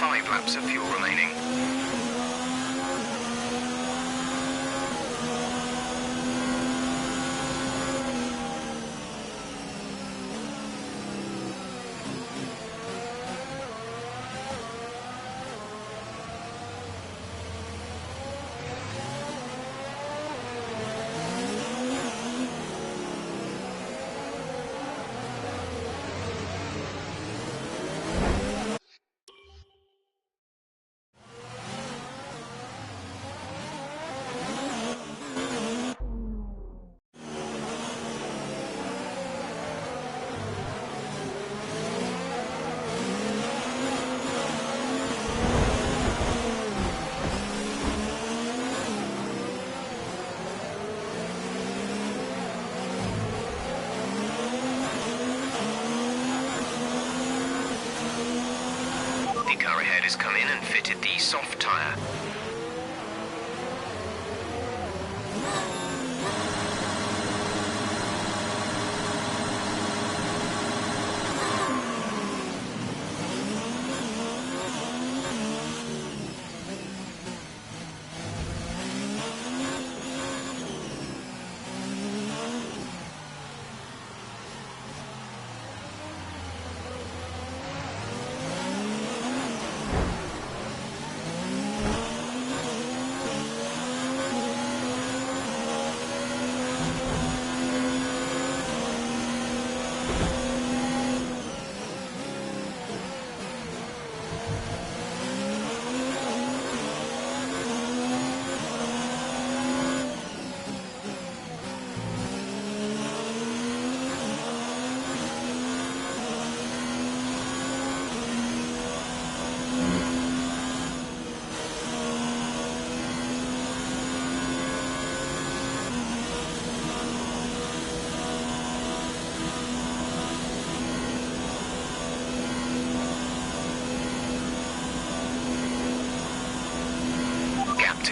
5 laps of fuel remaining. The car ahead has come in and fitted the soft tyre.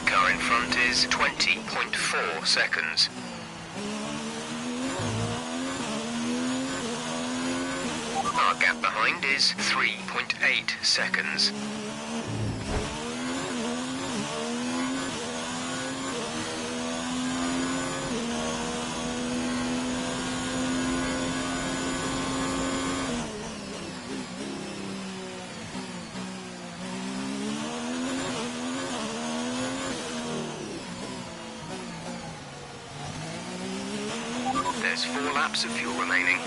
Car in front is 20.4 seconds. Our gap behind is 3.8 seconds. There's 4 laps of fuel remaining.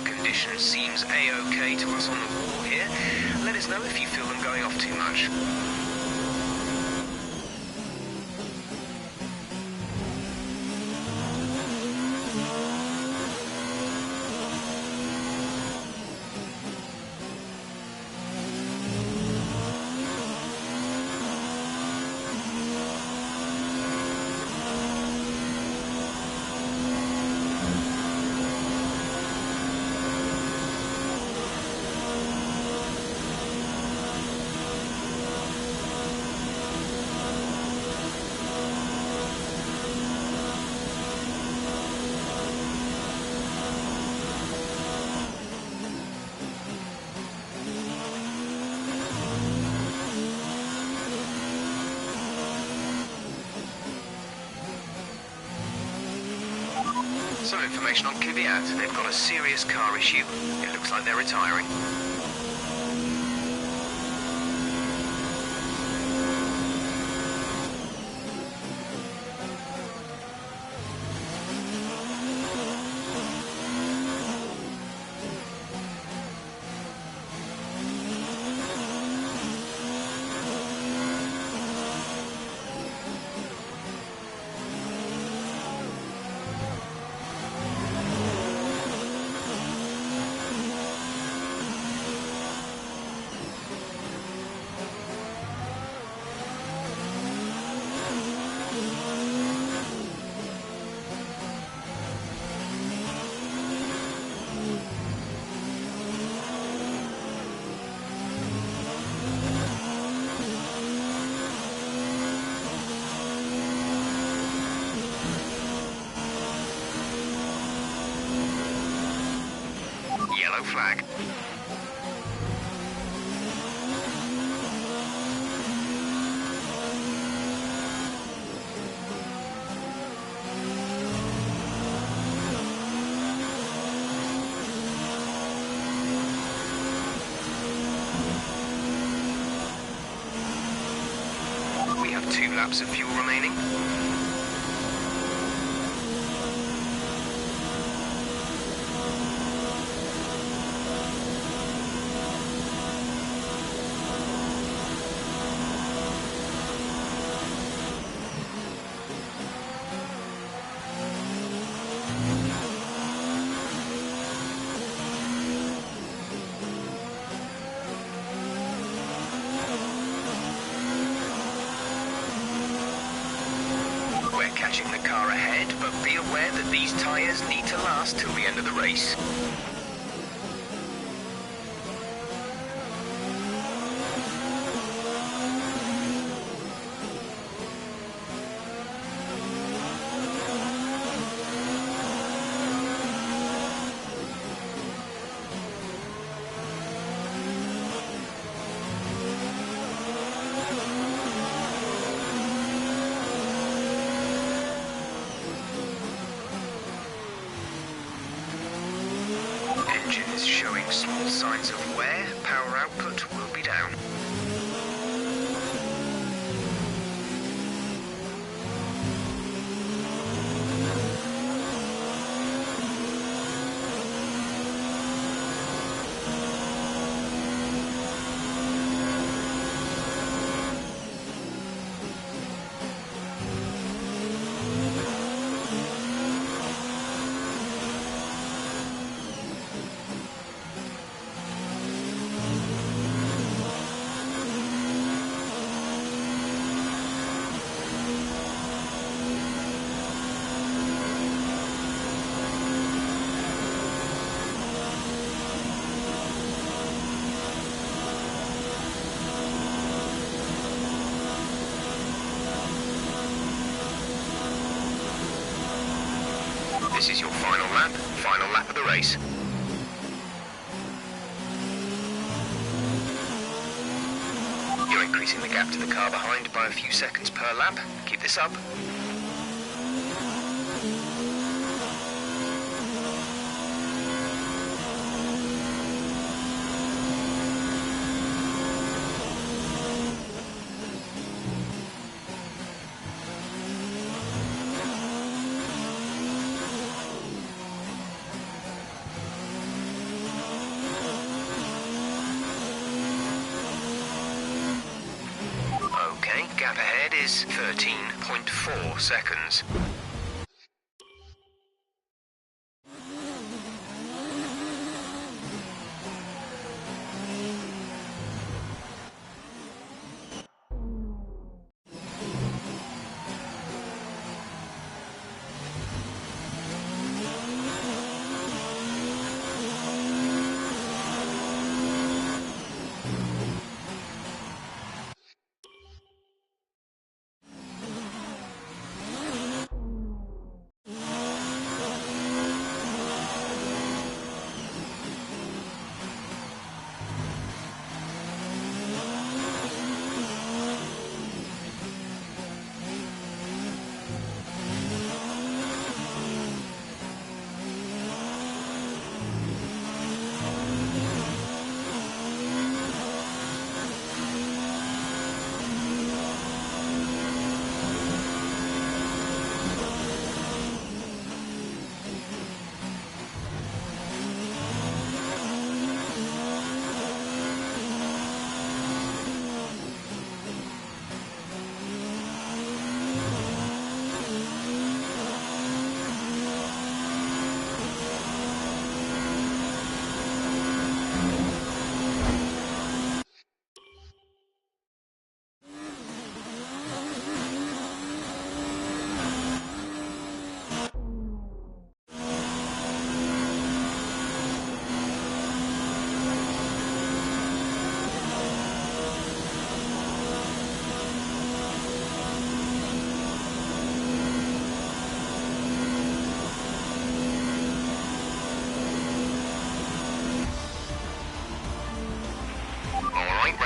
Condition seems A-OK to us on the wall here. Let us know if you feel them going off too much. Some information on Kvyat. They've got a serious car issue. It looks like they're retiring. yellow flag. We have 2 laps of fuel remaining. Catching the car ahead, but be aware that these tyres need to last till the end of the race. Engine is showing small signs of wear. Power output will be down. This is your final lap of the race. You're increasing the gap to the car behind by a few seconds per lap. Keep this up. Gap ahead is 13.4 seconds.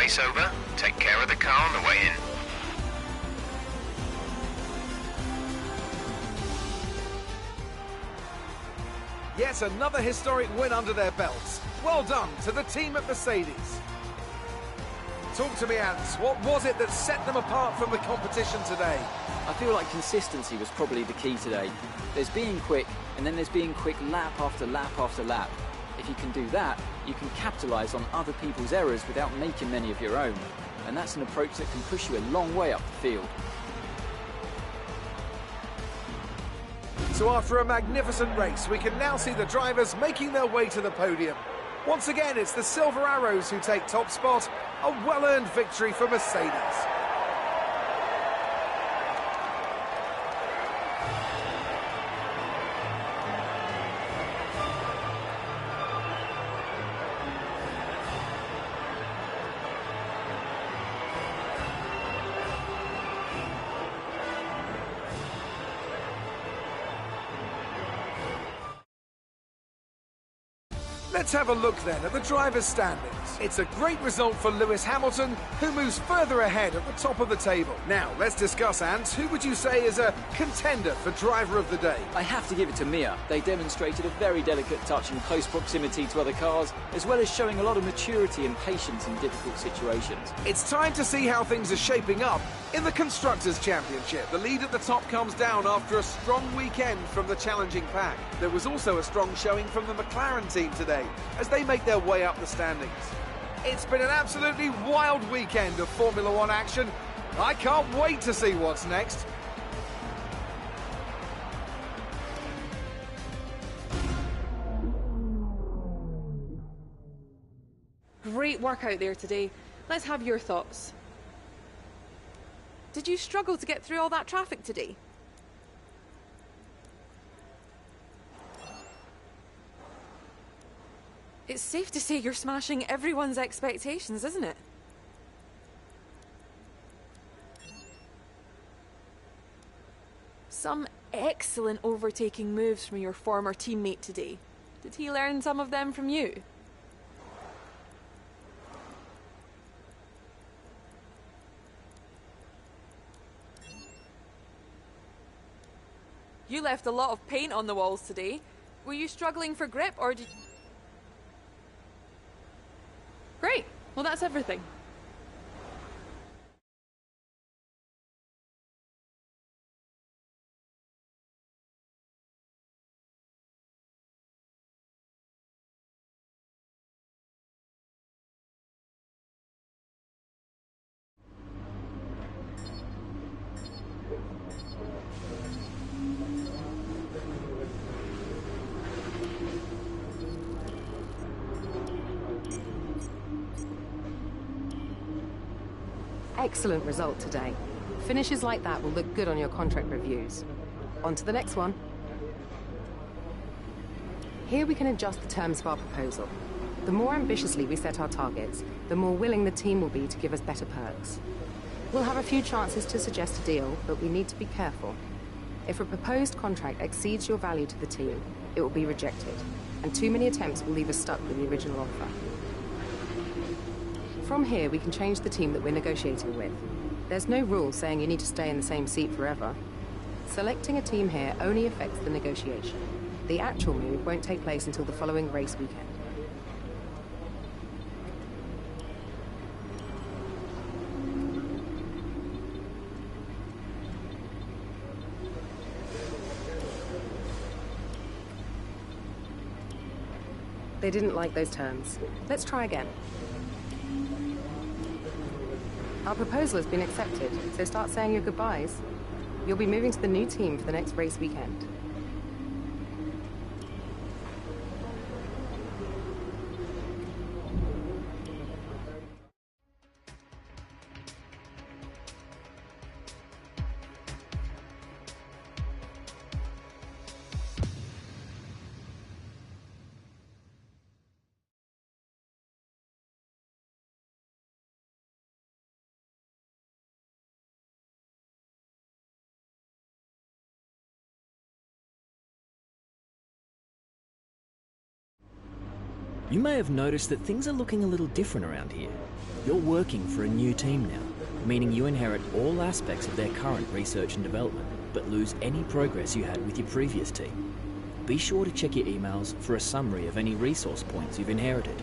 race over, take care of the car on the way in. Yet another historic win under their belts. Well done to the team at Mercedes. Talk to me, Ants. What was it that set them apart from the competition today? I feel like consistency was probably the key today. There's being quick, and then there's being quick lap after lap after lap. If you can do that, you can capitalise on other people's errors without making many of your own. And that's an approach that can push you a long way up the field. So after a magnificent race, we can now see the drivers making their way to the podium. Once again, it's the Silver Arrows who take top spot. A well-earned victory for Mercedes. Let's have a look then at the drivers' standings. It's a great result for Lewis Hamilton, who moves further ahead at the top of the table. Now, let's discuss, Ants. Who would you say is a contender for driver of the day? I have to give it to Mia. They demonstrated a very delicate touch in close proximity to other cars, as well as showing a lot of maturity and patience in difficult situations. It's time to see how things are shaping up in the Constructors' Championship. The lead at the top comes down after a strong weekend from the challenging pack. There was also a strong showing from the McLaren team today, as they make their way up the standings. It's been an absolutely wild weekend of Formula One action. I can't wait to see what's next. Great work out there today. Let's have your thoughts. Did you struggle to get through all that traffic today? It's safe to say you're smashing everyone's expectations, isn't it? Some excellent overtaking moves from your former teammate today. Did he learn some of them from you? You left a lot of paint on the walls today. Were you struggling for grip, or did... Great. Well, that's everything. Excellent result today. Finishes like that will look good on your contract reviews. On to the next one. Here we can adjust the terms of our proposal. The more ambitiously we set our targets, the more willing the team will be to give us better perks. We'll have a few chances to suggest a deal, but we need to be careful. If a proposed contract exceeds your value to the team, it will be rejected, and too many attempts will leave us stuck with the original offer. From here, we can change the team that we're negotiating with. There's no rule saying you need to stay in the same seat forever. Selecting a team here only affects the negotiation. The actual move won't take place until the following race weekend. They didn't like those terms. Let's try again. Our proposal has been accepted, so start saying your goodbyes. You'll be moving to the new team for the next race weekend. You may have noticed that things are looking a little different around here. You're working for a new team now, meaning you inherit all aspects of their current research and development, but lose any progress you had with your previous team. Be sure to check your emails for a summary of any resource points you've inherited.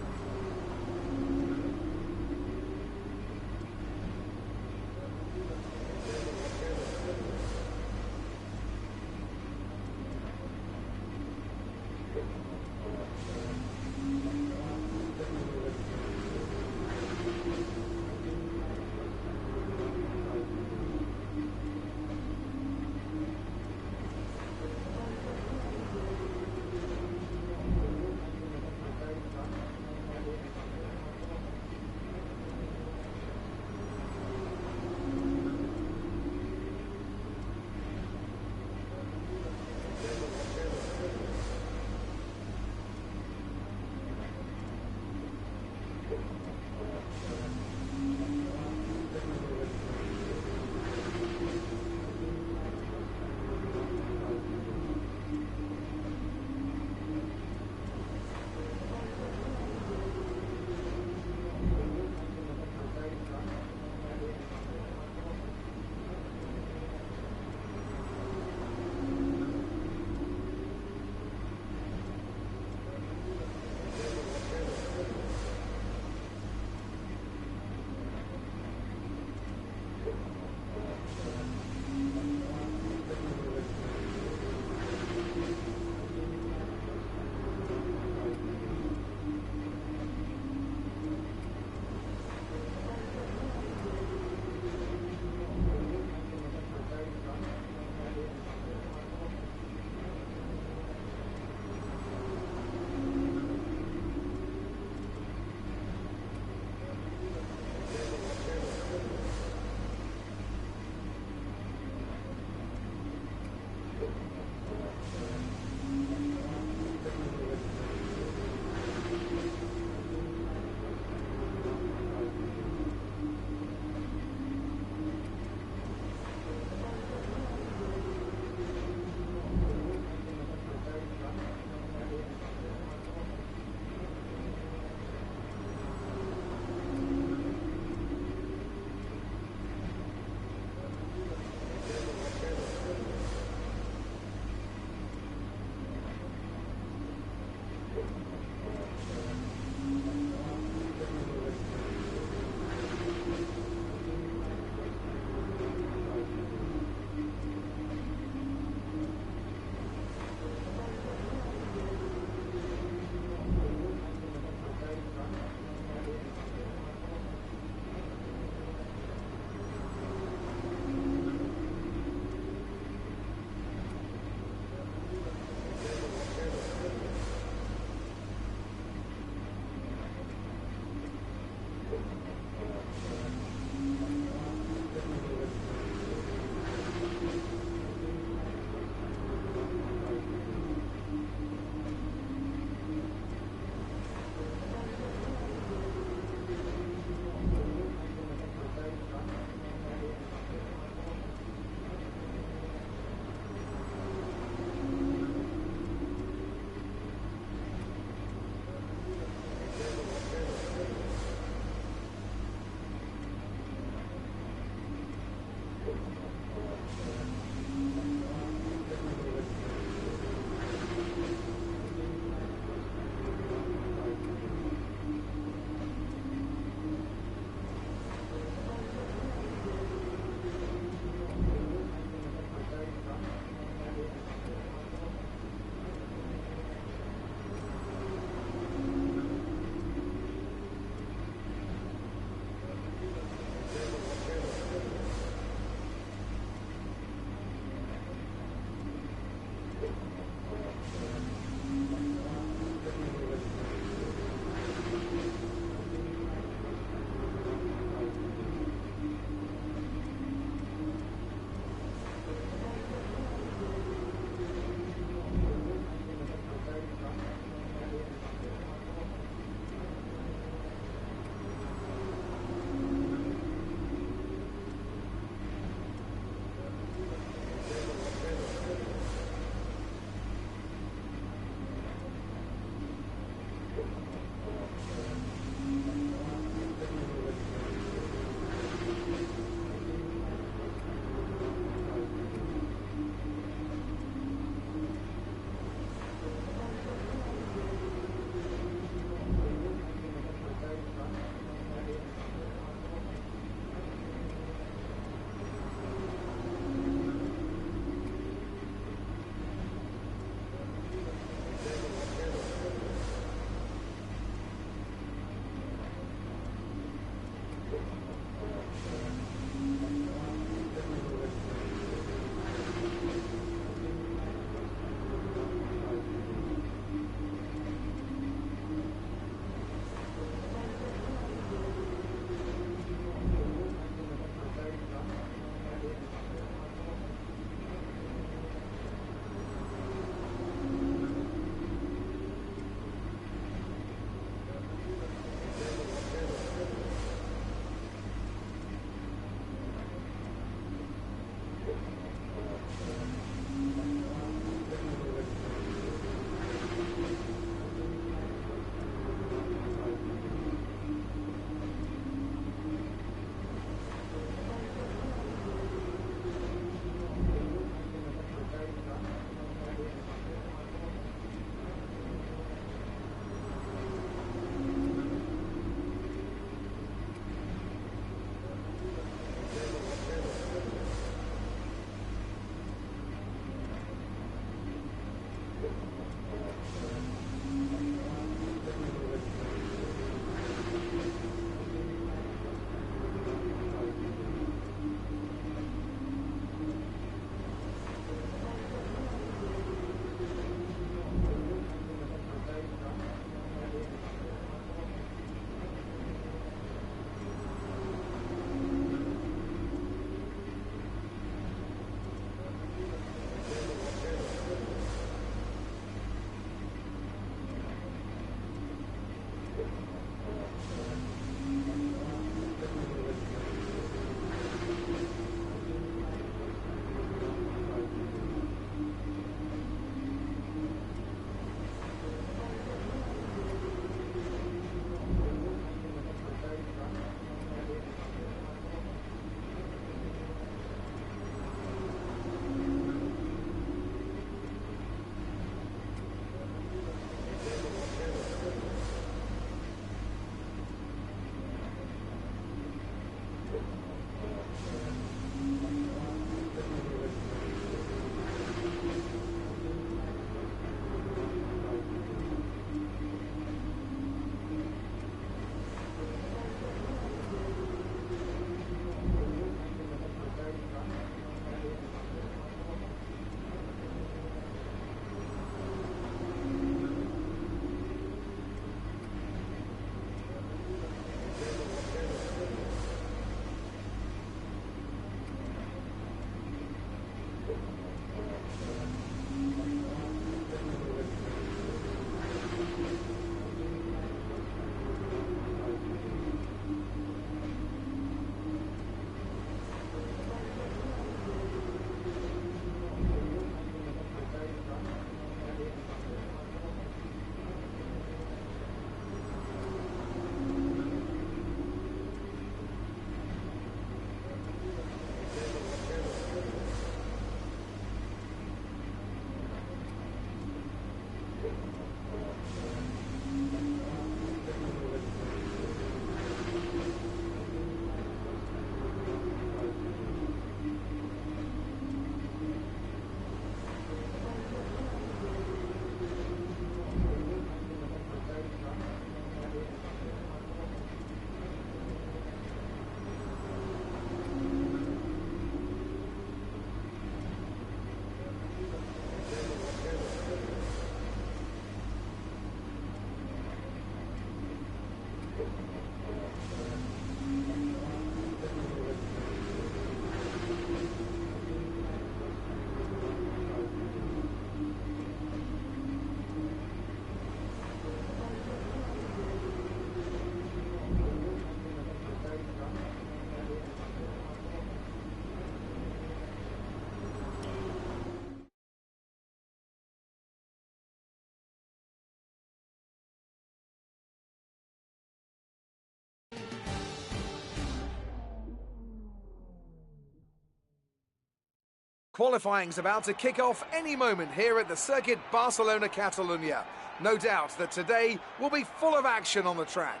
Qualifying's about to kick off any moment here at the Circuit Barcelona-Catalunya. No doubt that today will be full of action on the track.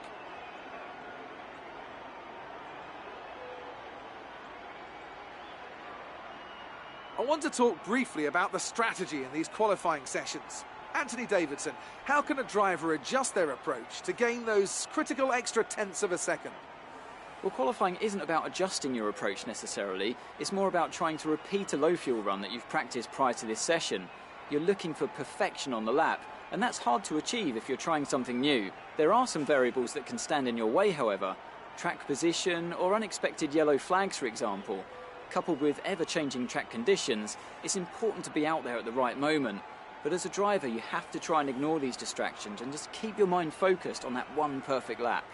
I want to talk briefly about the strategy in these qualifying sessions. Anthony Davidson, how can a driver adjust their approach to gain those critical extra tenths of a second? Well, qualifying isn't about adjusting your approach necessarily. It's more about trying to repeat a low fuel run that you've practiced prior to this session. You're looking for perfection on the lap, and that's hard to achieve if you're trying something new. There are some variables that can stand in your way, however. Track position or unexpected yellow flags, for example. Coupled with ever-changing track conditions, it's important to be out there at the right moment. But as a driver, you have to try and ignore these distractions and just keep your mind focused on that one perfect lap.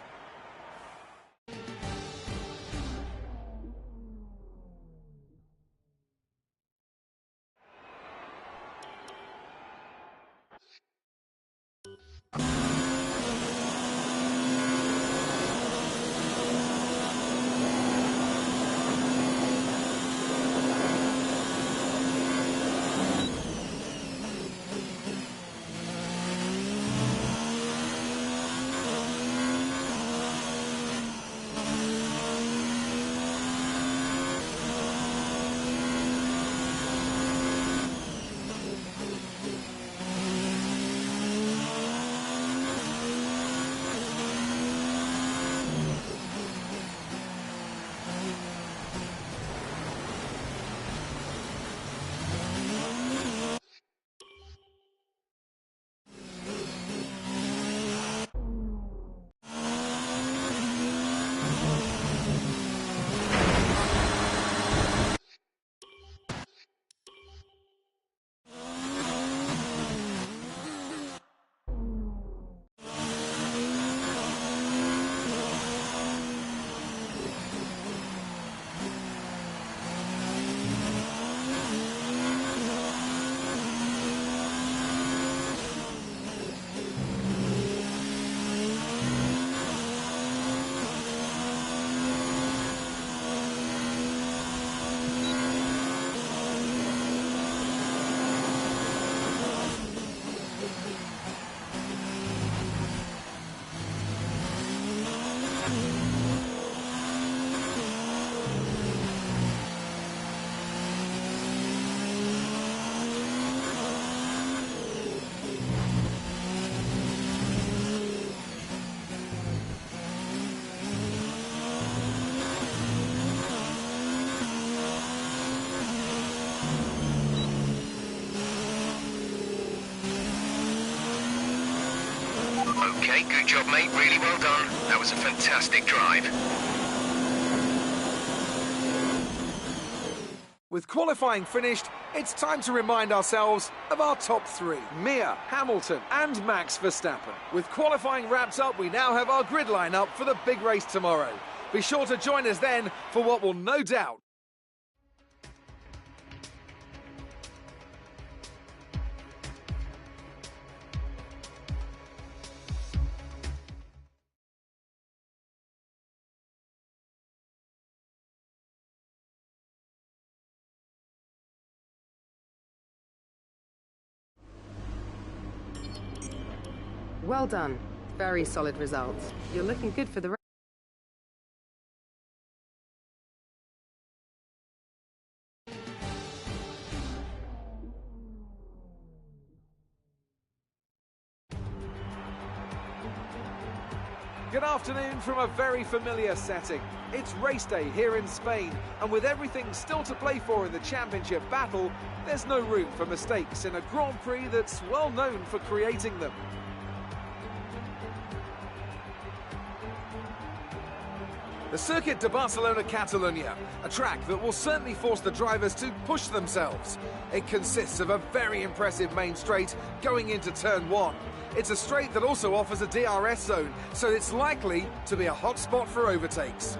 Okay, good job, mate. Really well done. That was a fantastic drive. With qualifying finished, it's time to remind ourselves of our top three: Mia, Hamilton and Max Verstappen. With qualifying wrapped up, we now have our grid lineup for the big race tomorrow. Be sure to join us then for what will no doubt Well done. Very solid results. You're looking good for the race. Good afternoon from a very familiar setting. It's race day here in Spain, and with everything still to play for in the championship battle, there's no room for mistakes in a Grand Prix that's well known for creating them. The Circuit de Barcelona-Catalunya, a track that will certainly force the drivers to push themselves. It consists of a very impressive main straight going into turn one. It's a straight that also offers a DRS zone, so it's likely to be a hot spot for overtakes.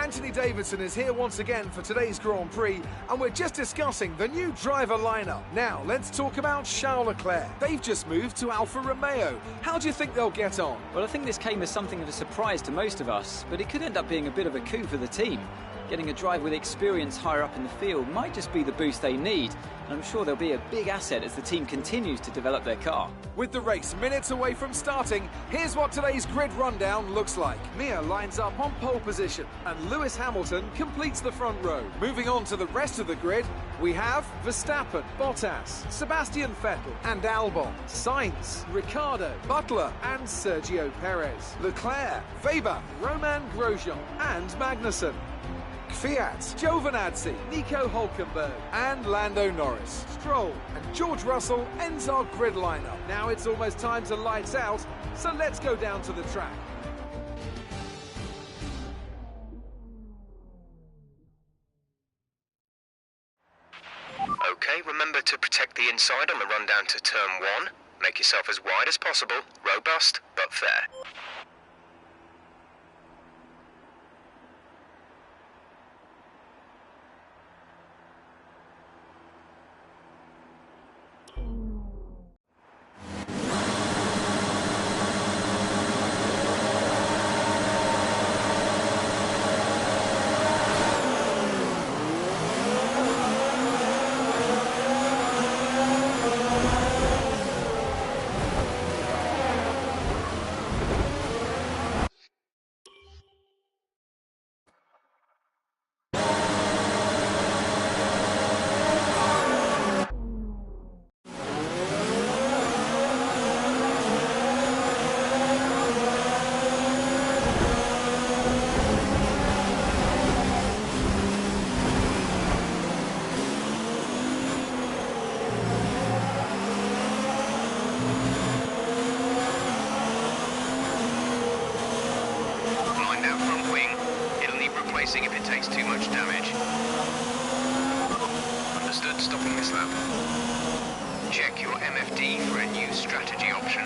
Anthony Davidson is here once again for today's Grand Prix, and we're just discussing the new driver lineup. Now, let's talk about Charles Leclerc. They've just moved to Alfa Romeo. How do you think they'll get on? Well, I think this came as something of a surprise to most of us, but it could end up being a bit of a coup for the team. Getting a driver with experience higher up in the field might just be the boost they need, and I'm sure they'll be a big asset as the team continues to develop their car. With the race minutes away from starting, here's what today's grid rundown looks like. Mir lines up on pole position, and Lewis Hamilton completes the front row. Moving on to the rest of the grid, we have Verstappen, Bottas, Sebastian Vettel and Albon, Sainz, Ricciardo, Butler and Sergio Perez, Leclerc, Weber, Roman Grosjean and Magnussen, Kvyat, Giovinazzi, Nico Hulkenberg and Lando Norris. Stroll and George Russell ends our grid lineup. Now it's almost time to lights out, so let's go down to the track. Okay, remember to protect the inside on the run down to turn 1. Make yourself as wide as possible, robust but fair. If it takes too much damage. Understood, stopping this lap. Check your MFD for a new strategy option.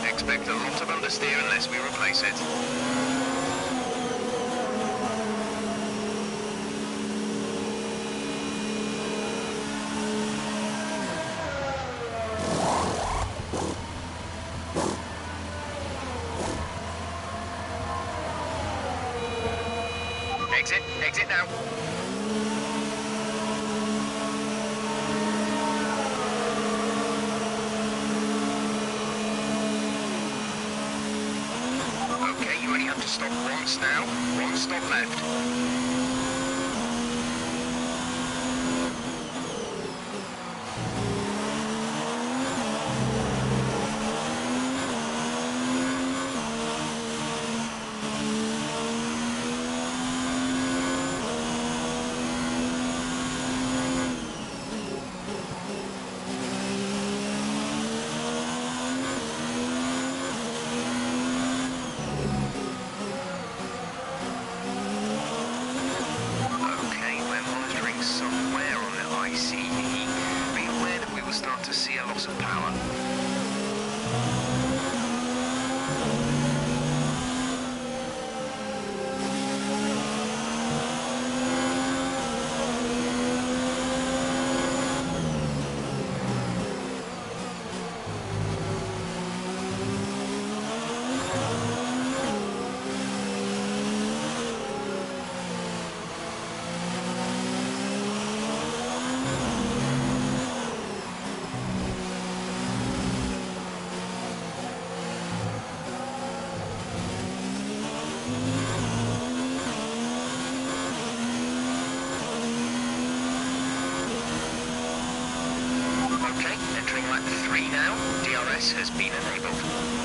Expect a lot of understeer unless we replace it. Exit now. To stop once now, one stop left. for power. Okay, entering lap 3 now. DRS has been enabled.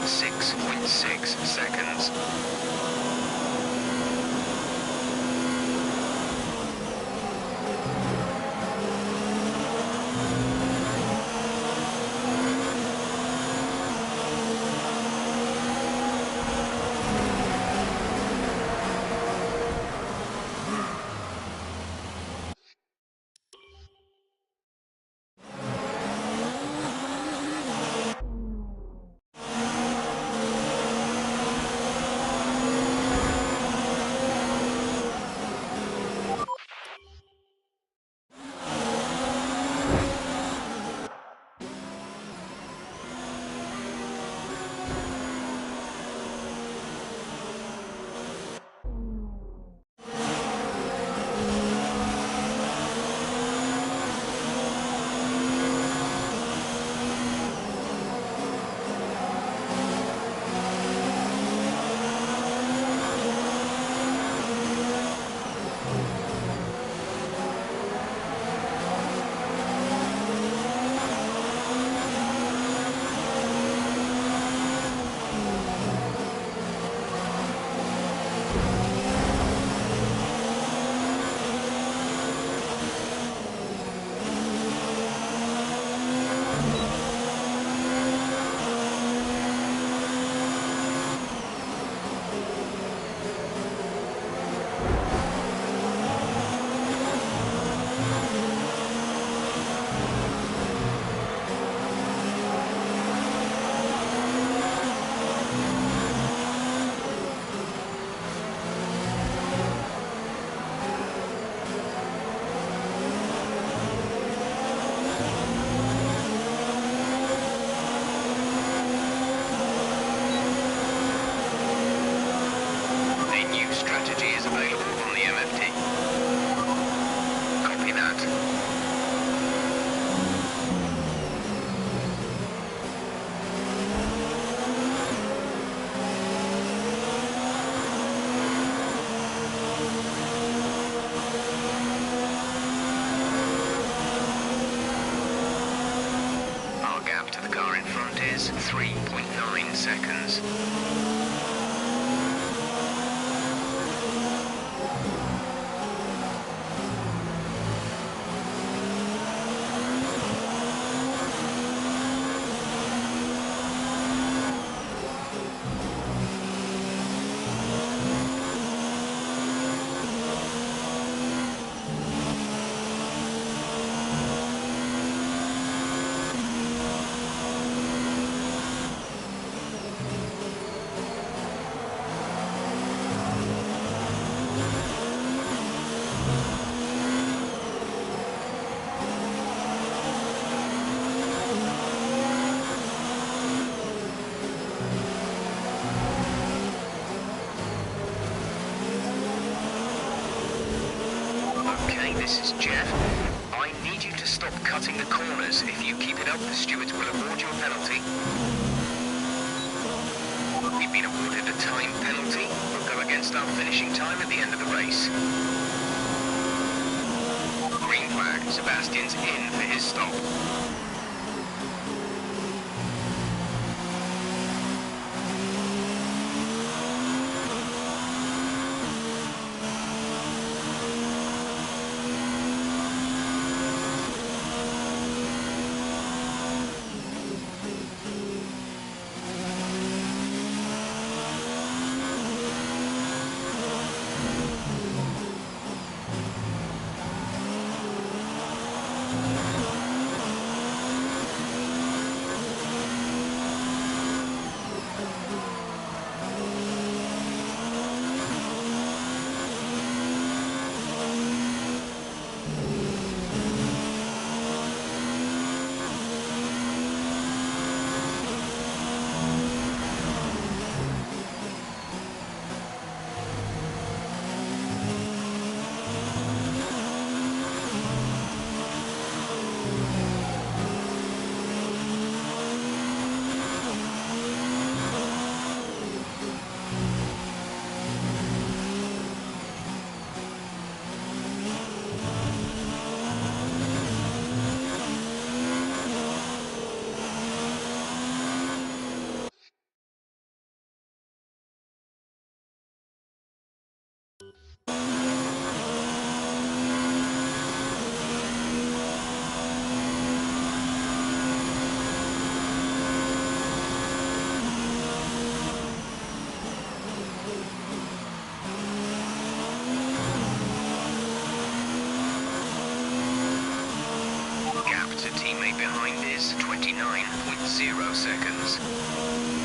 6.6 seconds. is 3.9 seconds. This is Jeff. I need you to stop cutting the corners. If you keep it up, the stewards will award you a penalty. We've been awarded a time penalty. We'll go against our finishing time at the end of the race. Green flag. Sebastian's in for his stop. behind is 29.0 seconds.